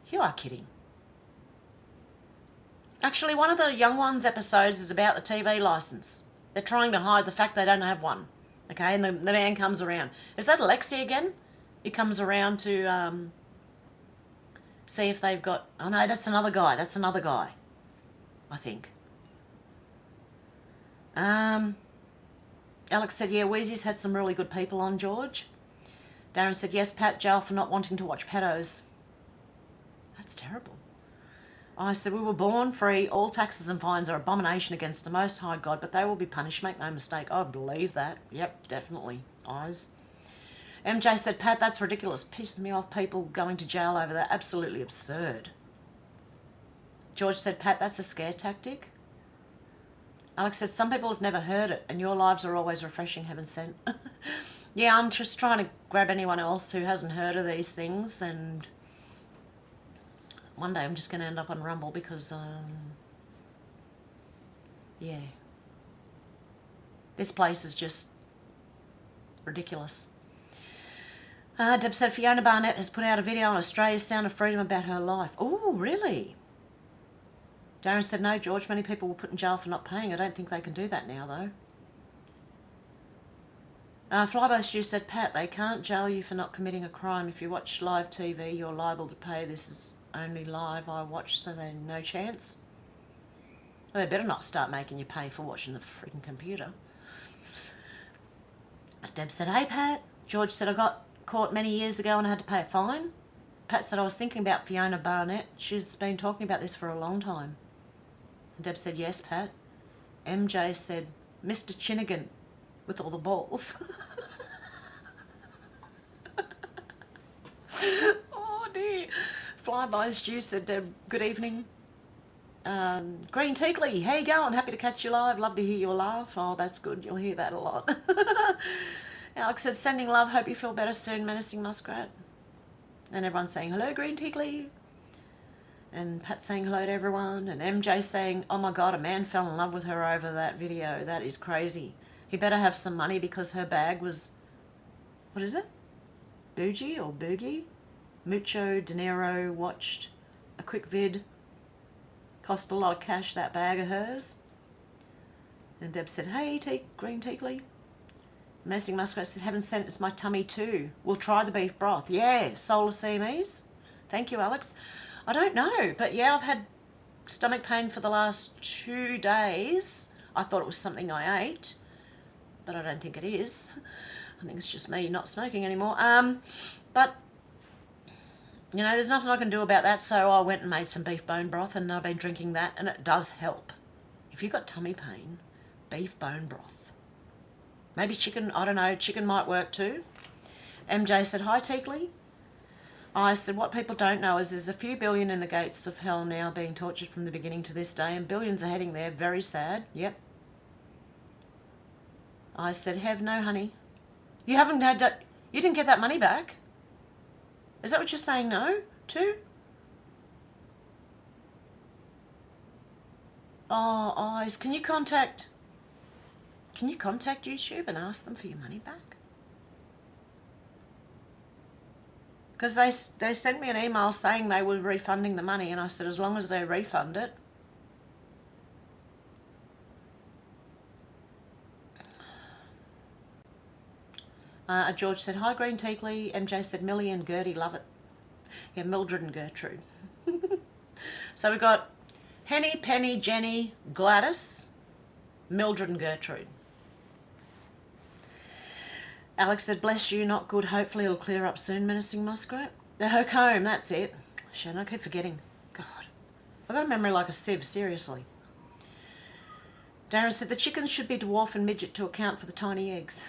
You are kidding. Actually, one of the Young Ones episodes is about the TV license. They're trying to hide the fact they don't have one. Okay, and the man comes around. Is that Alexi again? He comes around to see if they've got... Oh, no, that's another guy. That's another guy, I think. Alex said, yeah, Wheezy's had some really good people on, George. Darren said, yes, Pat, jail for not wanting to watch pedos. That's terrible. I said, we were born free. All taxes and fines are abomination against the Most High God, but they will be punished. Make no mistake. I believe that. Yep, definitely. Eyes. MJ said, Pat, that's ridiculous. Pisses me off people going to jail over that. Absolutely absurd. George said, Pat, that's a scare tactic. Alex said, some people have never heard it, and your lives are always refreshing, heaven sent. Yeah, I'm just trying to grab anyone else who hasn't heard of these things, and... one day I'm just going to end up on Rumble because, yeah. This place is just ridiculous. Deb said, Fiona Barnett has put out a video on Australia's Sound of Freedom about her life. Oh, really? Darren said, no, George, many people were put in jail for not paying. I don't think they can do that now, though. Flyby Stu said, Pat, they can't jail you for not committing a crime. If you watch live TV, you're liable to pay. This is only live I watch, so there's no chance. Well, they better not start making you pay for watching the freaking computer. Deb said, hey, Pat. George said, I got caught many years ago and I had to pay a fine. Pat said, I was thinking about Fiona Barnett. She's been talking about this for a long time. Deb said, yes, Pat. MJ said, Mr. Chinnigan with all the balls. Oh dear. Flyby Stew said, Deb, good evening. Green Teakley, how you going? Happy to catch you live. Love to hear your laugh. Oh, that's good. You'll hear that a lot. Alex says, sending love. Hope you feel better soon, Menacing Muskrat. And everyone's saying, hello, Green Teakley. And Pat saying hello to everyone. And MJ saying, oh my God, a man fell in love with her over that video. That is crazy. He better have some money because her bag was, what is it? Bougie or Boogie? Mucho dinero watched a quick vid. Cost a lot of cash, that bag of hers. And Deb said, hey, Green Teakley. Menacing Muskrat said, haven't sent, it's my tummy too. We'll try the beef broth. Yeah, Solar CMEs. Thank you, Alex. I don't know, but yeah, I've had stomach pain for the last 2 days. I thought it was something I ate, but I don't think it is. I think it's just me not smoking anymore. But you know, there's nothing I can do about that, so I went and made some beef bone broth, and I've been drinking that, and it does help. If you've got tummy pain, beef bone broth. Maybe chicken, I don't know, chicken might work too. MJ said, hi, Teakley. I said, what people don't know is there's a few billion in the gates of hell now being tortured from the beginning to this day, and billions are heading there. Very sad. Yep. I said, Hev, no, honey. You haven't had that, you didn't get that money back? Is that what you're saying no to? Oh, Eyes, can you contact YouTube and ask them for your money back? Because they sent me an email saying they were refunding the money, and I said as long as they refund it. George said, hi, Green Teakley. MJ said, Millie and Gertie love it. Yeah, Mildred and Gertrude. So we got Henny, Penny, Jenny, Gladys, Mildred and Gertrude. Alex said, bless you, not good. Hopefully it'll clear up soon, Menacing Muskrat. The Hoke home, that's it. Shit, I keep forgetting. God. I've got a memory like a sieve, seriously. Darren said, the chickens should be dwarf and midget to account for the tiny eggs.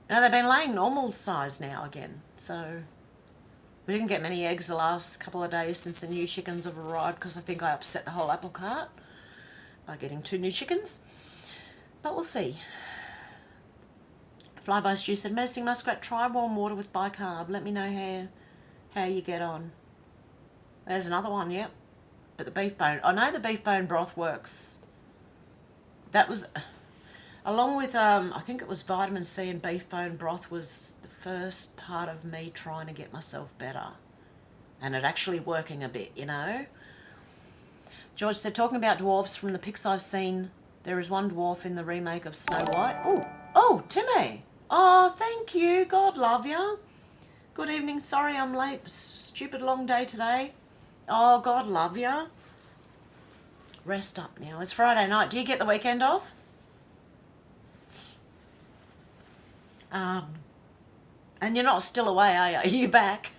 Now, they've been laying normal size now again, so we didn't get many eggs the last couple of days since the new chickens have arrived, because I think I upset the whole apple cart by getting 2 new chickens. But we'll see. Flyby Stew said, Menacing Muskrat, try warm water with bicarb. Let me know how you get on. There's another one, yep. But the beef bone, I know the beef bone broth works. That was, along with, I think it was vitamin C and beef bone broth was the first part of me trying to get myself better. And it actually working a bit, you know. George said, talking about dwarves, from the pics I've seen, there is one dwarf in the remake of Snow White. Oh, Timmy. Oh, thank you. God love you. Good evening. Sorry I'm late. Stupid long day today. Oh, God love you. Rest up now. It's Friday night. Do you get the weekend off? And you're not still away, are you? Are you back?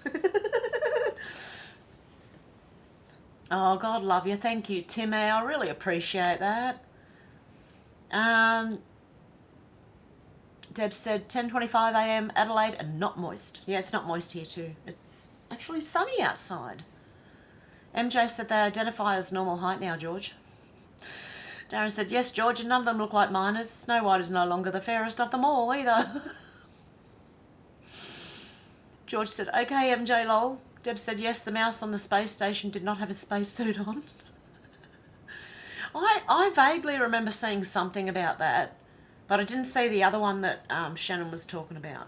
Oh, God love you. Thank you, Timmy. I really appreciate that. Deb said 10:25 a.m. Adelaide and not moist. Yeah, it's not moist here too. It's actually sunny outside. MJ said they identify as normal height now, George. Darren said, yes, George, and none of them look like miners. Snow White is no longer the fairest of them all either. George said, okay, MJ lol. Deb said, yes, the mouse on the space station did not have a spacesuit on. I vaguely remember seeing something about that, but I didn't see the other one that Shannon was talking about.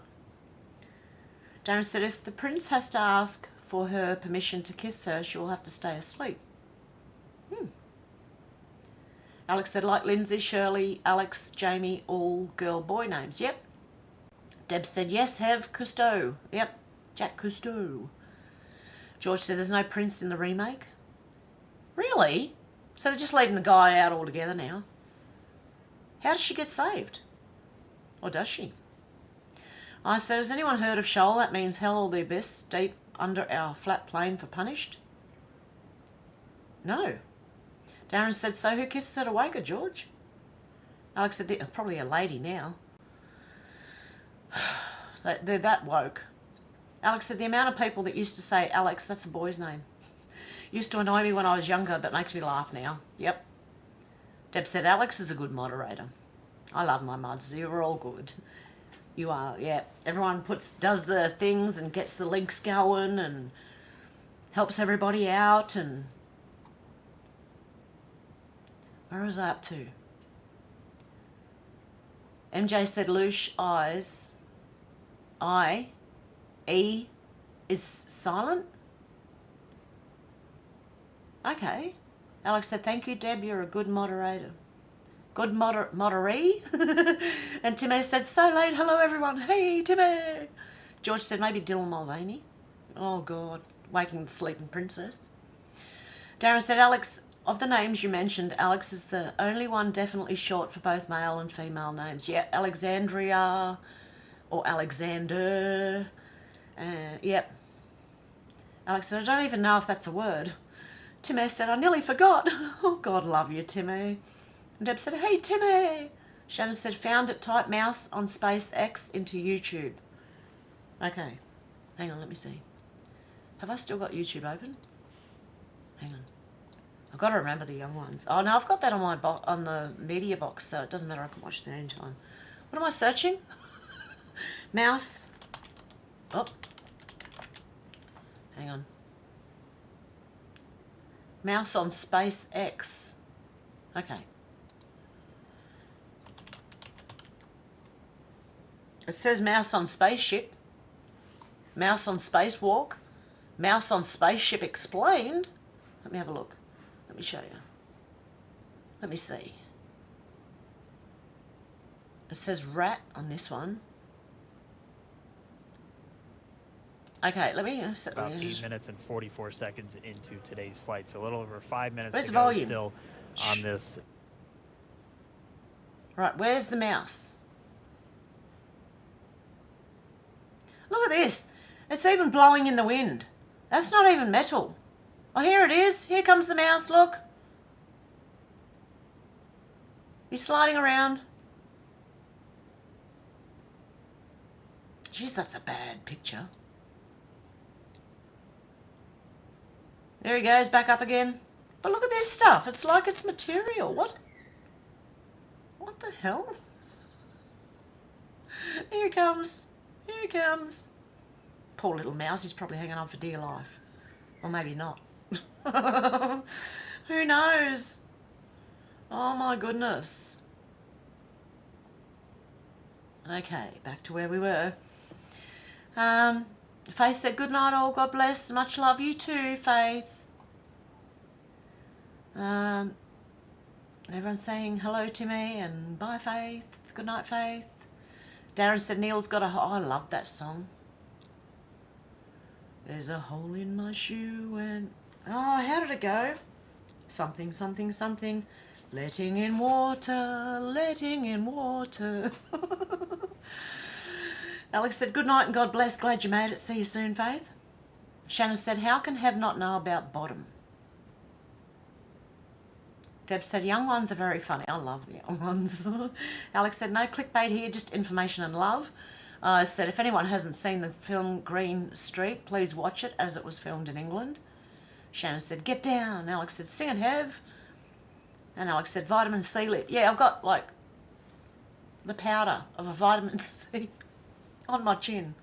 Darren said, if the prince has to ask for her permission to kiss her, she will have to stay asleep. Alex said, like Lindsay, Shirley, Alex, Jamie, all girl-boy names. Yep. Deb said, yes, Hev Cousteau. Yep, Jack Cousteau. George said, there's no prince in the remake. Really? So they're just leaving the guy out altogether now. How does she get saved? Or does she? I said, has anyone heard of Shoal? That means hell or the abyss, deep under our flat plane for punished. No. Darren said, so who kisses at a waker, George? Alex said, probably a lady now. So they're that woke. Alex said, the amount of people that used to say, Alex, that's a boy's name. Used to annoy me when I was younger, but makes me laugh now. Yep. Deb said, Alex is a good moderator. I love my mods. You're all good. You are, yeah. Everyone does the things and gets the links going and helps everybody out. And where was I up to? MJ said, Loosh, eyes. E is silent. Okay. Alex said, thank you, Deb. You're a good moderator. Good moderee. And Timmy said, so late. Hello, everyone. Hey, Timmy. George said, maybe Dylan Mulvaney. Oh, God. Waking the sleeping princess. Darren said, Alex, of the names you mentioned, Alex is the only one definitely short for both male and female names. Yeah, Alexandria or Alexander. Yep. Alex said, I don't even know if that's a word. Timmy said, I nearly forgot. Oh, God love you, Timmy. And Deb said, hey, Timmy. Shannon said, found it, type mouse on space X into YouTube. Okay. Hang on, let me see. Have I still got YouTube open? Hang on. I've got to remember the young ones. Oh, no, I've got that on my on the media box, so it doesn't matter. I can watch that anytime. What am I searching? Mouse. Oh. Hang on. Mouse on space X. Okay. It says mouse on spaceship. Mouse on spacewalk. Mouse on spaceship explained. Let me have a look. Let me show you. Let me see. It says rat on this one. Okay, let me... About 8 minutes and 44 seconds into today's flight, so a little over 5 minutes Where's to the go volume? still on this. Right, where's the mouse? Look at this. It's even blowing in the wind. That's not even metal. Oh, here it is. Here comes the mouse, look. He's sliding around. Jeez, that's a bad picture. There he goes, back up again. But look at this stuff. It's like it's material. What? What the hell? Here he comes. Here he comes. Poor little mouse. He's probably hanging on for dear life. Or maybe not. Who knows? Oh my goodness. Okay, back to where we were. Faith said, good night all, God bless. Much love, you too, Faith. Everyone's saying hello to me and bye, Faith. Good night, Faith. Darren said, Neil's got a... Oh, I love that song. There's a hole in my shoe and... Oh, how did it go? Something, something, something. Letting in water, letting in water. Alex said, good night and God bless. Glad you made it. See you soon, Faith. Shannon said, how can Hev not know about bottom? Deb said, young ones are very funny. I love young ones. Alex said, no clickbait here, just information and love. Said, if anyone hasn't seen the film Green Street, please watch it as it was filmed in England. Shannon said, get down. Alex said, sing it, Hev. And Alex said, vitamin C lip. Yeah, I've got like the powder of a vitamin C on my chin.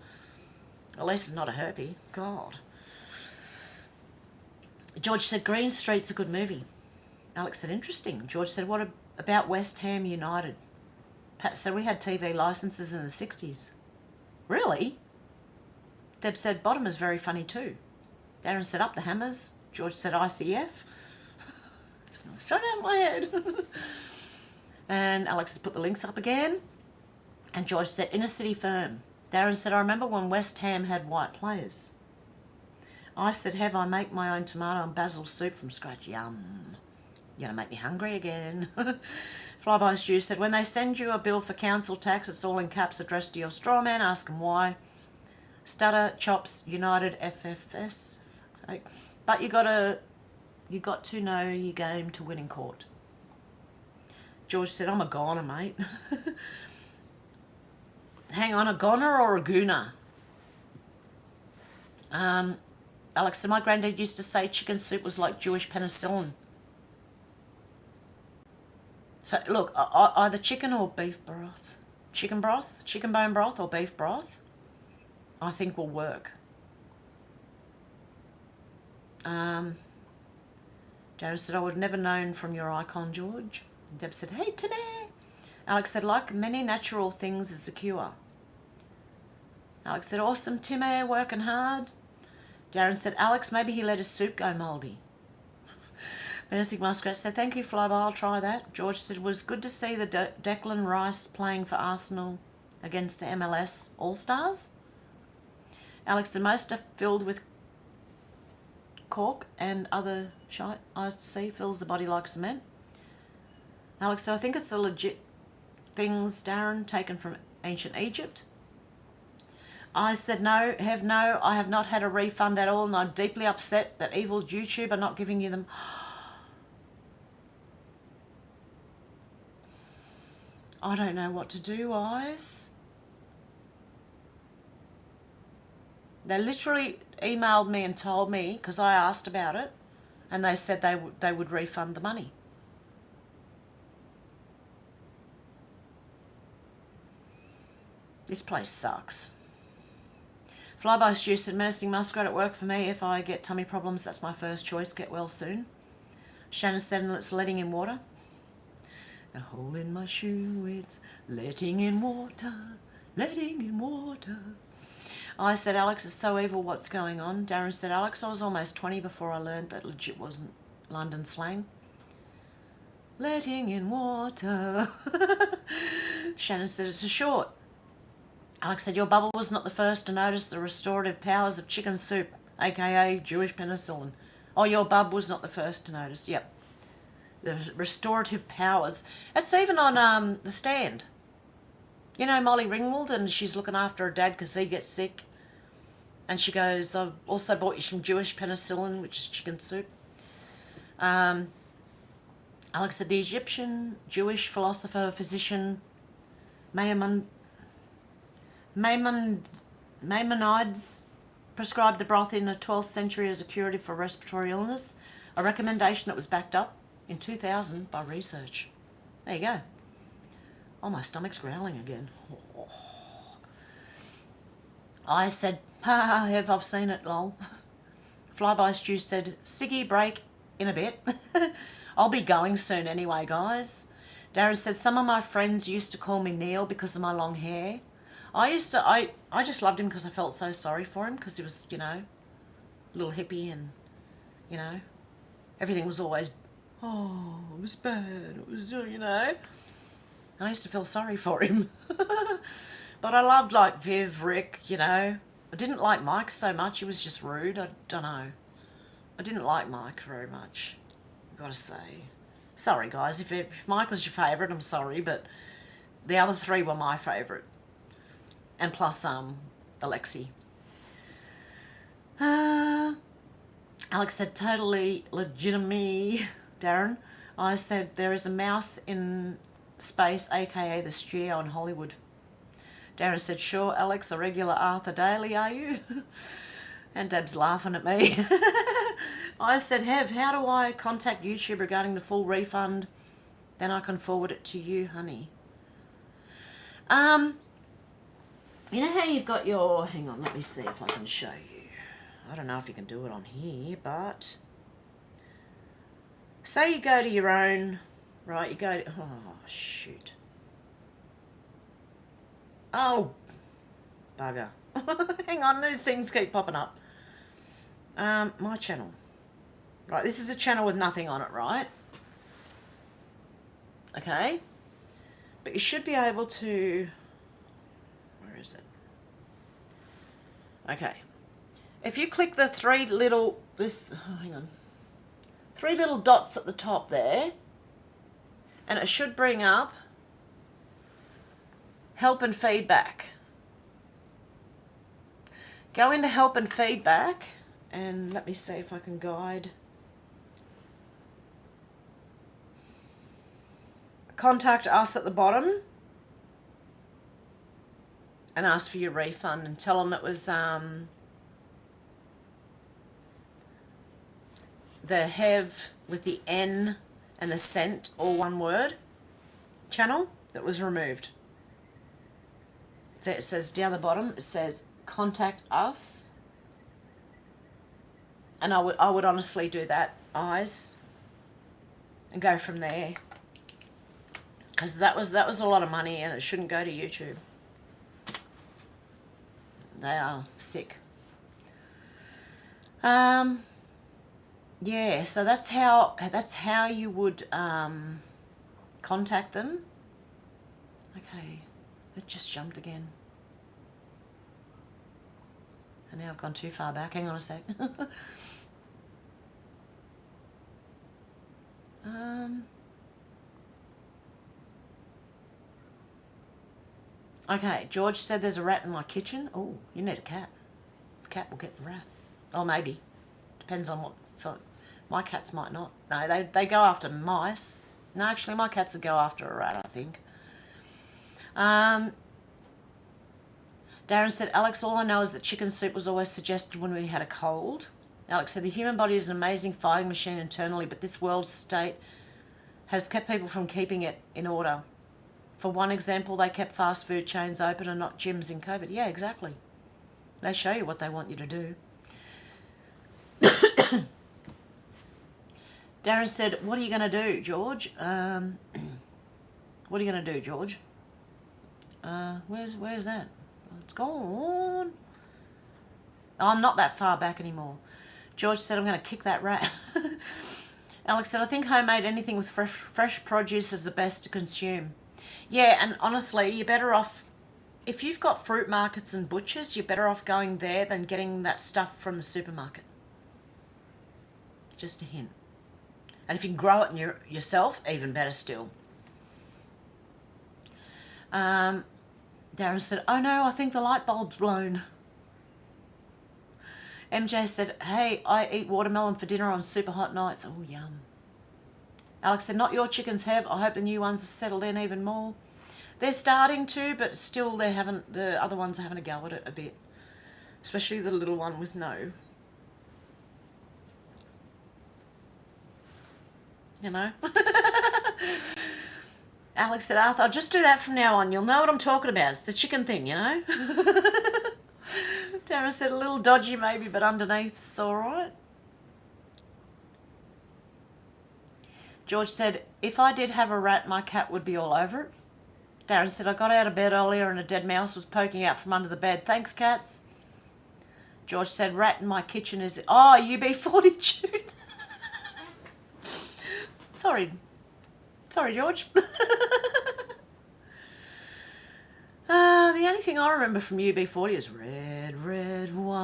At least it's not a herpy. God. George said, Green Street's a good movie. Alex said, interesting. George said, what about West Ham United? Pat said, we had TV licenses in the 60s. Really? Deb said, bottom is very funny too. Darren said, up the hammers. George said, ICF. Straight out of my head. And Alex has put the links up again. And George said, inner city firm. Darren said, I remember when West Ham had white players. I said, Hev, I make my own tomato and basil soup from scratch. Yum. You're going to make me hungry again. Flyby Stew said, when they send you a bill for council tax, it's all in caps addressed to your straw man. Ask them why. Stutter, Chops, United, FFS. But you got to You got to know your game to win in court. George said, I'm a goner, mate. Hang on, a goner or a gooner? Alex said, my granddad used to say chicken soup was like Jewish penicillin. So, look, either chicken or beef broth. Chicken broth, chicken bone broth or beef broth, I think will work. Darren said, I would have never known from your icon, George. Deb said, hey, Timmy. Alex said, like many natural things is the cure. Alex said, awesome, Timmy, working hard. Darren said, Alex, maybe he let his soup go mouldy. Benedict Muskrat said, thank you, Flyby, I'll try that. George said, it was good to see the Declan Rice playing for Arsenal against the MLS All-Stars. Alex said, most are filled with cork and other shite. I see fills the body like cement. Alex said, I think it's the legit things, Darren, taken from ancient Egypt. I said, no, I have not had a refund at all, and I'm deeply upset that evil YouTube are not giving you them. I don't know what to do, guys. They literally emailed me and told me, because I asked about it, and they said they would refund the money. This place sucks. Flyby Stew said, menacing muskrat at work for me. If I get tummy problems, that's my first choice. Get well soon. Shannon said, it's letting in water. The hole in my shoe, it's letting in water, letting in water. I said, Alex is so evil, what's going on? Darren said, Alex, I was almost 20 before I learned that legit wasn't London slang. Letting in water. Shannon said, it's a short. Alex said, your bubble was not the first to notice the restorative powers of chicken soup, aka Jewish penicillin. Oh, your bub was not the first to notice. Yep. The restorative powers. It's even on The Stand. You know Molly Ringwald, and she's looking after her dad because he gets sick. And she goes, I've also bought you some Jewish penicillin, which is chicken soup. Alex said, the Egyptian Jewish philosopher, physician, Maimonides prescribed the broth in the 12th century as a curative for respiratory illness, a recommendation that was backed up in 2000 by research. There you go. Oh, my stomach's growling again. Oh. I said, ha, Hev, I've seen it, lol. Flyby Stew said, Siggy break in a bit. I'll be going soon anyway, guys. Darren said, some of my friends used to call me Neil because of my long hair. I just loved him because I felt so sorry for him because he was, you know, a little hippie and, you know, everything was always, oh, it was bad, it was, you know. And I used to feel sorry for him. But I loved, like, Viv, Rick, you know. I didn't like Mike so much, he was just rude, I don't know. I didn't like Mike very much, I've got to say. Sorry, guys, if Mike was your favourite, I'm sorry, but the other three were my favourite. And plus, Alexi. Alex said, totally legitimate, Darren. I said, there is a mouse in space, aka the studio in Hollywood. Darren said, sure, Alex, a regular Arthur Daly, are you? And Deb's laughing at me. I said, Hev, how do I contact YouTube regarding the full refund? Then I can forward it to you, honey. You know how you've got your... Hang on, let me see if I can show you. I don't know if you can do it on here, but... Say you go to your own... Right, you go to... Oh, shoot. Oh, bugger. Hang on, these things keep popping up. My channel. Right, this is a channel with nothing on it, right? Okay. But you should be able to... Where is it? Okay. If you click the three little... hang on. 3 little dots at the top there, and it should bring up help and feedback. Go into help and feedback, and let me see if I can guide. contact us at the bottom and ask for your refund and tell them it was the Hev with the N and the cent, all one word, channel that was removed. So it says down the bottom, it says contact us. And I would honestly do that, eyes, and go from there. Because that was a lot of money and it shouldn't go to YouTube. They are sick. Yeah, so that's how you would contact them. Okay, it just jumped again. And now I've gone too far back. Hang on a sec. Okay, George said there's a rat in my kitchen. Oh, you need a cat. The cat will get the rat. Oh, maybe. Depends on what. So, my cats might not. No, they go after mice. No, actually, my cats would go after a rat, I think. Darren said, Alex, all I know is that chicken soup was always suggested when we had a cold. Alex said, the human body is an amazing fighting machine internally, but this world state has kept people from keeping it in order. For one example, they kept fast food chains open and not gyms in COVID. Yeah, exactly. They show you what they want you to do. Darren said, what are you going to do, George? What are you going to do, George? Where's that? It's gone. Oh, I'm not that far back anymore. George said, I'm going to kick that rat. Alex said, I think homemade anything with fresh produce is the best to consume. Yeah, and honestly, you're better off, if you've got fruit markets and butchers, you're better off going there than getting that stuff from the supermarket. Just a hint. And if you can grow it yourself, even better still. Darren said, oh no, I think the light bulb's blown. MJ said, hey, I eat watermelon for dinner on super hot nights. Oh, yum. Alex said, not your chickens, Hev. I hope the new ones have settled in even more. They're starting to, but still the other ones are having a go at it a bit. Especially the little one with no. You know? Alex said, Arthur, I'll just do that from now on. You'll know what I'm talking about. It's the chicken thing, you know? Tara said, a little dodgy maybe, but underneath it's all right. George said, if I did have a rat, my cat would be all over it. Darren said, I got out of bed earlier and a dead mouse was poking out from under the bed. Thanks, cats. George said, rat in my kitchen is... Oh, UB40 Sorry. Sorry, George. The only thing I remember from UB40 is red, red wine.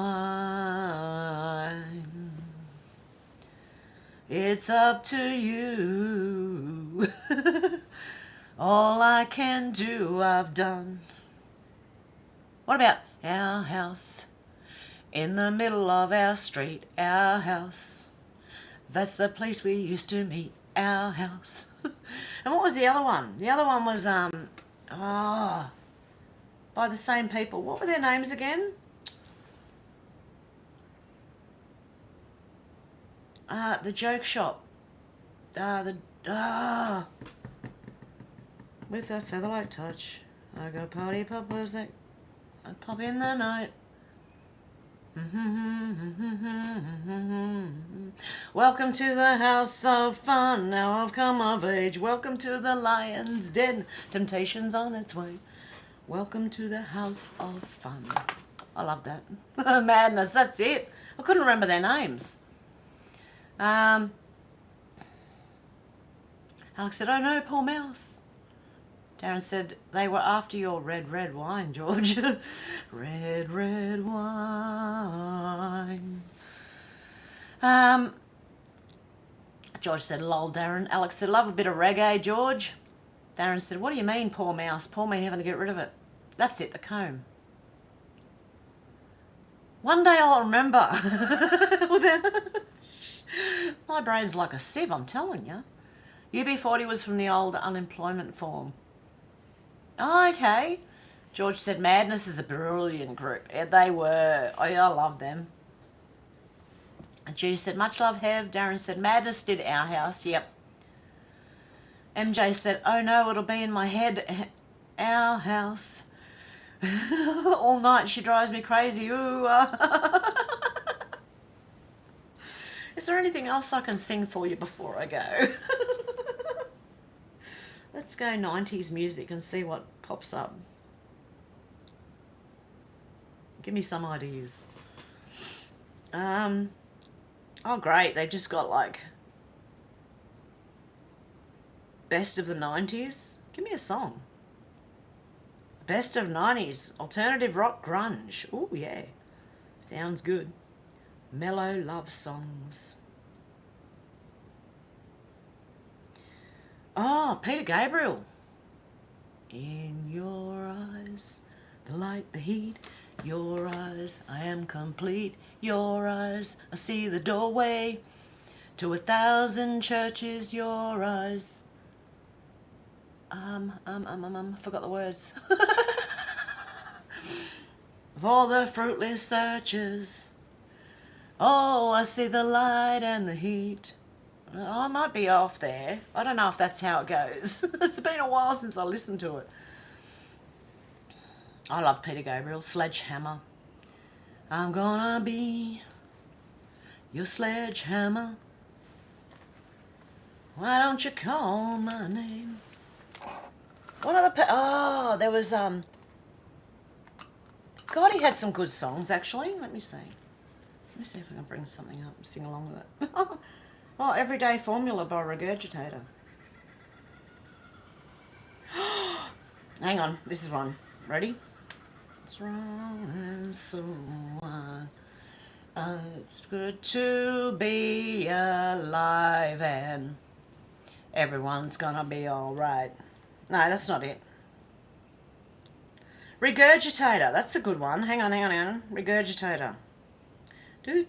It's up to you. All I can do, I've done. What about our house in the middle of our street? Our house. That's the place we used to meet. Our house. And what was the other one? The other one was by the same people. What were their names again? The joke shop. With a feather-like touch. I got a party poppers that I'd pop in the night. Welcome to the house of fun. Now I've come of age. Welcome to the lion's den. Temptation's on its way. Welcome to the house of fun. I love that. Madness, that's it. I couldn't remember their names. Alex said, oh no, poor mouse. Darren said, they were after your red, red wine, George. Red, red wine. George said, lol, Darren. Alex said, love a bit of reggae, George. Darren said, what do you mean, poor mouse? Poor me having to get rid of it. That's it, the comb. One day I'll remember. My brain's like a sieve, I'm telling you. UB40 was from the old unemployment form. Oh, okay. George said Madness is a brilliant group. Yeah, they were. Oh, yeah, I love them. And Judy said, much love, Hev. Darren said, Madness did Our House. Yep. MJ said, oh no, it'll be in my head. Our House. All night she drives me crazy. Ooh. Is there anything else I can sing for you before I go? Let's go 90s music and see what pops up. Give me some ideas. Oh great, they've just got like best of the 90s. Give me a song. Best of 90s, alternative rock grunge. Oh yeah, sounds good. Mellow love songs. Oh, Peter Gabriel. In your eyes, the light, the heat. Your eyes, I am complete. Your eyes, I see the doorway to 1,000 churches. Your eyes. Forgot the words. Of all the fruitless searches. Oh, I see the light and the heat. I might be off there. I don't know if that's how it goes. It's been a while since I listened to it. I love Peter Gabriel. Sledgehammer. I'm gonna be your sledgehammer. Why don't you call my name? What other oh, there was God, he had some good songs actually. Let me see if I can bring something up and sing along with it. Oh, Everyday Formula by Regurgitator. Hang on, this is one. Ready? Strong and so it's good to be alive and everyone's gonna be alright. No, that's not it. Regurgitator, that's a good one. Hang on. Regurgitator. Do.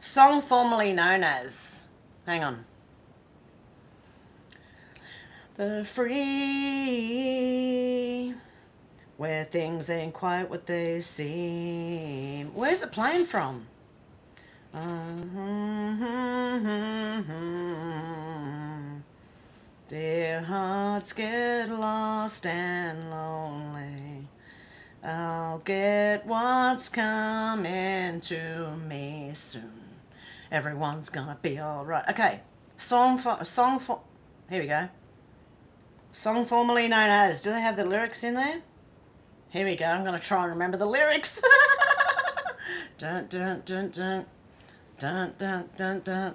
Song formerly known as, hang on. The free, where things ain't quite what they seem. Where's it playing from? Dear hearts get lost and lonely. I'll get what's coming to me soon. Everyone's gonna be alright. Okay, here we go. Song formerly known as. Do they have the lyrics in there? Here we go. I'm gonna try and remember the lyrics. Dun dun dun dun dun dun dun dun.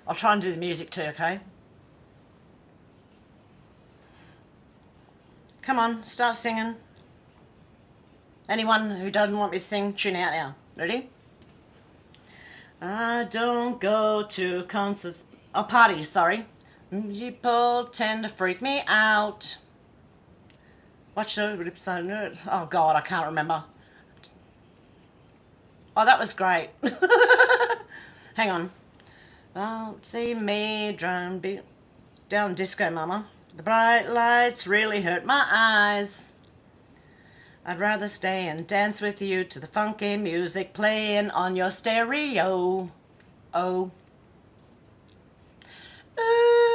I'll try and do the music too. Okay. Come on, start singing. Anyone who doesn't want me to sing, tune out now. Ready? I don't go to concerts, parties, sorry. People tend to freak me out. Watch the rips on it. Oh God, I can't remember. Oh, that was great. Hang on. Don't see me drum beat down disco, mama. The bright lights really hurt my eyes. I'd rather stay and dance with you to the funky music playing on your stereo. Oh. Ooh.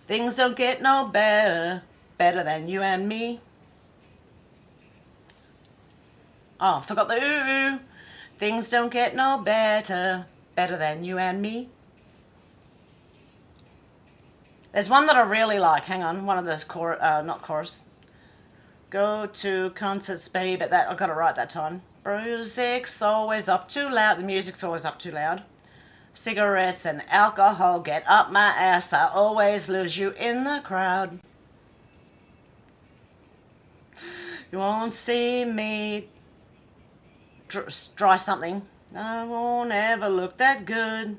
Things don't get no better than you and me. Oh, forgot the ooh. Things don't get no better than you and me. There's one that I really like. Hang on, one of those not chorus. Go to concerts, babe, but that I got it right that time. Music's always up too loud. The music's always up too loud. Cigarettes and alcohol get up my ass. I always lose you in the crowd. You won't see me try something. I won't ever look that good.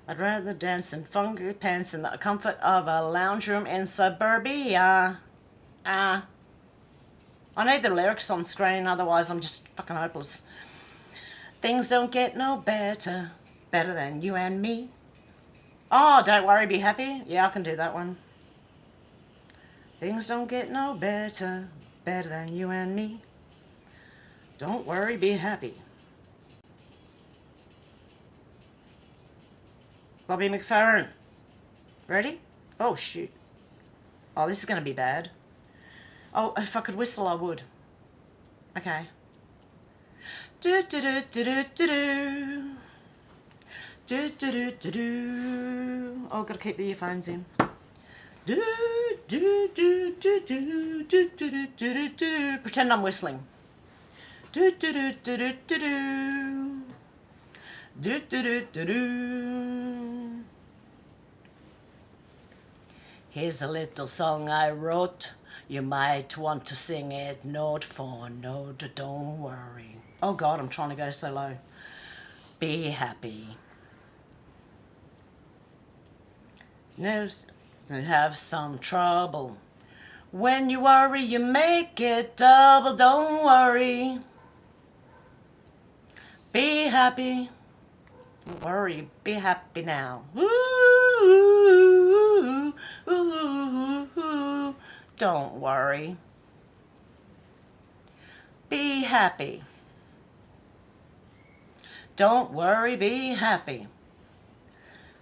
I'd rather dance in funky pants in the comfort of a lounge room in suburbia. I need the lyrics on screen, otherwise I'm just fucking hopeless. Things don't get no better, better than you and me. Oh, don't worry, be happy. Yeah, I can do that one. Things don't get no better, better than you and me. Don't worry, be happy. Bobby McFerrin. Ready? Oh, shoot. Oh, this is going to be bad. Oh, if I could whistle, I would. Okay. Do do do do do do do. Do do do do do. Oh, gotta keep the earphones in. Do do do do do do do do do do. Pretend I'm whistling. Do do do do do do do. Do do do do do. Here's a little song I wrote. You might want to sing it note for note. Don't worry. Oh God, I'm trying to go so low. Be happy. News have some trouble. When you worry, you make it double. Don't worry. Be happy. Don't worry. Be happy now. Ooh, ooh, ooh, ooh. Don't worry. Be happy. Don't worry, be happy.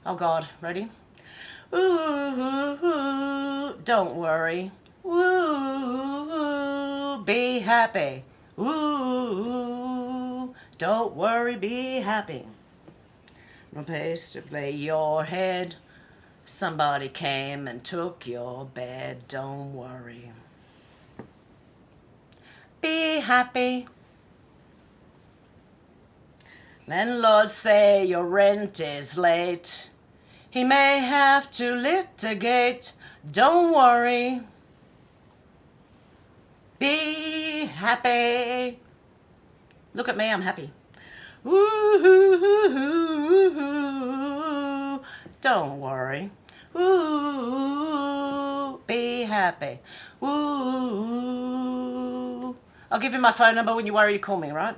Oh God, ready? Ooh, don't worry. Ooh, be happy. Ooh, don't worry, be happy. No place to lay your head. Somebody came and took your bed. Don't worry. Be happy. Landlords say your rent is late. He may have to litigate. Don't worry. Be happy. Look at me, I'm happy. Ooh, don't worry. Ooh, be happy. Ooh. I'll give you my phone number. When you worry, you call me, right?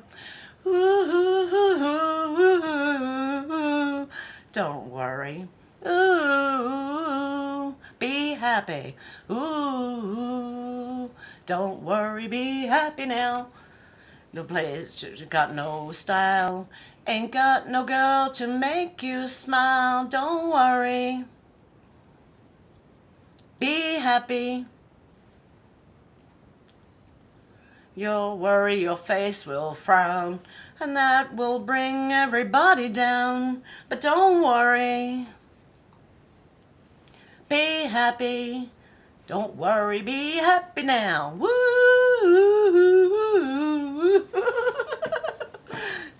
Ooh, don't worry. Ooh, be happy. Ooh, don't worry, be happy now. No place, got no style. Ain't got no girl to make you smile. Don't worry. Be happy. You'll worry, your face will frown, and that will bring everybody down. But don't worry. Be happy. Don't worry, be happy now. Woo!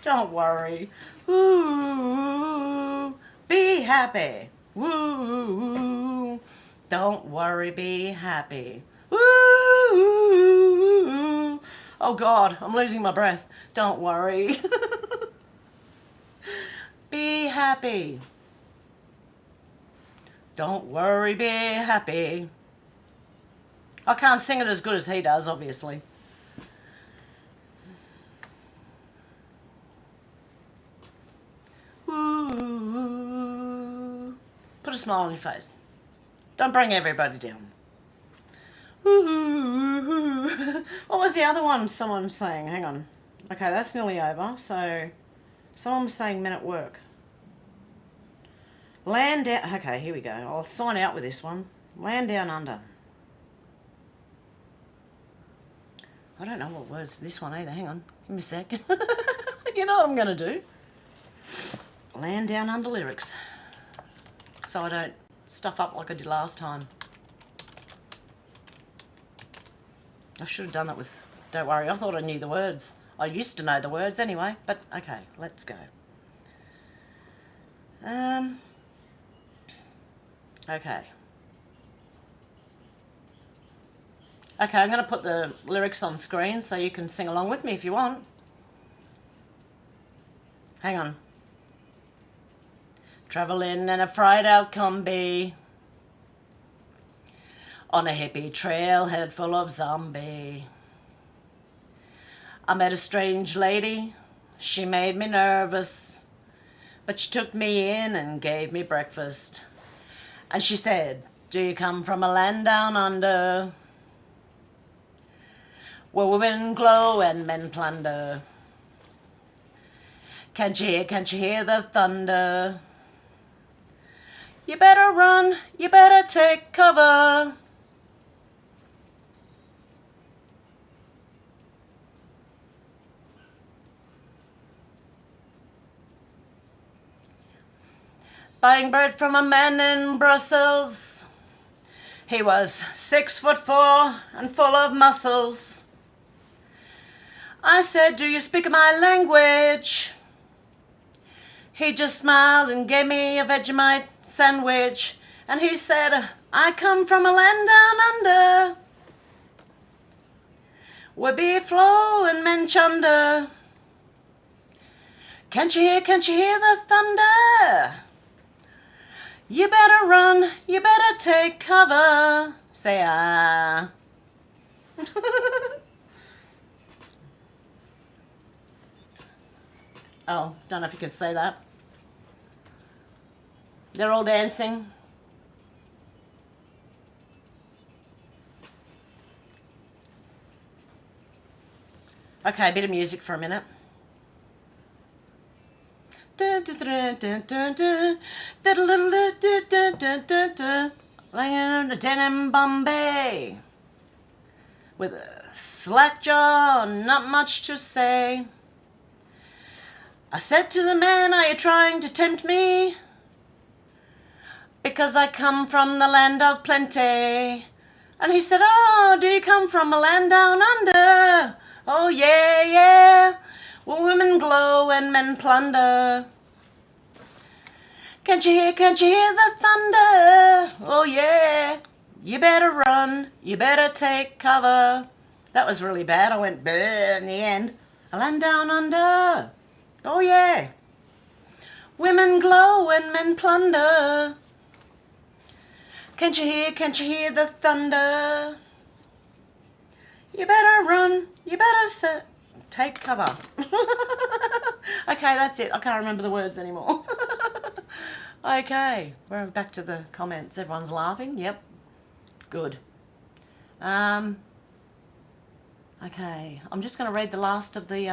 Don't worry. Woo! Be happy. Woo! Don't worry, be happy. Woo! Oh God, I'm losing my breath. Don't worry. Be happy. Don't worry, be happy. I can't sing it as good as he does, obviously. Ooh. Put a smile on your face. Don't bring everybody down. Ooh. What was the other one someone was saying? Hang on. Okay, that's nearly over. So, someone was saying men at work. Land down. Okay, here we go. I'll sign out with this one. Land down under. I don't know what words this one either. Hang on. Give me a sec. You know what I'm going to do? Land down under lyrics. So I don't stuff up like I did last time. I should have done it with Don't Worry. I thought I knew the words. I used to know the words anyway. But okay, let's go. Okay. Okay, I'm going to put the lyrics on screen so you can sing along with me if you want. Hang on. Travelling in a fried out combi on a hippie trailhead full of zombie. I met a strange lady. She made me nervous. But she took me in and gave me breakfast. And she said, do you come from a land down under, where women glow and men plunder? Can't you hear the thunder? You better run, you better take cover. Buying bread from a man in Brussels. He was 6'4" and full of muscles. I said, do you speak my language? He just smiled and gave me a Vegemite sandwich. And he said, I come from a land down under, where beef flow and men chunder. Can't you hear the thunder? You better run, you better take cover. Say ah. Oh, don't know if you can say that. They're all dancing. Okay, a bit of music for a minute. In Bombay, with a slack jaw, not much to say. I said to the man, are you trying to tempt me? Because I come from the land of plenty. And he said, oh, do you come from a land down under? Oh, yeah, yeah, where women glow and men plunder. Can't you hear the thunder? Oh, yeah, you better run, you better take cover. That was really bad. I went bleh in the end. A land down under. Oh, yeah. Women glow and men plunder. Can't you hear the thunder? You better run, you better take cover. Okay, that's it. I can't remember the words anymore. Okay, we're back to the comments. Everyone's laughing. Yep. Good. Okay, I'm just going to read the last of the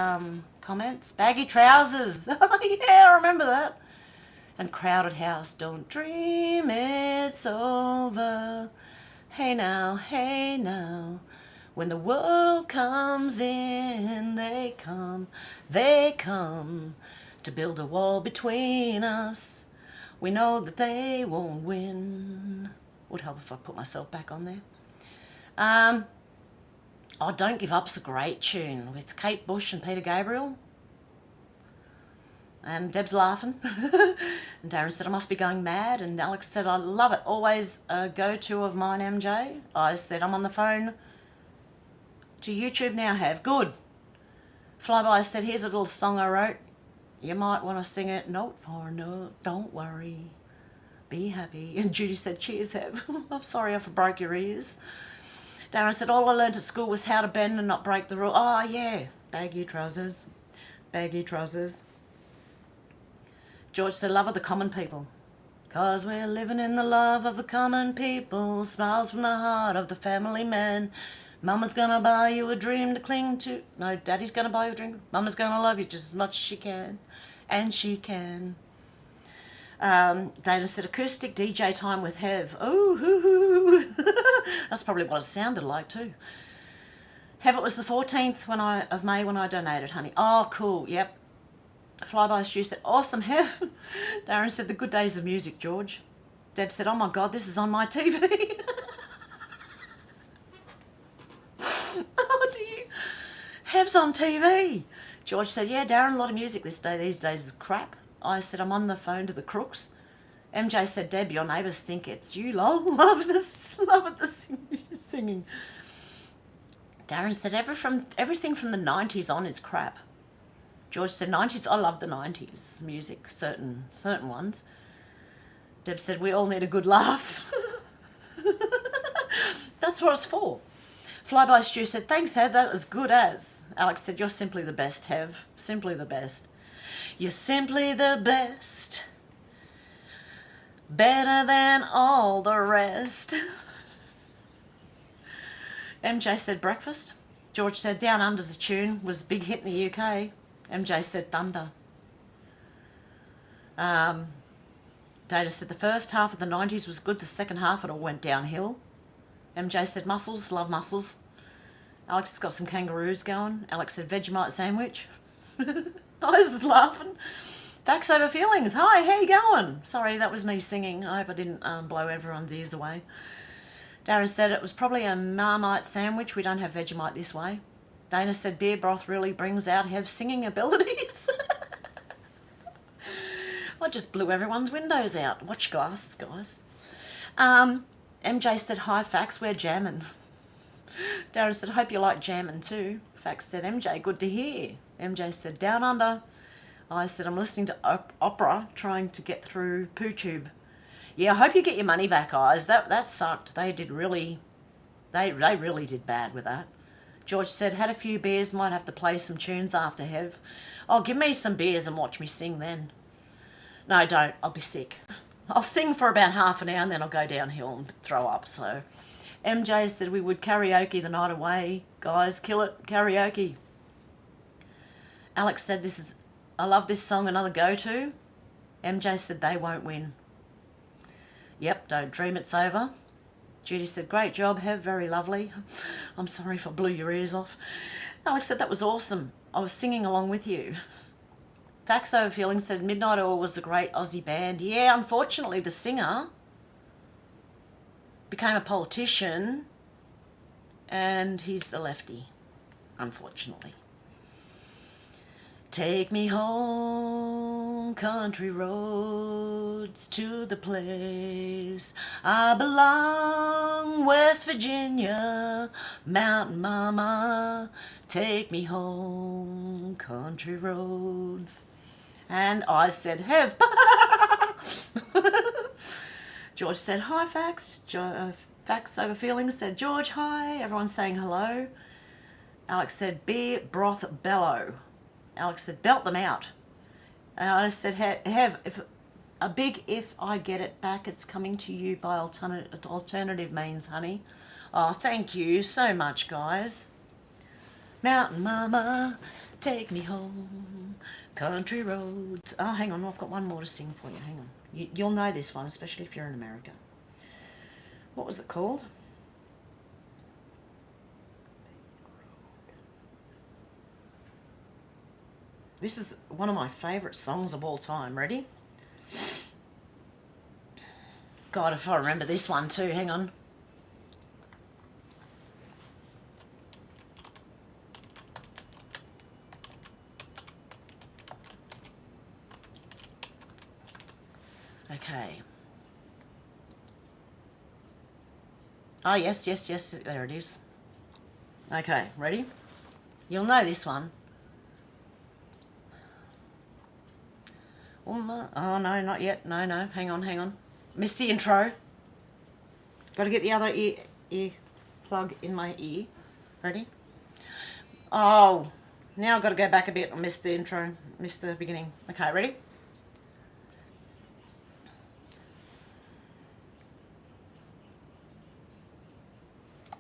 comments. Baggy trousers. Yeah, I remember that. And crowded house. Don't dream it's over. Hey now. When the world comes in, they come to build a wall between us. We know that they won't win. Would help if I put myself back on there. Oh, Don't Give Up's a great tune with Kate Bush and Peter Gabriel. And Deb's laughing. And Darren said, I must be going mad. And Alex said, I love it. Always a go-to of mine, MJ. I said, I'm on the phone to YouTube now, Have. Good. Flyby said, here's a little song I wrote. You might want to sing it. Note for note, don't worry. Be happy. And Judy said, cheers, Have. I'm sorry if I broke your ears. Darren said, all I learned at school was how to bend and not break the rule. Oh, yeah. Baggy trousers. Baggy trousers. George said, love of the common people. 'Cause we're living in the love of the common people. Smiles from the heart of the family man. Mama's gonna buy you a dream to cling to. No, Daddy's gonna buy you a dream. Mama's gonna love you just as much as she can. And she can. Dana said, acoustic DJ time with Hev. Oh, hoo, hoo. That's probably what it sounded like too. Hev, it was the 14th of May when I donated, honey. Oh, cool, yep. Flyby Stu said, awesome, Hev. Darren said, the good days of music, George. Deb said, oh my God, this is on my TV. Oh, do you? Hev's on TV. George said, yeah, Darren, a lot of music these days is crap. I said, I'm on the phone to the crooks. MJ said, Deb, your neighbours think it's you, lol. Love it, the singing. Darren said, everything from the 90s on is crap. George said, 90s, I love the 90s music, certain ones. Deb said, we all need a good laugh. That's what it's for. Flyby Stew said, thanks, Hev, that was good as. Alex said, you're simply the best, Hev. Simply the best. You're simply the best. Better than all the rest. MJ said, breakfast. George said, Down Under's a tune, was a big hit in the UK. MJ said, thunder. Data said, the first half of the 90s was good, the second half it all went downhill. MJ said, mussels, love mussels. Alex has got some kangaroos going. Alex said, Vegemite sandwich. I was just laughing. Facts over feelings. Hi, how you going? Sorry, that was me singing. I hope I didn't blow everyone's ears away. Darren said it was probably a Marmite sandwich. We don't have Vegemite this way. Dana said beer broth really brings out Hev's singing abilities. I just blew everyone's windows out. Watch your glasses, guys. MJ said, hi, Fax, we're jamming. Darren said, hope you like jamming too. Fax said, MJ, good to hear. MJ said, Down Under. I said, I'm listening to opera, trying to get through PooTube. Yeah, I hope you get your money back, guys. That sucked. They really did bad with that. George said, had a few beers, might have to play some tunes after Hev. Oh, give me some beers and watch me sing then. No, don't. I'll be sick. I'll sing for about half an hour and then I'll go downhill and throw up. So MJ said we would karaoke the night away. Guys, kill it. Karaoke. Alex said, I love this song, another go-to. MJ said they won't win. Yep, don't dream it's over. Judy said, great job, Hev, very lovely. I'm sorry if I blew your ears off. Alex said, that was awesome. I was singing along with you. Facts Over Feelings said, Midnight Oil was a great Aussie band. Yeah, unfortunately, the singer became a politician and he's a lefty, unfortunately. Take me home, country roads, to the place I belong, West Virginia, Mountain Mama. Take me home, country roads. And I said, Hev. George said, hi, Fax. Facts Over Feelings said, George, hi. Everyone's saying hello. Alex said, beer, broth, bellow. Alex said, belt them out. And I said, Hev, if I get it back, it's coming to you by alternative means, honey. Oh, thank you so much, guys. Mountain Mama, take me home, country roads. Oh, hang on, I've got one more to sing for you. Hang on. You'll know this one, especially if you're in America. What was it called? This is one of my favourite songs of all time. Ready? God, if I remember this one too. Hang on. Okay. Oh, yes. There it is. Okay, ready? You'll know this one. Oh, no, not yet. No. Hang on. Missed the intro. Got to get the other ear plug in my ear. Ready? Oh, now I've got to go back a bit. I missed the intro. Missed the beginning. Okay, ready?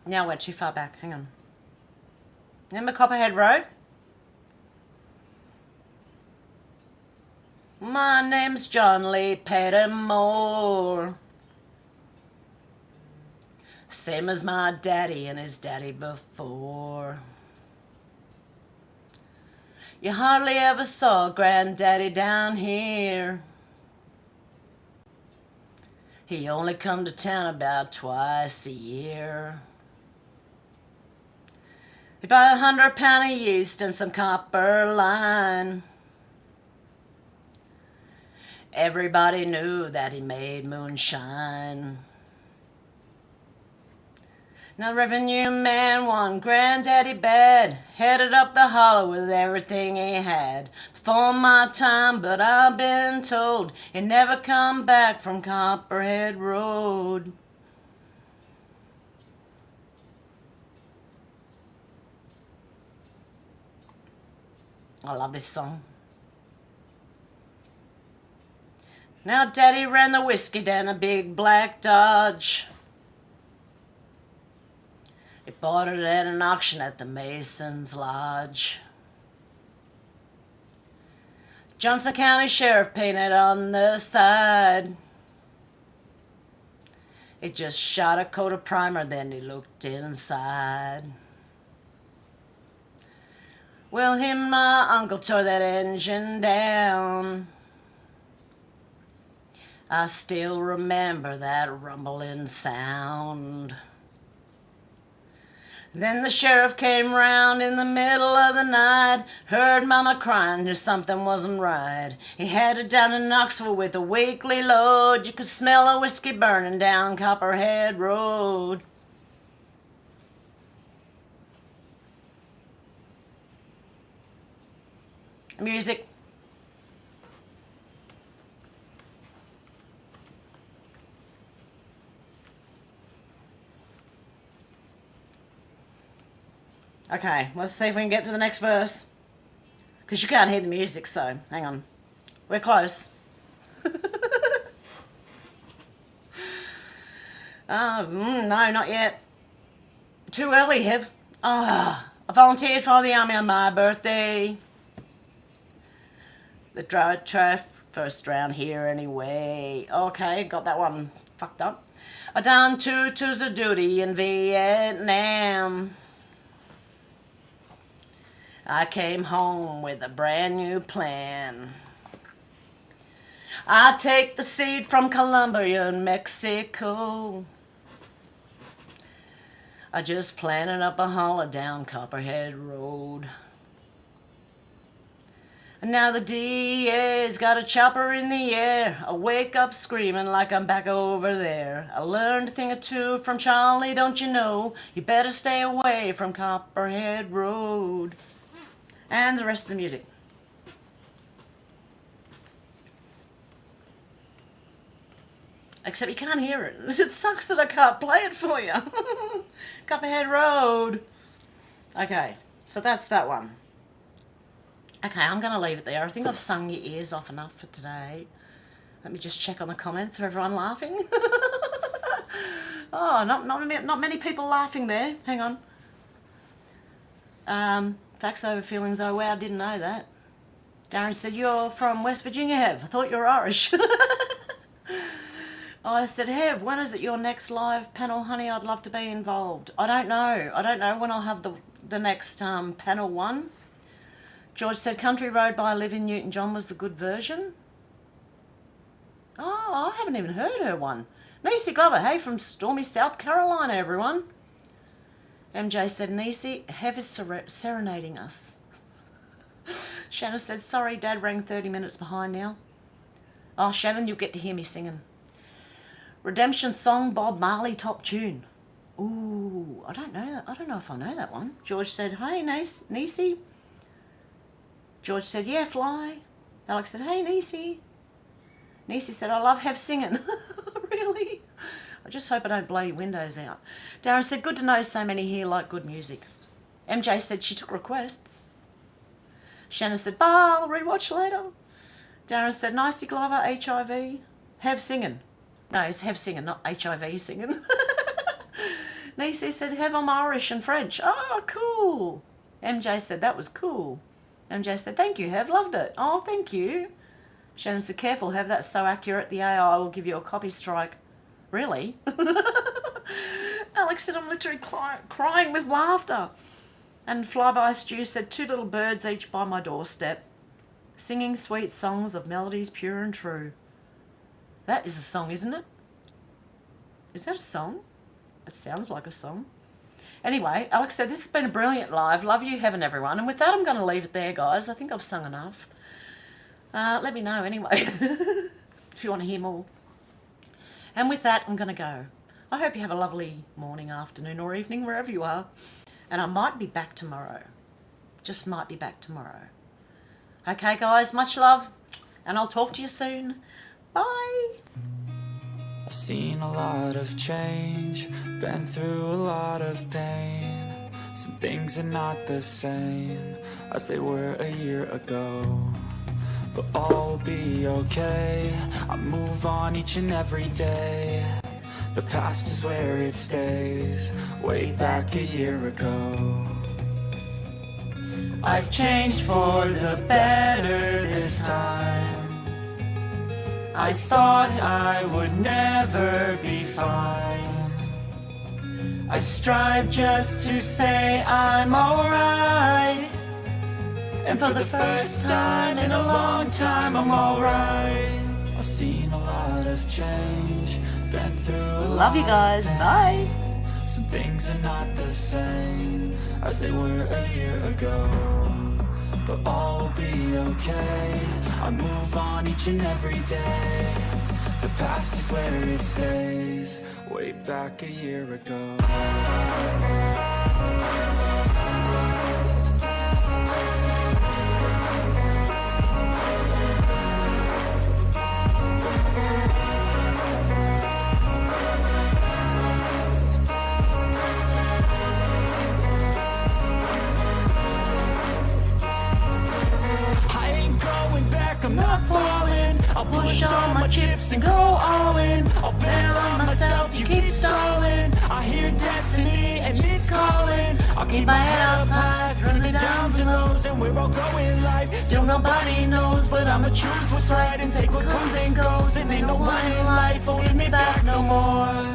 Now we're too far back. Hang on. Remember Copperhead Road? My name's John Lee Pettimore. Same as my daddy and his daddy before. You hardly ever saw Granddaddy down here. He only come to town about twice a year. He'd buy 100 pound of yeast and some copper line. Everybody knew that he made moonshine. Now revenue man won Granddaddy bad, headed up the hollow with everything he had. Before my time, but I've been told he never come back from Copperhead Road. I love this song. Now Daddy ran the whiskey down a big black Dodge. He bought it at an auction at the Mason's Lodge. Johnson County Sheriff painted on the side. He just shot a coat of primer, then he looked inside. Well, him and my uncle tore that engine down. I still remember that rumbling sound. Then the sheriff came round in the middle of the night, heard Mama crying, knew something wasn't right. He headed down to Knoxville with a weekly load. You could smell the whiskey burning down Copperhead Road. Music. Okay, let's see if we can get to the next verse. Because you can't hear the music, so hang on. We're close. No, not yet. Too early, Hev. I volunteered for the army on my birthday. The dry first round here anyway. Okay, got that one fucked up. I done 2 tours of duty in Vietnam. I came home with a brand new plan. I take the seed from Colombia and Mexico. I just planted up a holler down Copperhead Road. And now the DA's got a chopper in the air. I wake up screaming like I'm back over there. I learned a thing or two from Charlie, don't you know? You better stay away from Copperhead Road. And the rest of the music. Except you can't hear it. It sucks that I can't play it for you. Copperhead Road. Okay, so that's that one. Okay, I'm going to leave it there. I think I've sung your ears off enough for today. Let me just check on the comments. Are everyone laughing? Oh, not many people laughing there. Hang on. Facts over feelings. Oh, wow, didn't know that. Darren said, you're from West Virginia, Hev. I thought you were Irish. I said, Hev, when is it your next live panel, honey? I'd love to be involved. I don't know. I don't know when I'll have the next panel one. George said, Country Road by Olivia Newton-John was the good version. Oh, I haven't even heard her one. Nisi Glover, hey, from stormy South Carolina, everyone. MJ said, Nisi, Hev is serenading us. Shannon says, sorry, Dad rang 30 minutes behind now. Oh, Shannon, you'll get to hear me singing. Redemption Song, Bob Marley, top tune. Ooh, I don't know that. I don't know if I know that one. George said, hey, Nisi. George said, yeah, Fly. Alex said, hey, Nisi. Nisi said, I love Hev singing. Really? I just hope I don't blow your windows out. Darren said, good to know so many here like good music. MJ said she took requests. Shannon said, bah, I'll rewatch later. Darren said, Nicey Glover, HIV. Hev singing. No, it's Hev singing, not HIV singing. Nisi said, Hev, I'm Irish and French. Oh, cool. MJ said, that was cool. MJ said, thank you, Hev, loved it. Oh, thank you. Shannon said, careful, Hev, that's so accurate, the AI will give you a copy strike. Really? Alex said, I'm literally crying with laughter. And Flyby Stew said, 2 little birds each by my doorstep, singing sweet songs of melodies pure and true. That is a song, isn't it? Is that a song? It sounds like a song. Anyway, Alex said, this has been a brilliant live. Love you, Heaven, everyone. And with that, I'm going to leave it there, guys. I think I've sung enough. Let me know, anyway, if you want to hear more. And with that, I'm going to go. I hope you have a lovely morning, afternoon, or evening, wherever you are. And I might be back tomorrow. Just might be back tomorrow. Okay, guys, much love. And I'll talk to you soon. Bye. I've seen a lot of change, been through a lot of pain. Some things are not the same as they were a year ago, but all will be okay. I move on each and every day. The past is where it stays, way back a year ago. I've changed for the better this time. I thought I would never be fine. I strive just to say I'm alright, and for the first time in a long time I'm alright. I've seen a lot of change, been through a Love you guys. Bye. Some things are not the same as they were a year ago, but all will be okay. I move on each and every day. The past is where it stays, way back a year ago. I'm not falling. I'll push all my chips and go all in. I'll bet on myself, you keep stalling. I hear destiny and it's calling. I'll keep my head up high through the downs and lows, and we're all going life. Still nobody knows, but I'ma choose what's right and take what comes and goes. And ain't no one in life holding me back no more.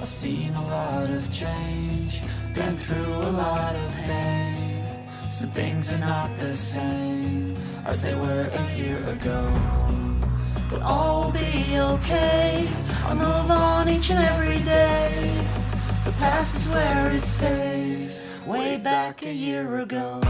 I've seen a lot of change, been through a lot of pain. Some things are not the same as they were a year ago, but all will be okay. I move on each and every day. The past is where it stays, way back a year ago.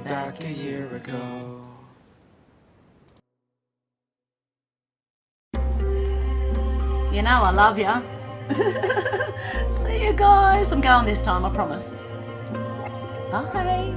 Back a year ago. You know I love ya. See you guys. I'm going this time, I promise. Bye.